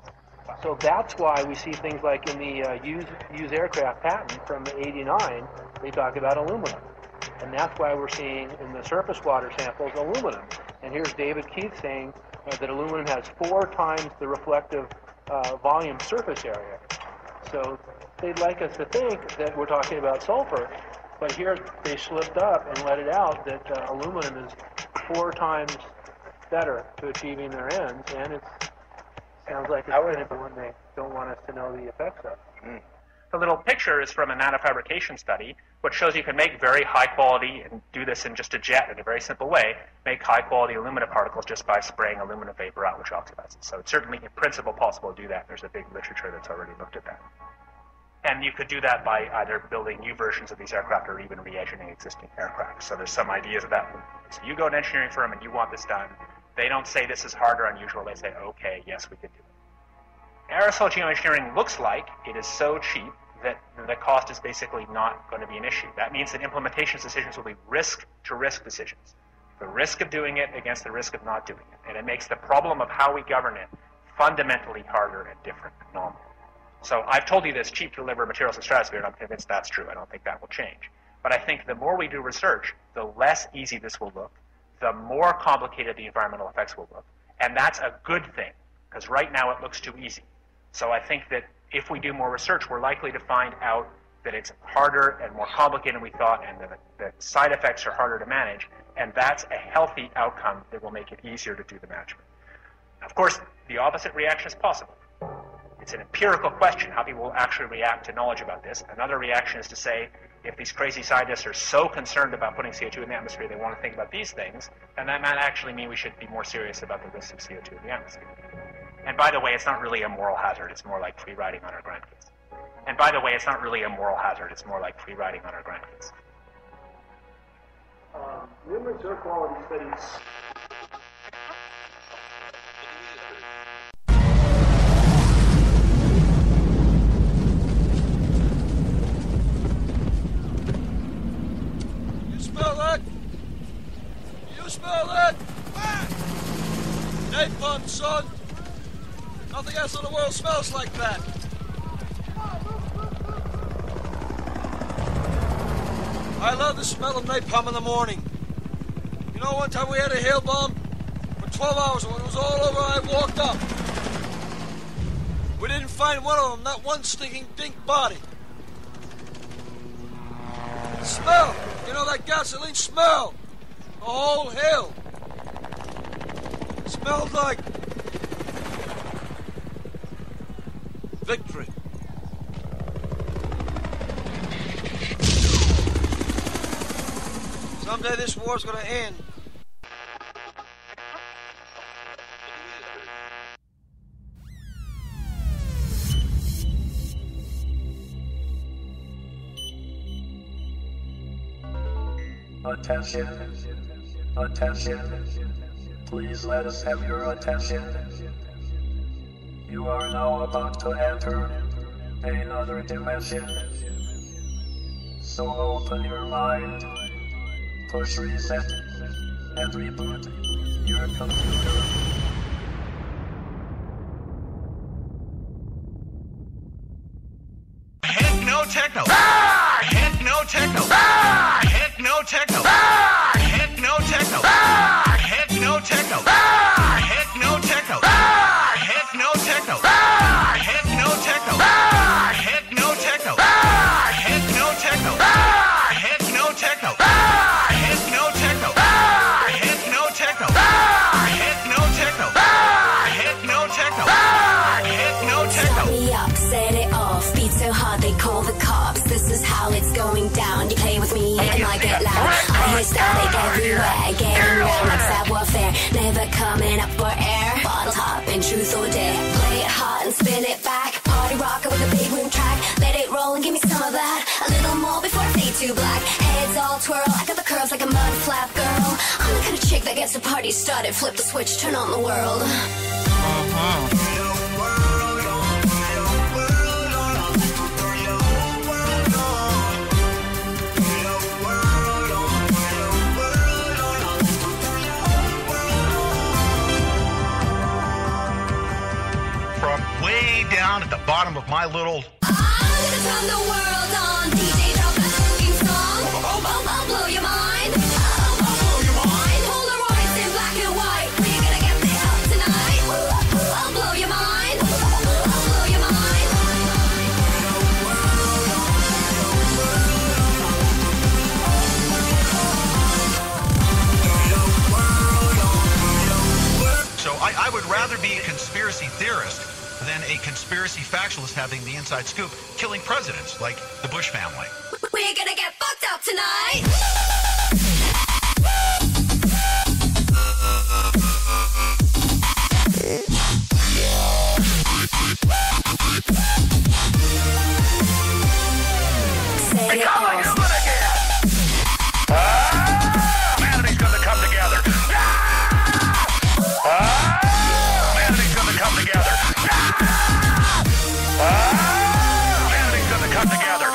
So that's why we see things like in the used aircraft patent from '89, they talk about aluminum. And that's why we're seeing in the surface water samples aluminum. And here's David Keith saying that aluminum has 4 times the reflective volume surface area. So they'd like us to think that we're talking about sulfur, but here they slipped up and let it out that aluminum is 4 times better to achieving their ends, and it sounds like it's going to be one they don't want us to know the effects of. Mm. The little picture is from a nanofabrication study, which shows you can make very high quality, and do this in just a jet in a very simple way, make high quality aluminum particles just by spraying aluminum vapor out, which oxidizes. So it's certainly in principle possible to do that. There's a big literature that's already looked at that. And you could do that by either building new versions of these aircraft or even re-engineering existing aircraft. So there's some ideas of that. So you go to an engineering firm and you want this done. They don't say this is hard or unusual. They say, okay, yes, we could do it. Aerosol geoengineering looks like it is so cheap that the cost is basically not going to be an issue. That means that implementation decisions will be risk-to-risk decisions. The risk of doing it against the risk of not doing it. And it makes the problem of how we govern it fundamentally harder and different and normal. So I've told you this cheap to deliver materials to the stratosphere, and I'm convinced that's true. I don't think that will change. But I think the more we do research, the less easy this will look, the more complicated the environmental effects will look. And that's a good thing, because right now it looks too easy. So I think that if we do more research, we're likely to find out that it's harder and more complicated than we thought, and that the side effects are harder to manage, and that's a healthy outcome that will make it easier to do the management. Of course, the opposite reaction is possible. It's an empirical question, how people will actually react to knowledge about this. Another reaction is to say, if these crazy scientists are so concerned about putting CO2 in the atmosphere, they want to think about these things, then that might actually mean we should be more serious about the risks of CO2 in the atmosphere. And by the way, it's not really a moral hazard. It's more like free riding on our grandkids. And by the way, it's not really a moral hazard. It's more like free riding on our grandkids. Numerous air quality studies. You smell that? You smell that? Napalm, son. Nothing else in the world smells like that. I love the smell of napalm in the morning. You know, one time we had a hail bomb for 12 hours, and when it was all over, I walked up. We didn't find one of them, not one stinking dink body. Smell! You know that gasoline smell? The whole hill. It smelled like victory. Someday this war's gonna end. Attention, attention, please let us have your attention. You are now about to enter another dimension. So open your mind, push reset, and reboot your computer. Techno, techno. Techno, techno. Techno, techno. Techno, techno. Techno, techno. Techno, techno. Techno, techno. Techno, techno. Techno, techno. Techno, techno. Techno, techno. Techno, techno. Techno, techno. Techno, techno. Techno, techno. Techno, techno. Set me up, set it off. Beat so hard they call the cops. This is how it's going down. You play with me and I get loud. I hear static everywhere, getting round like sad warfare. Never coming up for air. Bottle top in truth or dare. Play it hot and spin it back. Party rocker with a big room track. Let it roll and give me some of that. A little more before I fade to black. Heads all twirl. I got the curves like a mud flap girl. I'm the kind of chick that gets the party started. Flip the switch, turn on the world. Way down at the bottom of my little... I'm gonna turn the world on. DJ, drop that fucking song. I'll blow your mind. I'll blow your mind. Polaroids in black and white. We're gonna get lit up tonight. I'll blow your mind. I'll blow your mind. So I would rather be a conspiracy theorist than a conspiracy factualist having the inside scoop, killing presidents like the Bush family. We're gonna get fucked up tonight. Say it off. Humanity's gonna come together. Humanity's gonna come together. Humanity's gonna come together.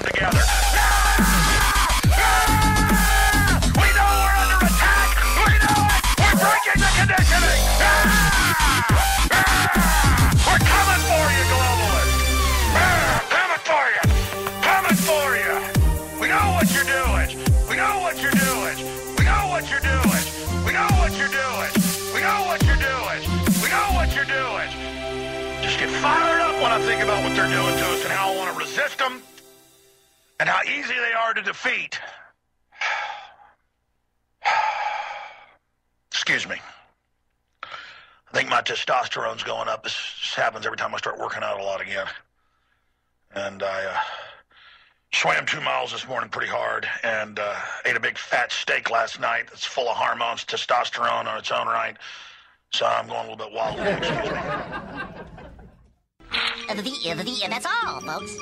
come together. We know we're under attack. We know it. We're breaking the conditioning. We're coming for you, globalists. Coming for you. Coming for you. We know what you're doing. We know what you're doing. We know what you're doing. We know what you're doing. We know what you're doing. We know what you're doing. Just get fired up when I think about what they're doing to us and how I want to resist them and how easy they are to defeat. Excuse me. I think my testosterone's going up. This happens every time I start working out a lot again. And I swam 2 miles this morning pretty hard and ate a big fat steak last night that's full of hormones, testosterone on its own right. So I'm going a little bit wild. Excuse me. That's all, folks.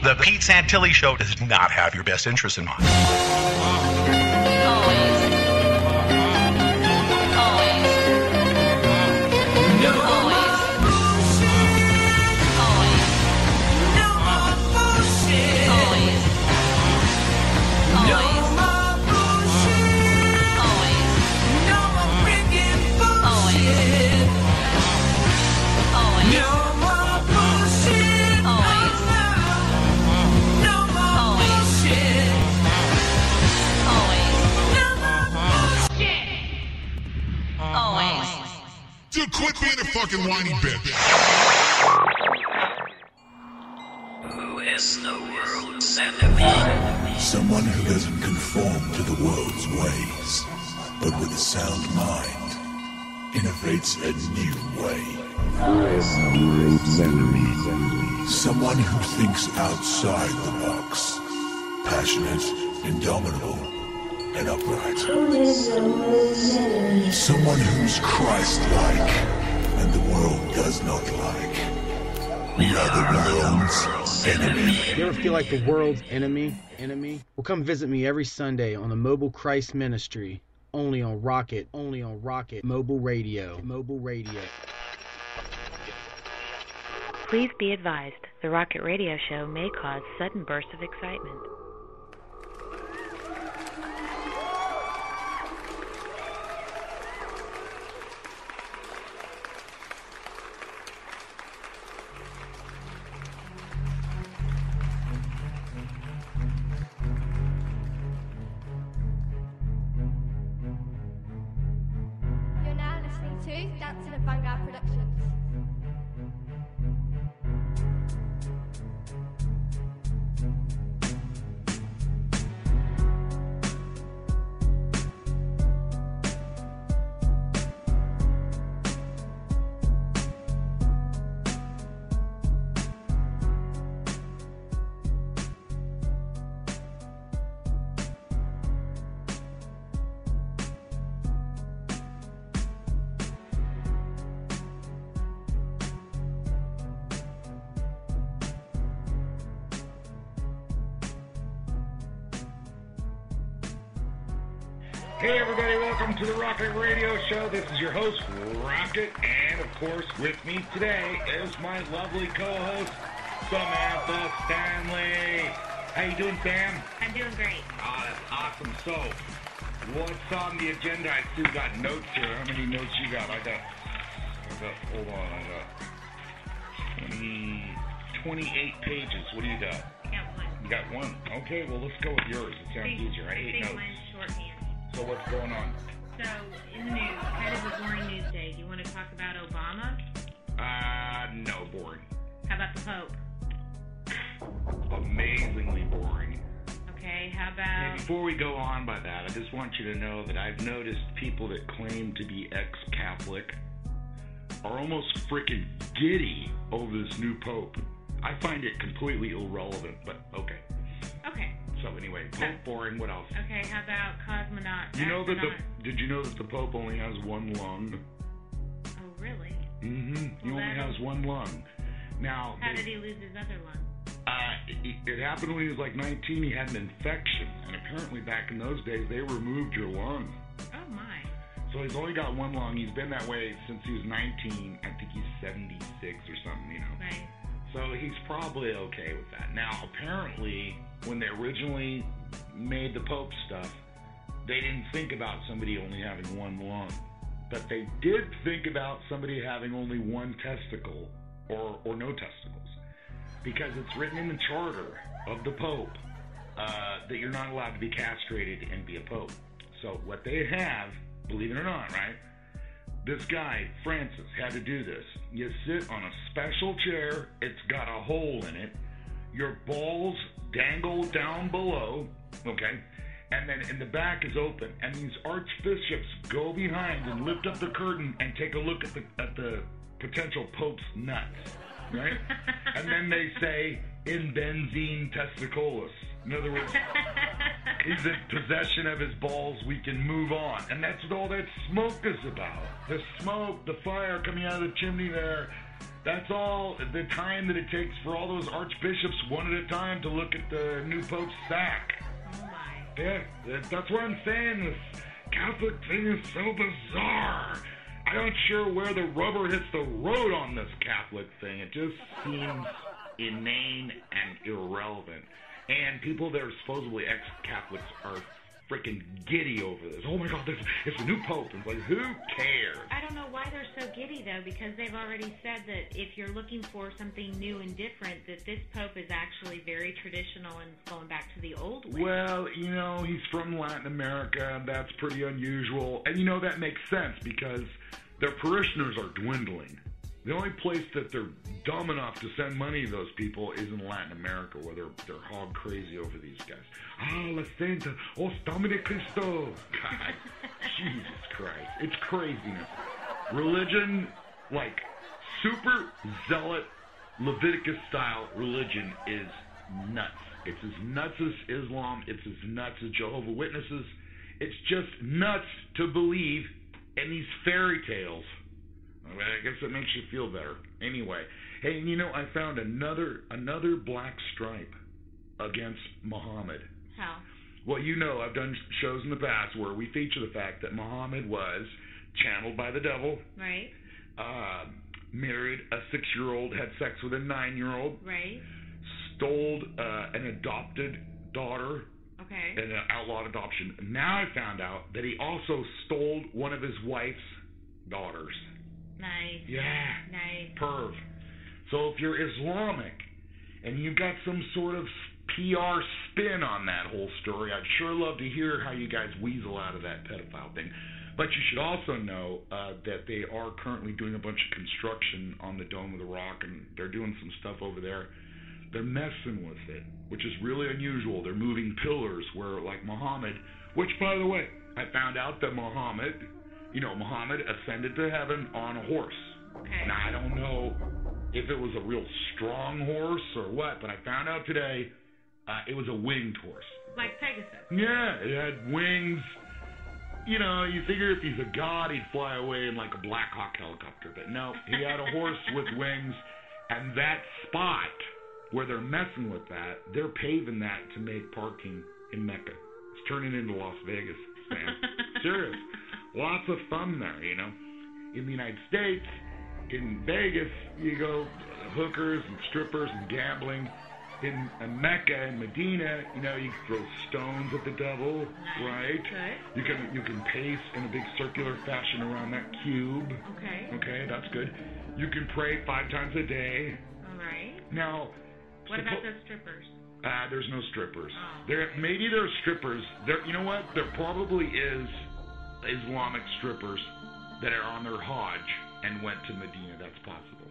The Pete Santilli Show does not have your best interests in mind. Dude, quit being a fucking whiny bitch. Who is the world's enemy? Someone who doesn't conform to the world's ways, but with a sound mind, innovates a new way. Who is the world's enemy? Someone who thinks outside the box, passionate, indomitable, and upright. Someone who's Christ-like, and the world does not like. We are the world's enemy. You ever feel like the world's enemy? Well, come visit me every Sunday on the Mobile Christ Ministry, only on Rocket Mobile Radio. Please be advised, the Rocket Radio Show may cause sudden bursts of excitement. You're now listening to Dancing at Vanguard Productions. Hey everybody, welcome to the Rocket Radio Show. This is your host, Rocket, and of course, with me today is my lovely co-host, Samantha Stanley. How you doing, Sam? I'm doing great. Ah, that's awesome. So, what's on the agenda? I still got notes here. How many notes you got? I got hold on, I got 28 pages. What do you got? I got one. You got one? Okay, well, let's go with yours. It sounds easier. I hate notes. Shorthand. So what's going on? So, in the news, kind of a boring news day. Do you want to talk about Obama? No, boring. How about the Pope? Amazingly boring. Okay, how about before we go on by that, I just want you to know that I've noticed people that claim to be ex-Catholic are almost freaking giddy over this new pope. I find it completely irrelevant, but okay. Okay. So anyway, Pope boring, what else? Okay, how about cosmonaut? Did you know that the Pope only has one lung? Oh, really? Mm-hmm. He only has one lung. Now, how did he lose his other lung? It happened when he was like 19. He had an infection, and apparently back in those days, they removed your lung. Oh, my. So he's only got one lung. He's been that way since he was 19. I think he's 76 or something, you know. Right. So he's probably okay with that. Now, apparently, when they originally made the Pope stuff, they didn't think about somebody only having one lung. But they did think about somebody having only one testicle or no testicles. Because it's written in the charter of the Pope that you're not allowed to be castrated and be a Pope. So what they have, believe it or not, right? This guy, Francis, had to do this. You sit on a special chair. It's got a hole in it. Your balls dangle down below, okay? And then in the back is open. And these archbishops go behind and lift up the curtain and take a look at the potential Pope's nuts, right? And then they say, in benzine testicolus. In other words, he's in possession of his balls, we can move on. And that's what all that smoke is about. The smoke, the fire coming out of the chimney there, that's all the time that it takes for all those archbishops one at a time to look at the new Pope's sack. Oh my. Yeah, that's what I'm saying. This Catholic thing is so bizarre. I'm not sure where the rubber hits the road on this Catholic thing. It just seems inane and irrelevant. And people that are supposedly ex-Catholics are freaking giddy over this. Oh my God, it's a new Pope. And it's like, who cares? I don't know why they're so giddy, though, because they've already said that if you're looking for something new and different, that this Pope is actually very traditional and going back to the old way. Well, you know, he's from Latin America, and that's pretty unusual. And, you know, that makes sense because their parishioners are dwindling. The only place that they're dumb enough to send money to those people is in Latin America, where they're hog crazy over these guys. Ah, la Santa, oh, Domine Cristo. God, Jesus Christ. It's craziness. Religion, like super zealot, Leviticus-style religion is nuts. It's as nuts as Islam. It's as nuts as Jehovah's Witnesses. It's just nuts to believe in these fairy tales. I guess it makes you feel better. Anyway, hey, you know, I found another black stripe against Muhammad. How? Well, you know, I've done shows in the past where we feature the fact that Muhammad was channeled by the devil. Right. Married a 6-year-old, had sex with a 9-year-old. Right. Stole an adopted daughter. Okay. An outlawed adoption. Now I found out that he also stole one of his wife's daughters. Nice. Yeah. Nice. Perv. So if you're Islamic and you've got some sort of PR spin on that whole story, I'd sure love to hear how you guys weasel out of that pedophile thing. But you should also know that they are currently doing a bunch of construction on the Dome of the Rock, and they're doing some stuff over there. They're messing with it, which is really unusual. They're moving pillars where, like Muhammad, which, by the way, I found out that Muhammad ascended to heaven on a horse. Okay. Now, I don't know if it was a real strong horse or what, but I found out today it was a winged horse. Like Pegasus. Yeah, it had wings. You know, you figure if he's a god, he'd fly away in like a Black Hawk helicopter. But no, he had a horse with wings, and that spot where they're messing with that, they're paving that to make parking in Mecca. It's turning into Las Vegas, man. Serious. Lots of fun there, you know. In the United States, in Vegas, you go hookers and strippers and gambling. In Mecca and Medina, you know, you can throw stones at the devil, right? Good. You can pace in a big circular fashion around that cube. Okay. Okay, that's good. You can pray 5 times a day. All right. Now, what about those strippers? There's no strippers. Oh. Maybe there's strippers. You know what? There probably is Islamic strippers that are on their Hajj and went to Medina. That's possible.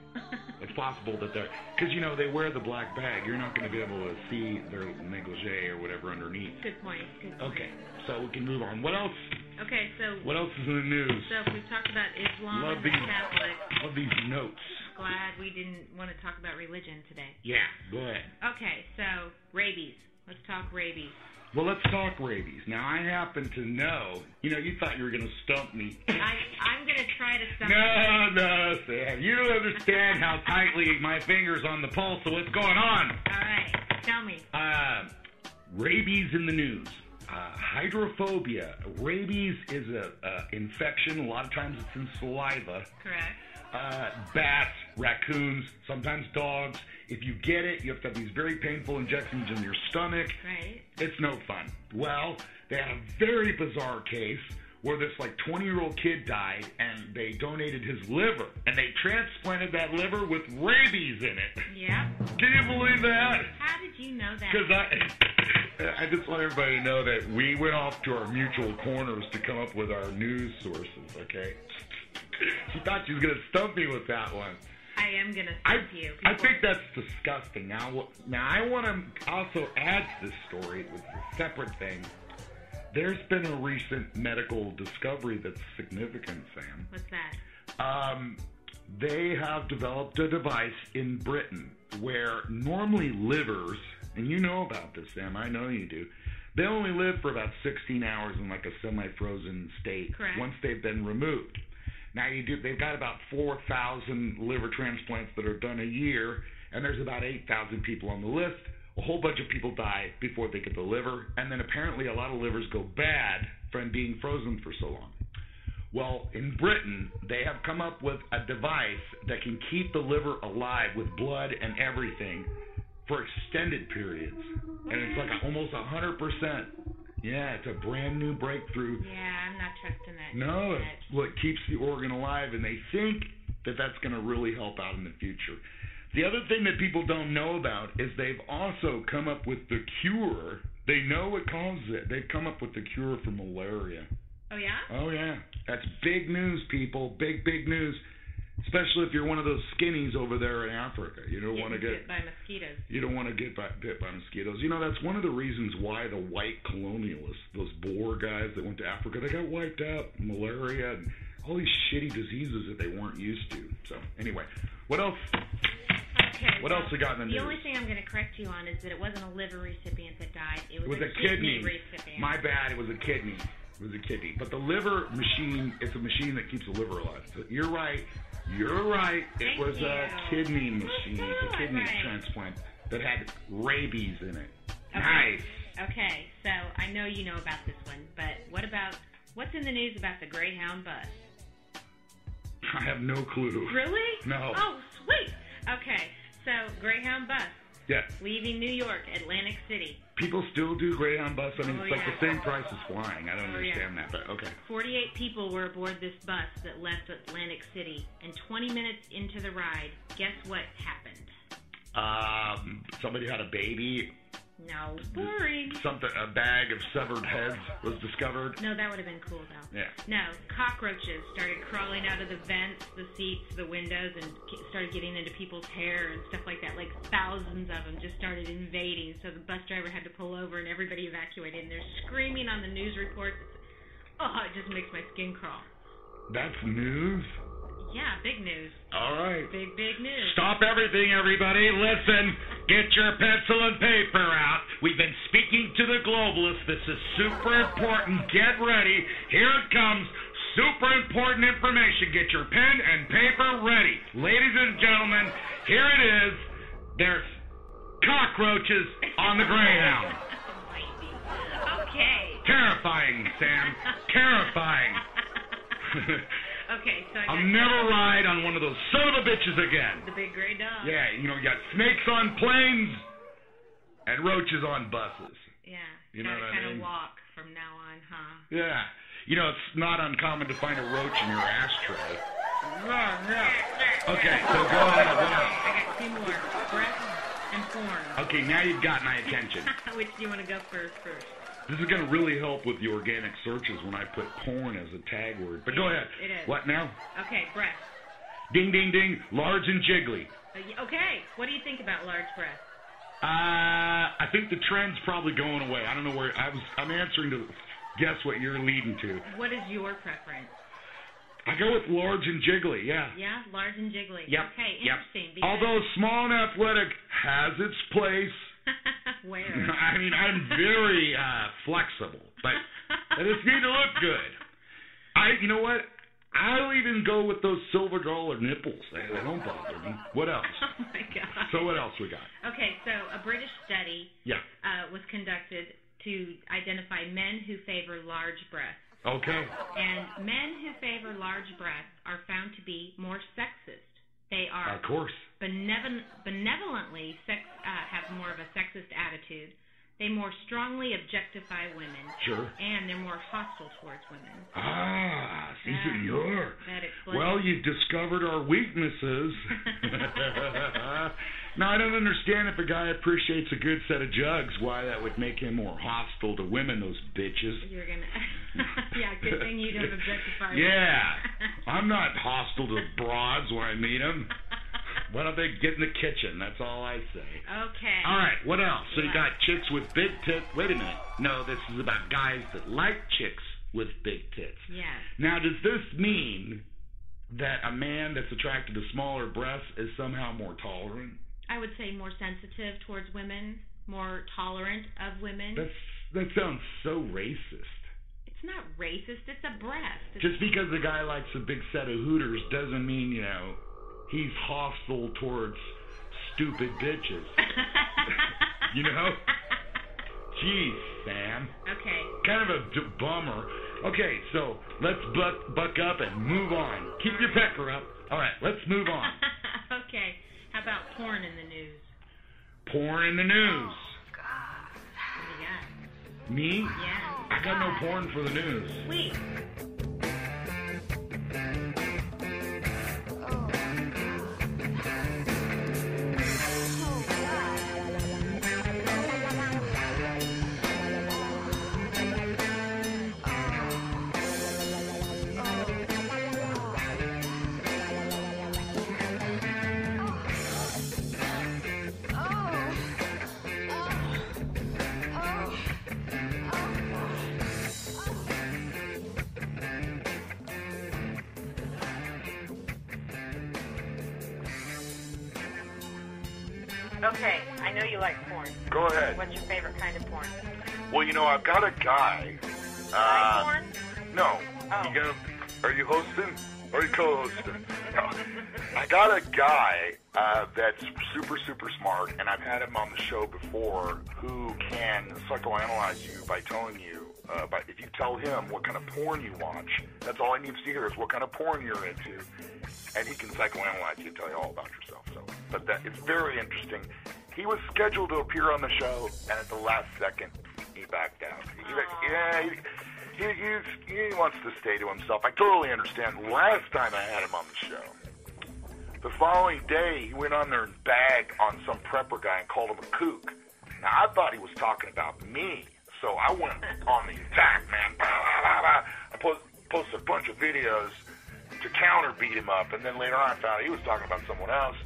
It's possible that they're, because they wear the black bag. You're not going to be able to see their negligee or whatever underneath. Good point. Okay, so we can move on. What else? Okay, so what else is in the news? So we've talked about Islam and the Catholics. Love these notes. Glad we didn't want to talk about religion today. Yeah, go ahead. Okay, so rabies. Let's talk rabies. Well, let's talk rabies. Now, I happen to know, you thought you were going to stump me. I'm going to try to stump you. No, Sam. You don't understand how tightly my finger's on the pulse of what's going on. All right, tell me. Rabies in the news. Hydrophobia. Rabies is a infection. A lot of times it's in saliva. Correct. Bats, raccoons, sometimes dogs. If you get it, you have to have these very painful injections in your stomach. Right. It's no fun. Well, they had a very bizarre case where this 20-year-old kid died, and they donated his liver, and they transplanted that liver with rabies in it. Yeah. Can you believe that? How did you know that? Because I just want everybody to know that we went off to our mutual corners to come up with our news sources, okay? She thought she was going to stump me with that one. I am going to stump you. I think that's disgusting. Now I want to also add to this story with a separate thing. There's been a recent medical discovery that's significant, Sam. What's that? They have developed a device in Britain where normally livers, and you know about this, Sam, I know you do, they only live for about 16 hours in a semi-frozen state. Correct. Once they've been removed. Now they've got about 4,000 liver transplants that are done a year, and there's about 8,000 people on the list. A whole bunch of people die before they get the liver, and then apparently a lot of livers go bad from being frozen for so long. Well, in Britain, they have come up with a device that can keep the liver alive with blood and everything for extended periods, and it's almost 100%. Yeah, it's a brand new breakthrough. Yeah, I'm not trusting that. No, it's what keeps the organ alive, and they think that that's going to really help out in the future. The other thing that people don't know about is they've also come up with the cure. They know what causes it. They've come up with the cure for malaria. Oh, yeah? Oh, yeah. That's big news, people. Big, big news. Especially if you're one of those skinnies over there in Africa. You don't want to get bit by mosquitoes. You don't want to get bit by mosquitoes. That's one of the reasons why the white colonialists, those Boer guys that went to Africa, they got wiped out. Malaria and all these shitty diseases that they weren't used to. So, anyway, what else? Okay. What else we got in the news? The only thing I'm going to correct you on is that it wasn't a liver recipient that died. It was a kidney recipient. My bad. It was a kidney. But the liver machine, it's a machine that keeps the liver alive. So you're right. It was a kidney machine. It's a kidney transplant that had rabies in it. Okay. Nice. Okay, so I know you know about this one, but what's in the news about the Greyhound bus? I have no clue. Really? No. Oh, sweet. Okay, so Greyhound bus. Yes. Leaving New York, Atlantic City. People still do Greyhound bus. I mean, it's the same price as flying. I don't understand that, but okay. 48 people were aboard this bus that left Atlantic City, and 20 minutes into the ride, guess what happened? Somebody had a baby. No, boring. A bag of severed heads was discovered. No, that would have been cool, though. Yeah. No, cockroaches started crawling out of the vents, the seats, the windows, and started getting into people's hair and stuff like that. Thousands of them just started invading, so the bus driver had to pull over and everybody evacuated, and they're screaming on the news reports. It just makes my skin crawl. That's news? Yeah, big news. All right. Big news. Stop everything, everybody. Listen. Get your pencil and paper out. We've been speaking to the globalists. This is super important. Get ready. Here it comes. Super important information. Get your pen and paper ready. Ladies and gentlemen, here it is. There's cockroaches on the Greyhound. Okay. Terrifying, Sam. Terrifying. Okay, so I'll never ride on one of those son of a bitches again. The big gray dog. Yeah, you got snakes on planes and roaches on buses. Yeah. You know what I mean? Kind of walk from now on, huh? Yeah. It's not uncommon to find a roach in your ashtray. Okay, so go ahead. What else? I got two more. Breath and porn. Okay, now you've got my attention. Which do you want to go first? This is going to really help with the organic searches when I put porn as a tag word. But go ahead. It is. What now? Okay, breath. Ding, ding, ding. Large and jiggly. Okay. What do you think about large breasts? I think the trend's probably going away. I don't know where I'm answering to guess what you're leading to. What is your preference? I go with large and jiggly, yeah. Yeah, large and jiggly. Yep. Okay, yep. interesting. Because... Although small and athletic has its place. Where? I mean, I'm very flexible, but I just need to look good. You know what? I'll even go with those silver dollar nipples. They don't bother me. What else? Oh my God. So what else we got? Okay, so a British study was conducted to identify men who favor large breasts. Okay. And men who favor large breasts are found to be more sexist. They are, of course, benevolently have more of a sexist attitude. They more strongly objectify women. Sure. And they're more hostile towards women. Ah, si senor. That explains. Well, you've discovered our weaknesses. Now, I don't understand if a guy appreciates a good set of jugs, why that would make him more hostile to women, those bitches. You're going to... Yeah, good thing you don't objectify women. Yeah. I'm not hostile to broads when I meet them. Why don't they get in the kitchen? That's all I say. Okay. All right, what else? So you got chicks with big tits. Wait a minute. No, this is about guys that like chicks with big tits. Yes. Now, does this mean that a man that's attracted to smaller breasts is somehow more tolerant? I would say more sensitive towards women, more tolerant of women. That sounds so racist. It's not racist. It's a breast. Just because a guy likes a big set of hooters doesn't mean, he's hostile towards stupid bitches. You know? Jeez, Sam. Okay. Kind of a bummer. Okay, so let's buck up and move on. Keep your pecker up. All right, let's move on. Okay. How about porn in the news? Porn in the news. Oh, God. What do you got? Me? Yeah. I got no porn for the news. Sweet. Okay, I know you like porn. Go ahead. What's your favorite kind of porn? Well, I've got a guy. Like porn? No. Oh. Are you hosting? Or are you co-hosting? No. I got a guy that's super, super smart, and I've had him on the show before, who can psychoanalyze you by telling you, if you tell him what kind of porn you watch, that's all he needs to hear is what kind of porn you're into. And he can psychoanalyze you and tell you all about yourself. But it's very interesting. He was scheduled to appear on the show, and at the last second, he backed out. He wants to stay to himself. I totally understand. Last time I had him on the show, the following day, he went on there and bagged on some prepper guy and called him a kook. Now, I thought he was talking about me, so I went on the attack, man. I posted a bunch of videos to counter beat him up, and then later on I found out he was talking about someone else.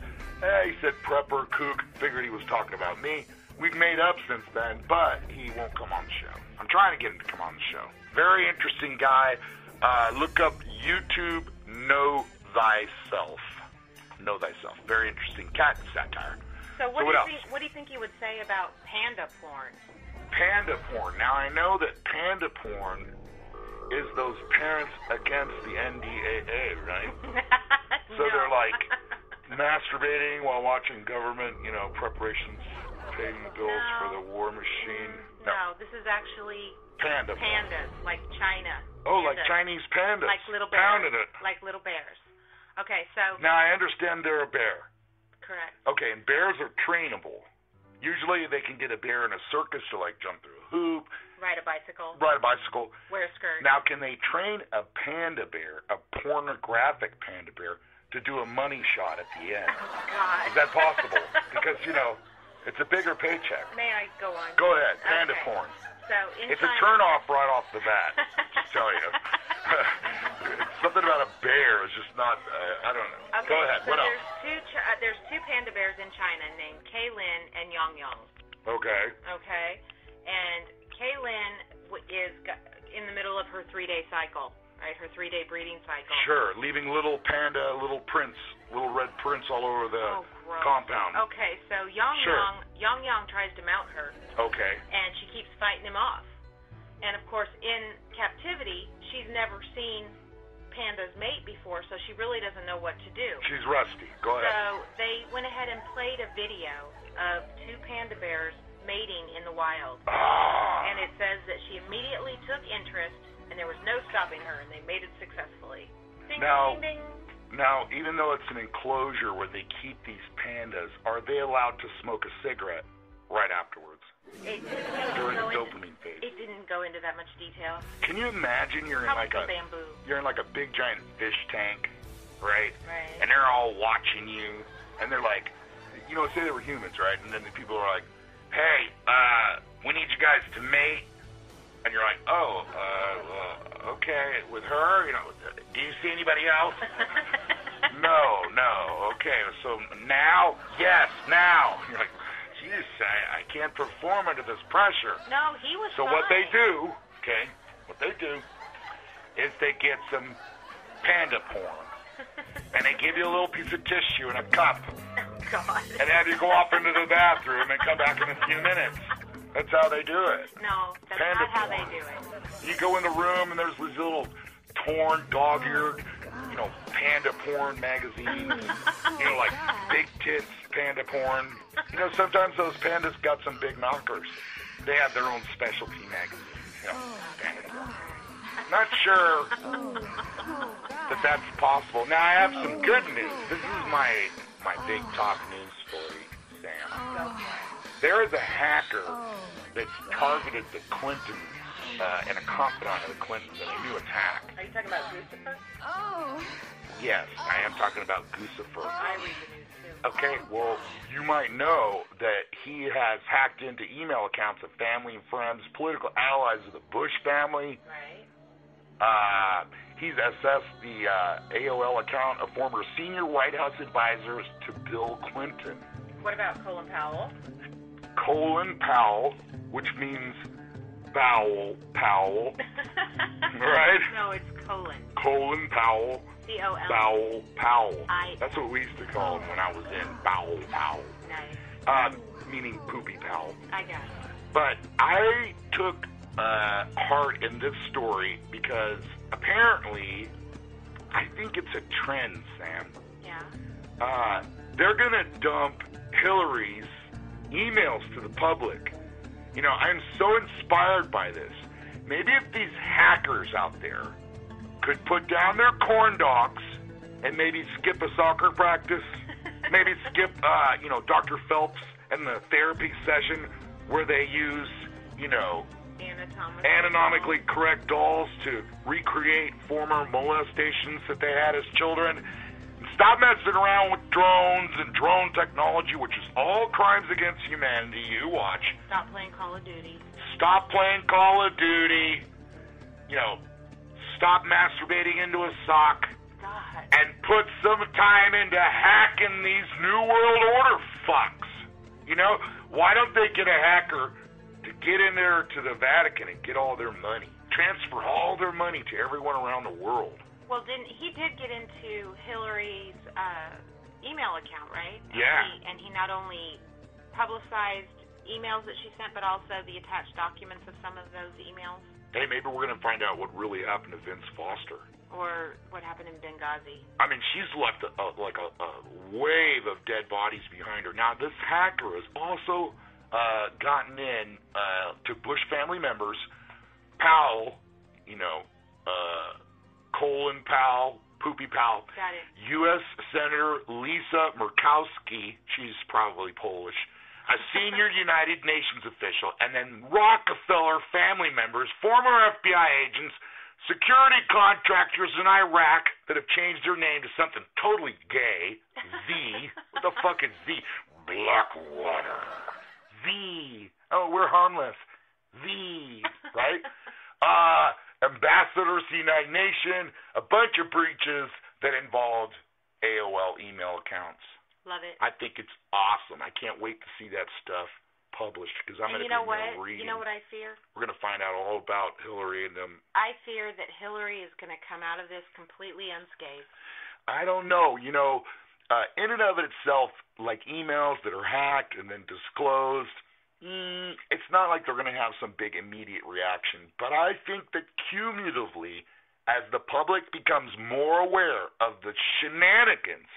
He said prepper, kook, figured he was talking about me. We've made up since then, but he won't come on the show. I'm trying to get him to come on the show. Very interesting guy. Look up YouTube Know Thyself. Know Thyself. Very interesting cat satire. So what do you think he would say about panda porn? Panda porn. Now, I know that panda porn is those parents against the NDAA, right? So they're like masturbating while watching government, preparations, paying the bills for the war machine. No, this is actually pandas, like China. Oh, like Chinese pandas. Like little bears. Pounded it. Like little bears. Okay, so... Now, I understand they're a bear. Correct. Okay, and bears are trainable. Usually they can get a bear in a circus to, jump through a hoop. Ride a bicycle. Wear a skirt. Now, can they train a panda bear, a pornographic panda bear, to do a money shot at the end? Oh, God. Is that possible? Because, it's a bigger paycheck. May I go on? Go ahead. Panda porn. So it's a turn-off right off the bat, just tell you. Something about a bear is just not, I don't know. Okay, Go ahead, so what else? there's two panda bears in China named Kaylin and Yang Yang. Okay. Okay? And Kaylin is in the middle of her 3-day cycle, right? Her 3-day breeding cycle. Sure, leaving little panda, little red prints all over the compound. Okay, so Yang Yang tries to mount her. Okay. And she keeps fighting him off. And of course, in captivity, she's never seen pandas mate before, so she really doesn't know what to do. She's rusty. Go ahead. So they went ahead and played a video of 2 panda bears mating in the wild. And it says that she immediately took interest, and there was no stopping her, and they mated successfully. Ding, Now, ding, ding. Now, even though it's an enclosure where they keep these pandas, are they allowed to smoke a cigarette right afterwards? It during the dopamine phase. It didn't go into that much detail. Can you imagine you're in like a big giant fish tank, right? Right. And they're all watching you, and they're like, say they were humans, right? And then the people are like, hey, we need you guys to mate. And you're like, okay, with her, do you see anybody else? No, okay, so now, yes, now. You're like, geez, I can't perform under this pressure. No, he was So fine. what they do is they get some panda porn. And they give you a little piece of tissue in a cup. Oh, God. And have you go off into the bathroom and come back in a few minutes. That's how they do it. No, that's Panda not how porn. they do it. You go in the room and there's these little torn, dog-eared, panda porn magazines. Like big tits panda porn. Sometimes those pandas got some big knockers. They have their own specialty magazines. Panda porn. Not sure that's possible. Now I have some good news. This is my big top news story, Sam. There is a hacker that's targeted the Clintons and a confidant of the Clintons in a new attack. Are you talking about Lucifer? Yes, I am talking about Lucifer. I read the news too. Okay, well, you might know that he has hacked into email accounts of family and friends, political allies of the Bush family. Right. He's assessed the AOL account of former senior White House advisors to Bill Clinton. What about Colin Powell? Colin Powell, which means Powell, right? No, it's Colin. Colin Powell. C-O-L. Bowel Powell. That's what we used to call him when I was in Bowel Powell. Nice. Meaning Poopy Powell. I got it. But I took heart in this story because apparently, I think it's a trend, Sam. Yeah. They're going to dump Hillary's emails to the public. I'm so inspired by this. Maybe if these hackers out there could put down their corn dogs and maybe skip a soccer practice, maybe skip, Dr. Phelps and the therapy session where they use, anatomically correct dolls to recreate former molestations that they had as children. Stop messing around with drones and drone technology, which is all crimes against humanity. You watch. Stop playing Call of Duty. Stop playing Call of Duty. Stop masturbating into a sock. God. And put some time into hacking these New World Order fucks. Why don't they get a hacker to get in there to the Vatican and get all their money? Transfer all their money to everyone around the world. Well, he did get into Hillary's email account, right? Yeah. And he not only publicized emails that she sent, but also the attached documents of some of those emails. Hey, maybe we're going to find out what really happened to Vince Foster. Or what happened in Benghazi. I mean, she's left a wave of dead bodies behind her. Now, this hacker has also gotten in to Bush family members. Powell, Colin Powell, Poopy Powell. Got it. U.S. Senator Lisa Murkowski, she's probably Polish, a senior United Nations official, and then Rockefeller family members, former FBI agents, security contractors in Iraq that have changed their name to something totally gay. Z. What the fuck is Z? Blackwater. Z. Oh, we're harmless. Z. Right? Ambassadors to the United Nations, a bunch of breaches that involved AOL email accounts. Love it. I think it's awesome. I can't wait to see that stuff published because I'm going to be reading. You know what I fear? We're going to find out all about Hillary and them. I fear that Hillary is going to come out of this completely unscathed. I don't know. You know, in and of itself, like emails that are hacked and then disclosed, it's not like they're going to have some big immediate reaction. But I think that cumulatively, as the public becomes more aware of the shenanigans.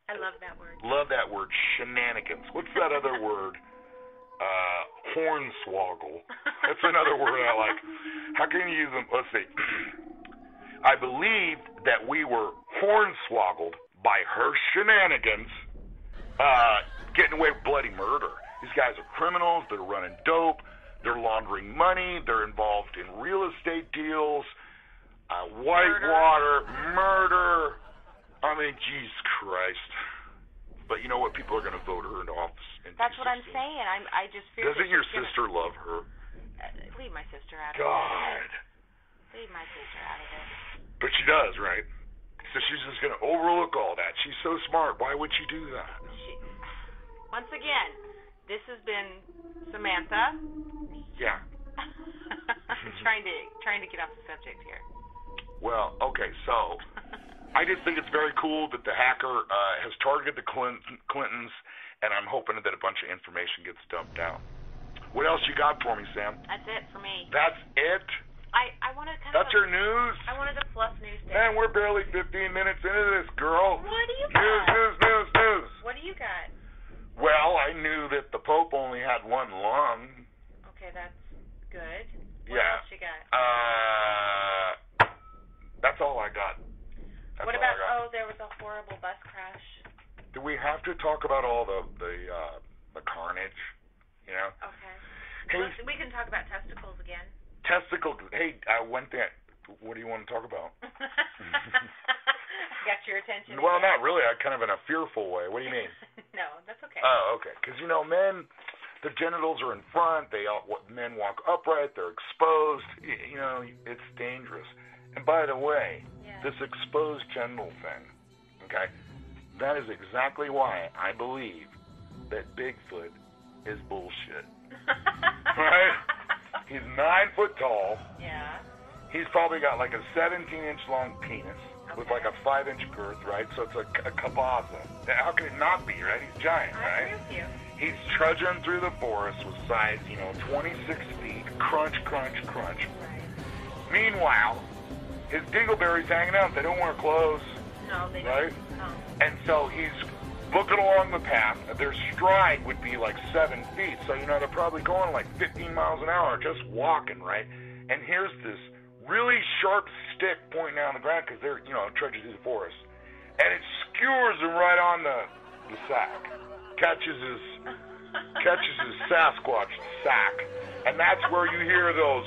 I love that word. Love that word, shenanigans. What's that other word? Hornswoggle. That's another word I like. How can you use them? Let's see. I believe that we were hornswoggled by her shenanigans, getting away with bloody murder. These guys are criminals. They're running dope. They're laundering money. They're involved in real estate deals, whitewater, murder. I mean, Jesus Christ. But you know what? People are going to vote her into office. That's what I'm saying. I just fear. Doesn't your sister love her? Leave my sister out of it. God. Leave my sister out of it. But she does, right? So she's just going to overlook all that. She's so smart. Why would she do that? Once again, this has been Samantha. Yeah. trying to get off the subject here. Well, okay, so I just think it's very cool that the hacker has targeted the Clintons, and I'm hoping that a bunch of information gets dumped out. What else you got for me, Sam? That's it for me. That's it? I wanted kind That's your news? I wanted a fluff news day. Man, we're barely 15 minutes into this, girl. What do you got? News. What do you got? Well, I knew that the Pope only had one lung. Okay, that's good. What Yeah. else you got? That's all I got. What about, there was a horrible bus crash. Do we have to talk about all the carnage, you know? Okay. Hey, We can talk about testicles again. Testicles. Hey, one thing. What do you want to talk about? Got your attention. Well, again. not really. I kind of in a fearful way. What do you mean? No, that's okay. Oh, okay. Because, you know, men, the genitals are in front. Men walk upright. They're exposed. You know, it's dangerous. And by the way, this exposed genital thing, okay, that is exactly why I believe that Bigfoot is bullshit. Right? He's 9 foot tall. Yeah. He's probably got like a 17-inch long penis with like a 5-inch girth, right? So it's a cabasa. How can it not be, right? He's giant, right? I agree with you. He's trudging through the forest with size, 26 feet. Crunch, crunch, crunch. Right. Meanwhile, his dingleberries hanging out. They don't wear clothes. No, they right? don't. No. And so he's looking along the path. Their stride would be like 7 feet. So, they're probably going like 15 miles an hour just walking, right? And here's this really sharp stick pointing down the ground because they're, trudging through the forest. And it skewers him right on the sack. Catches his Sasquatch sack. And that's where you hear those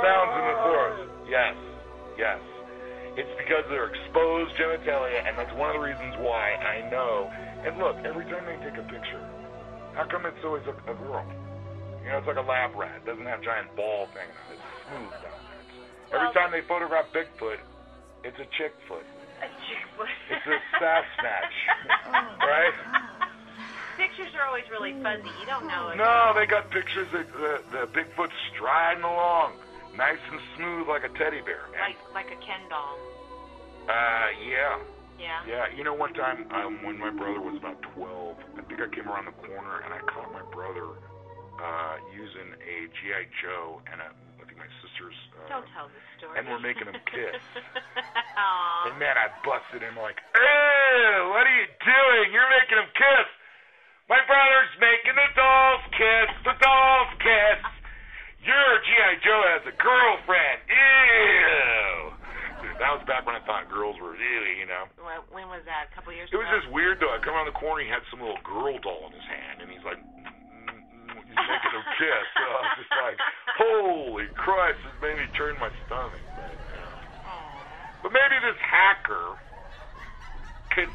sounds in the forest. Yes. It's because of their exposed genitalia, and that's one of the reasons why I know. And look, every time they take a picture, how come it's always a girl? It's like a lab rat. It doesn't have giant balls hanging out. It's smooth down there. Every time they photograph Bigfoot, it's a chick foot. A chick foot. It's a sass snatch. Right? Pictures are always really fuzzy. You don't know. No, they got pictures of the Bigfoot striding along. Nice and smooth like a teddy bear, man. Like a Ken doll. Yeah. Yeah. One time when my brother was about 12, I think I came around the corner and I caught my brother using a G.I. Joe and I think my sister's. Don't tell the story. And we're making them kiss. Aww. And man, I busted him like, "Hey, what are you doing? You're making them kiss. My brother's making the dolls kiss. The dolls kiss. Your G.I. Joe has a girlfriend. Ew." Dude, that was back when I thought girls were really, When was that? A couple years ago? ago? It was just weird, though. I come around the corner, he had some little girl doll in his hand, and he's like, he's making them kiss. So I was just like, holy Christ, this made me turn my stomach. But maybe this hacker could,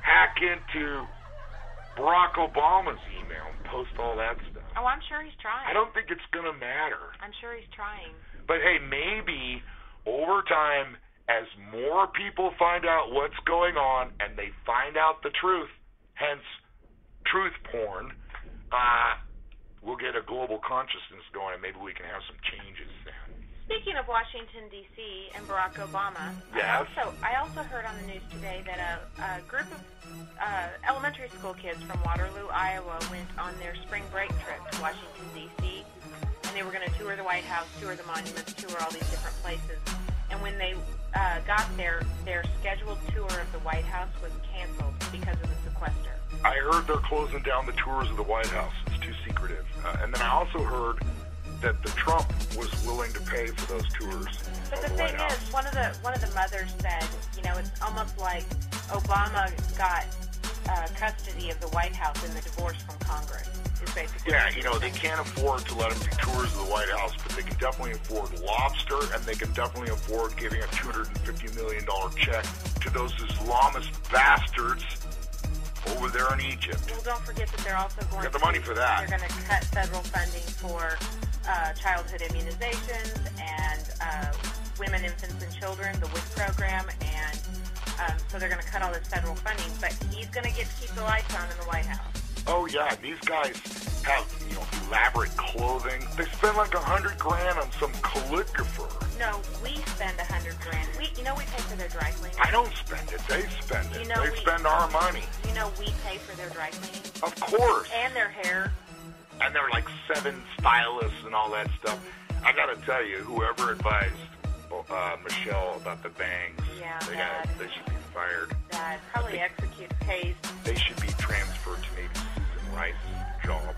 hack into Barack Obama's email and post all that stuff. Oh, I'm sure he's trying. I don't think it's going to matter. I'm sure he's trying. But hey, maybe over time, as more people find out what's going on and they find out the truth, hence truth porn, we'll get a global consciousness going, and maybe we can have some changes then. Speaking of Washington, D.C. and Barack Obama, yes. I also heard on the news today that a group of elementary school kids from Waterloo, Iowa, went on their spring break trip to Washington, D.C., and they were going to tour the White House, tour the monuments, tour all these different places. And when they got there, their scheduled tour of the White House was canceled because of the sequester. I heard they're closing down the tours of the White House. It's too secretive. And then I also heard that the Trump was willing to pay for those tours. But the thing is, one of the mothers said, you know, it's almost like Obama got custody of the White House in the divorce from Congress. Is basically. Yeah, you know, they can't afford to let him do tours of the White House, but they can definitely afford lobster, and they can definitely afford giving a $250 million check to those Islamist bastards over there in Egypt. Well, don't forget that they're also going to get the money for that. They're going to cut federal funding for childhood immunizations and women, infants, and children, the WIC program, and so they're going to cut all this federal funding. But he's going to get to keep the lights on in the White House. Oh yeah, these guys have, you know, elaborate clothing. They spend like $100,000 on some calligrapher. No, we spend $100,000. We pay for their dry cleaning. I don't spend it. They spend it. You know, they spend our money. You know, we pay for their dry cleaning. Of course. And their hair. And they're like 7 stylists and all that stuff. I gotta tell you, whoever advised Michelle about the bangs, they should be fired. Probably execute Hayes. They should be transferred to maybe Susan Rice's job,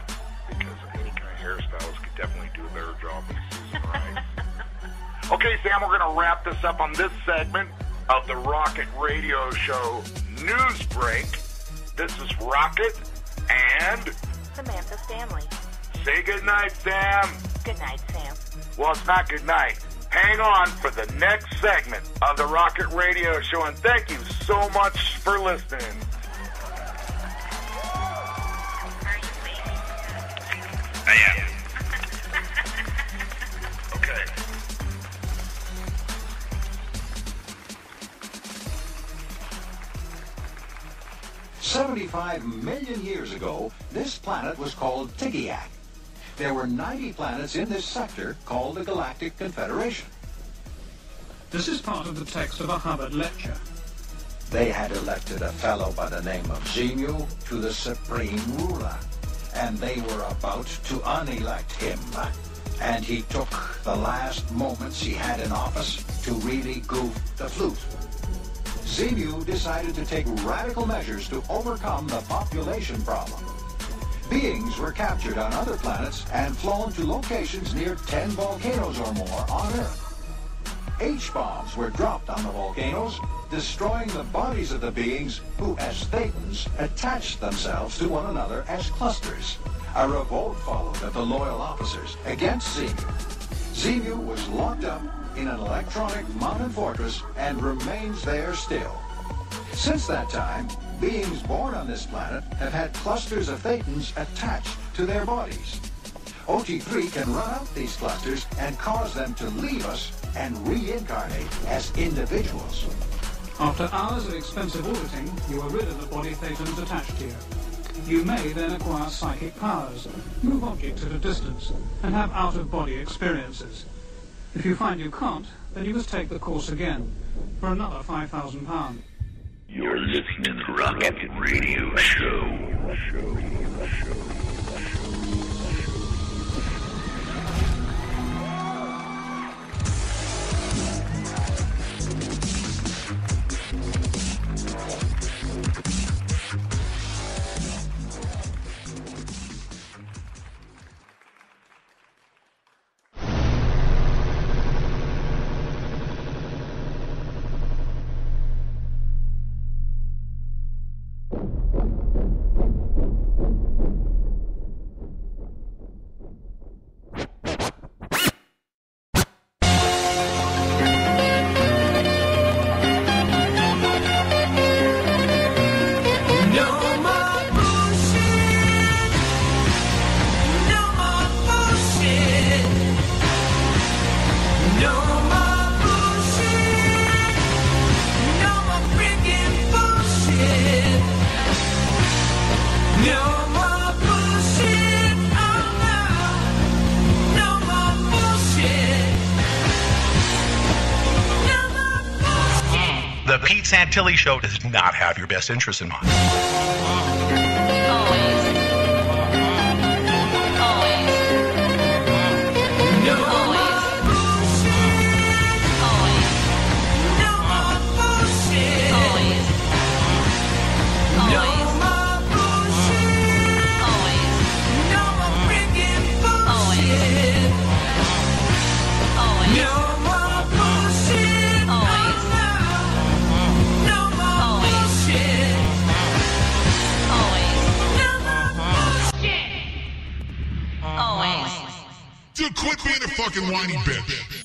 because any kind of hairstylist could definitely do a better job than Susan Rice. Okay, Sam, we're going to wrap this up on this segment of the Rocket Radio Show News Break. This is Rocket and Samantha Stanley. Say good night, Sam. Good night, Sam. Well, it's not good night. Hang on for the next segment of the Rocket Radio Show, and thank you so much for listening. I am. Okay. $75 million years ago, this planet was called Tigyac. There were 90 planets in this sector called the Galactic Confederation. This is part of the text of a Hubbard lecture. They had elected a fellow by the name of Xenu to the supreme ruler, and they were about to unelect him. And he took the last moments he had in office to really goof the flute. Xenu decided to take radical measures to overcome the population problem. Beings were captured on other planets and flown to locations near 10 volcanoes or more on Earth. H-bombs were dropped on the volcanoes, destroying the bodies of the beings who, as Thetans, attached themselves to one another as clusters. A revolt followed of the loyal officers against Xenu. Xenu was locked up in an electronic mountain fortress and remains there still. Since that time, beings born on this planet have had clusters of Thetans attached to their bodies. OT3 can run out these clusters and cause them to leave us and reincarnate as individuals. After hours of expensive auditing, you are rid of the body Thetans attached to you. You may then acquire psychic powers, move objects at a distance, and have out-of-body experiences. If you find you can't, then you must take the course again, for another £5,000. You're listening to the Rocket Radio Show. Pete Santilli Show does not have your best interests in mind. Dude, quit being a fucking whiny bitch.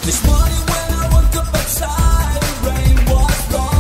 This morning when I woke up outside, the rain was falling.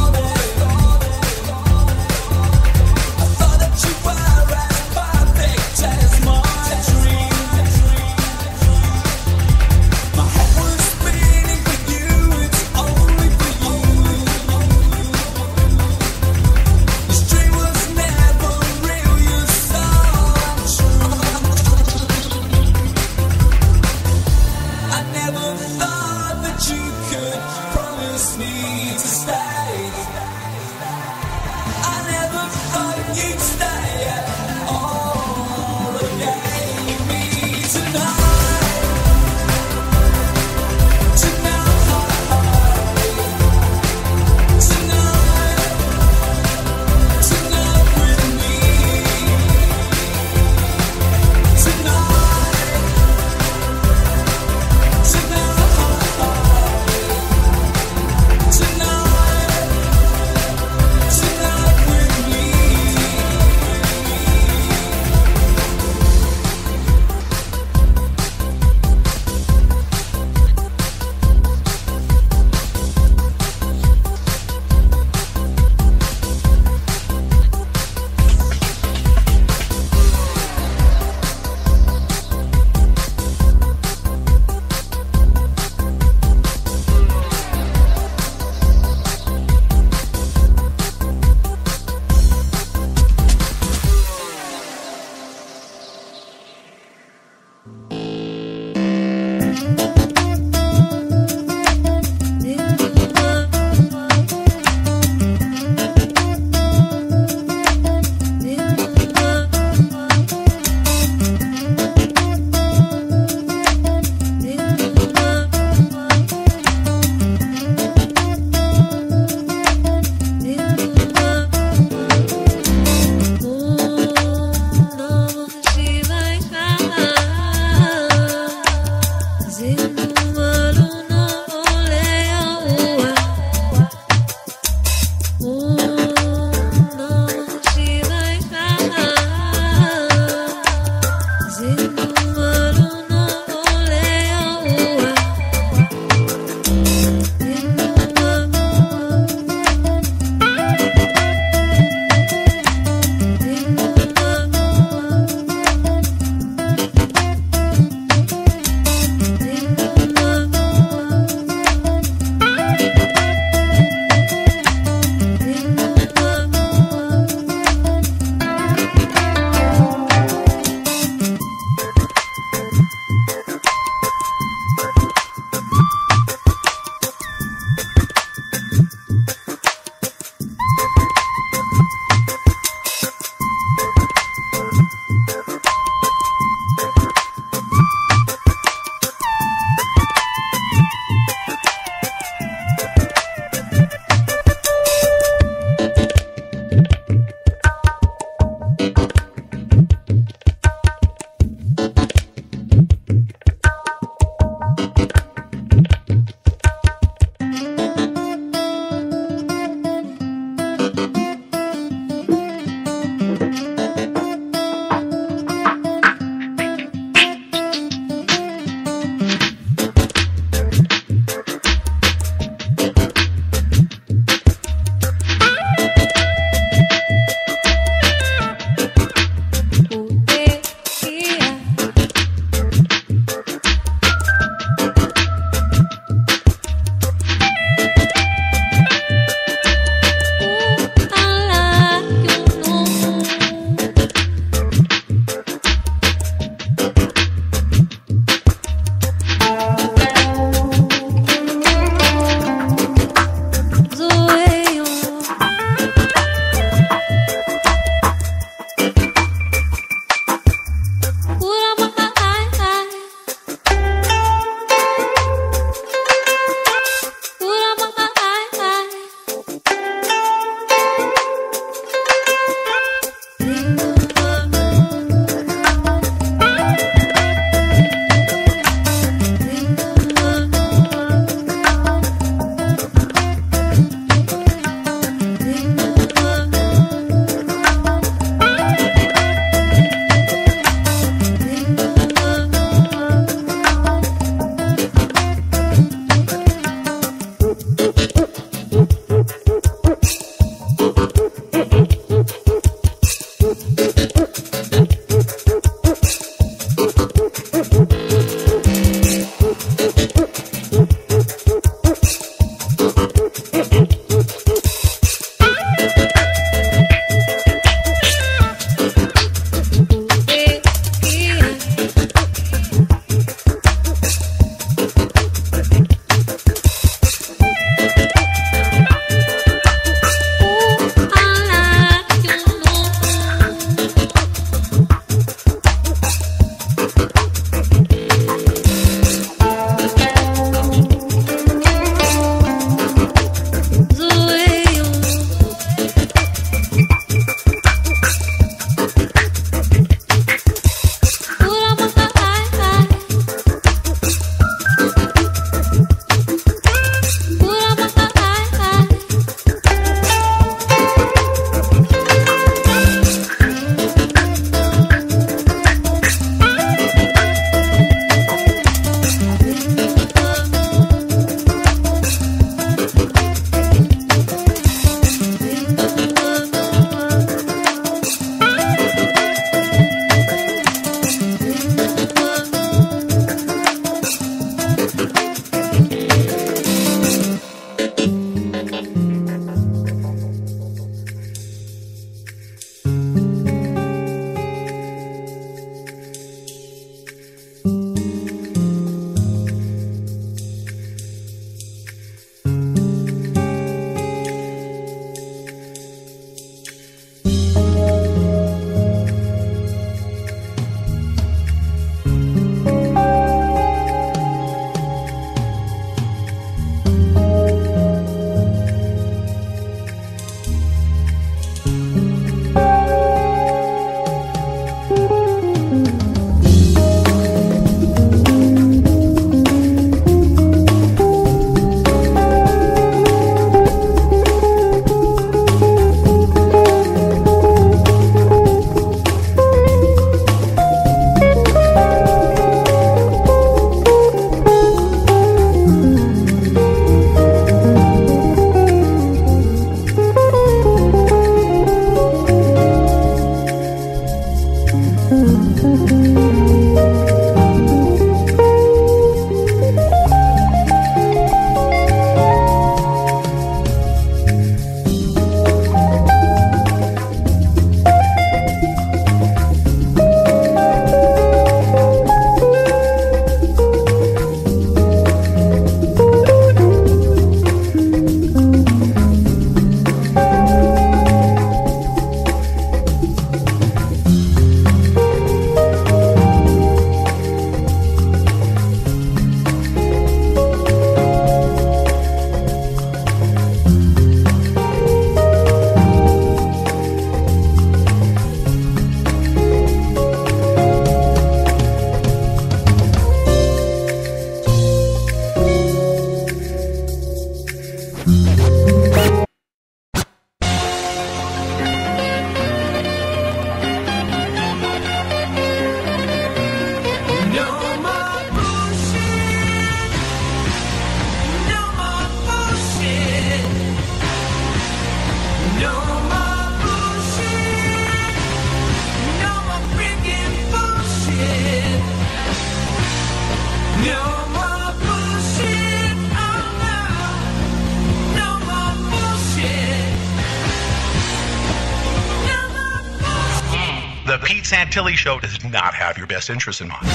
Pete Santilli Show does not have your best interests in mind.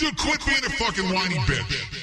Dude, quit being a fucking whiny bitch.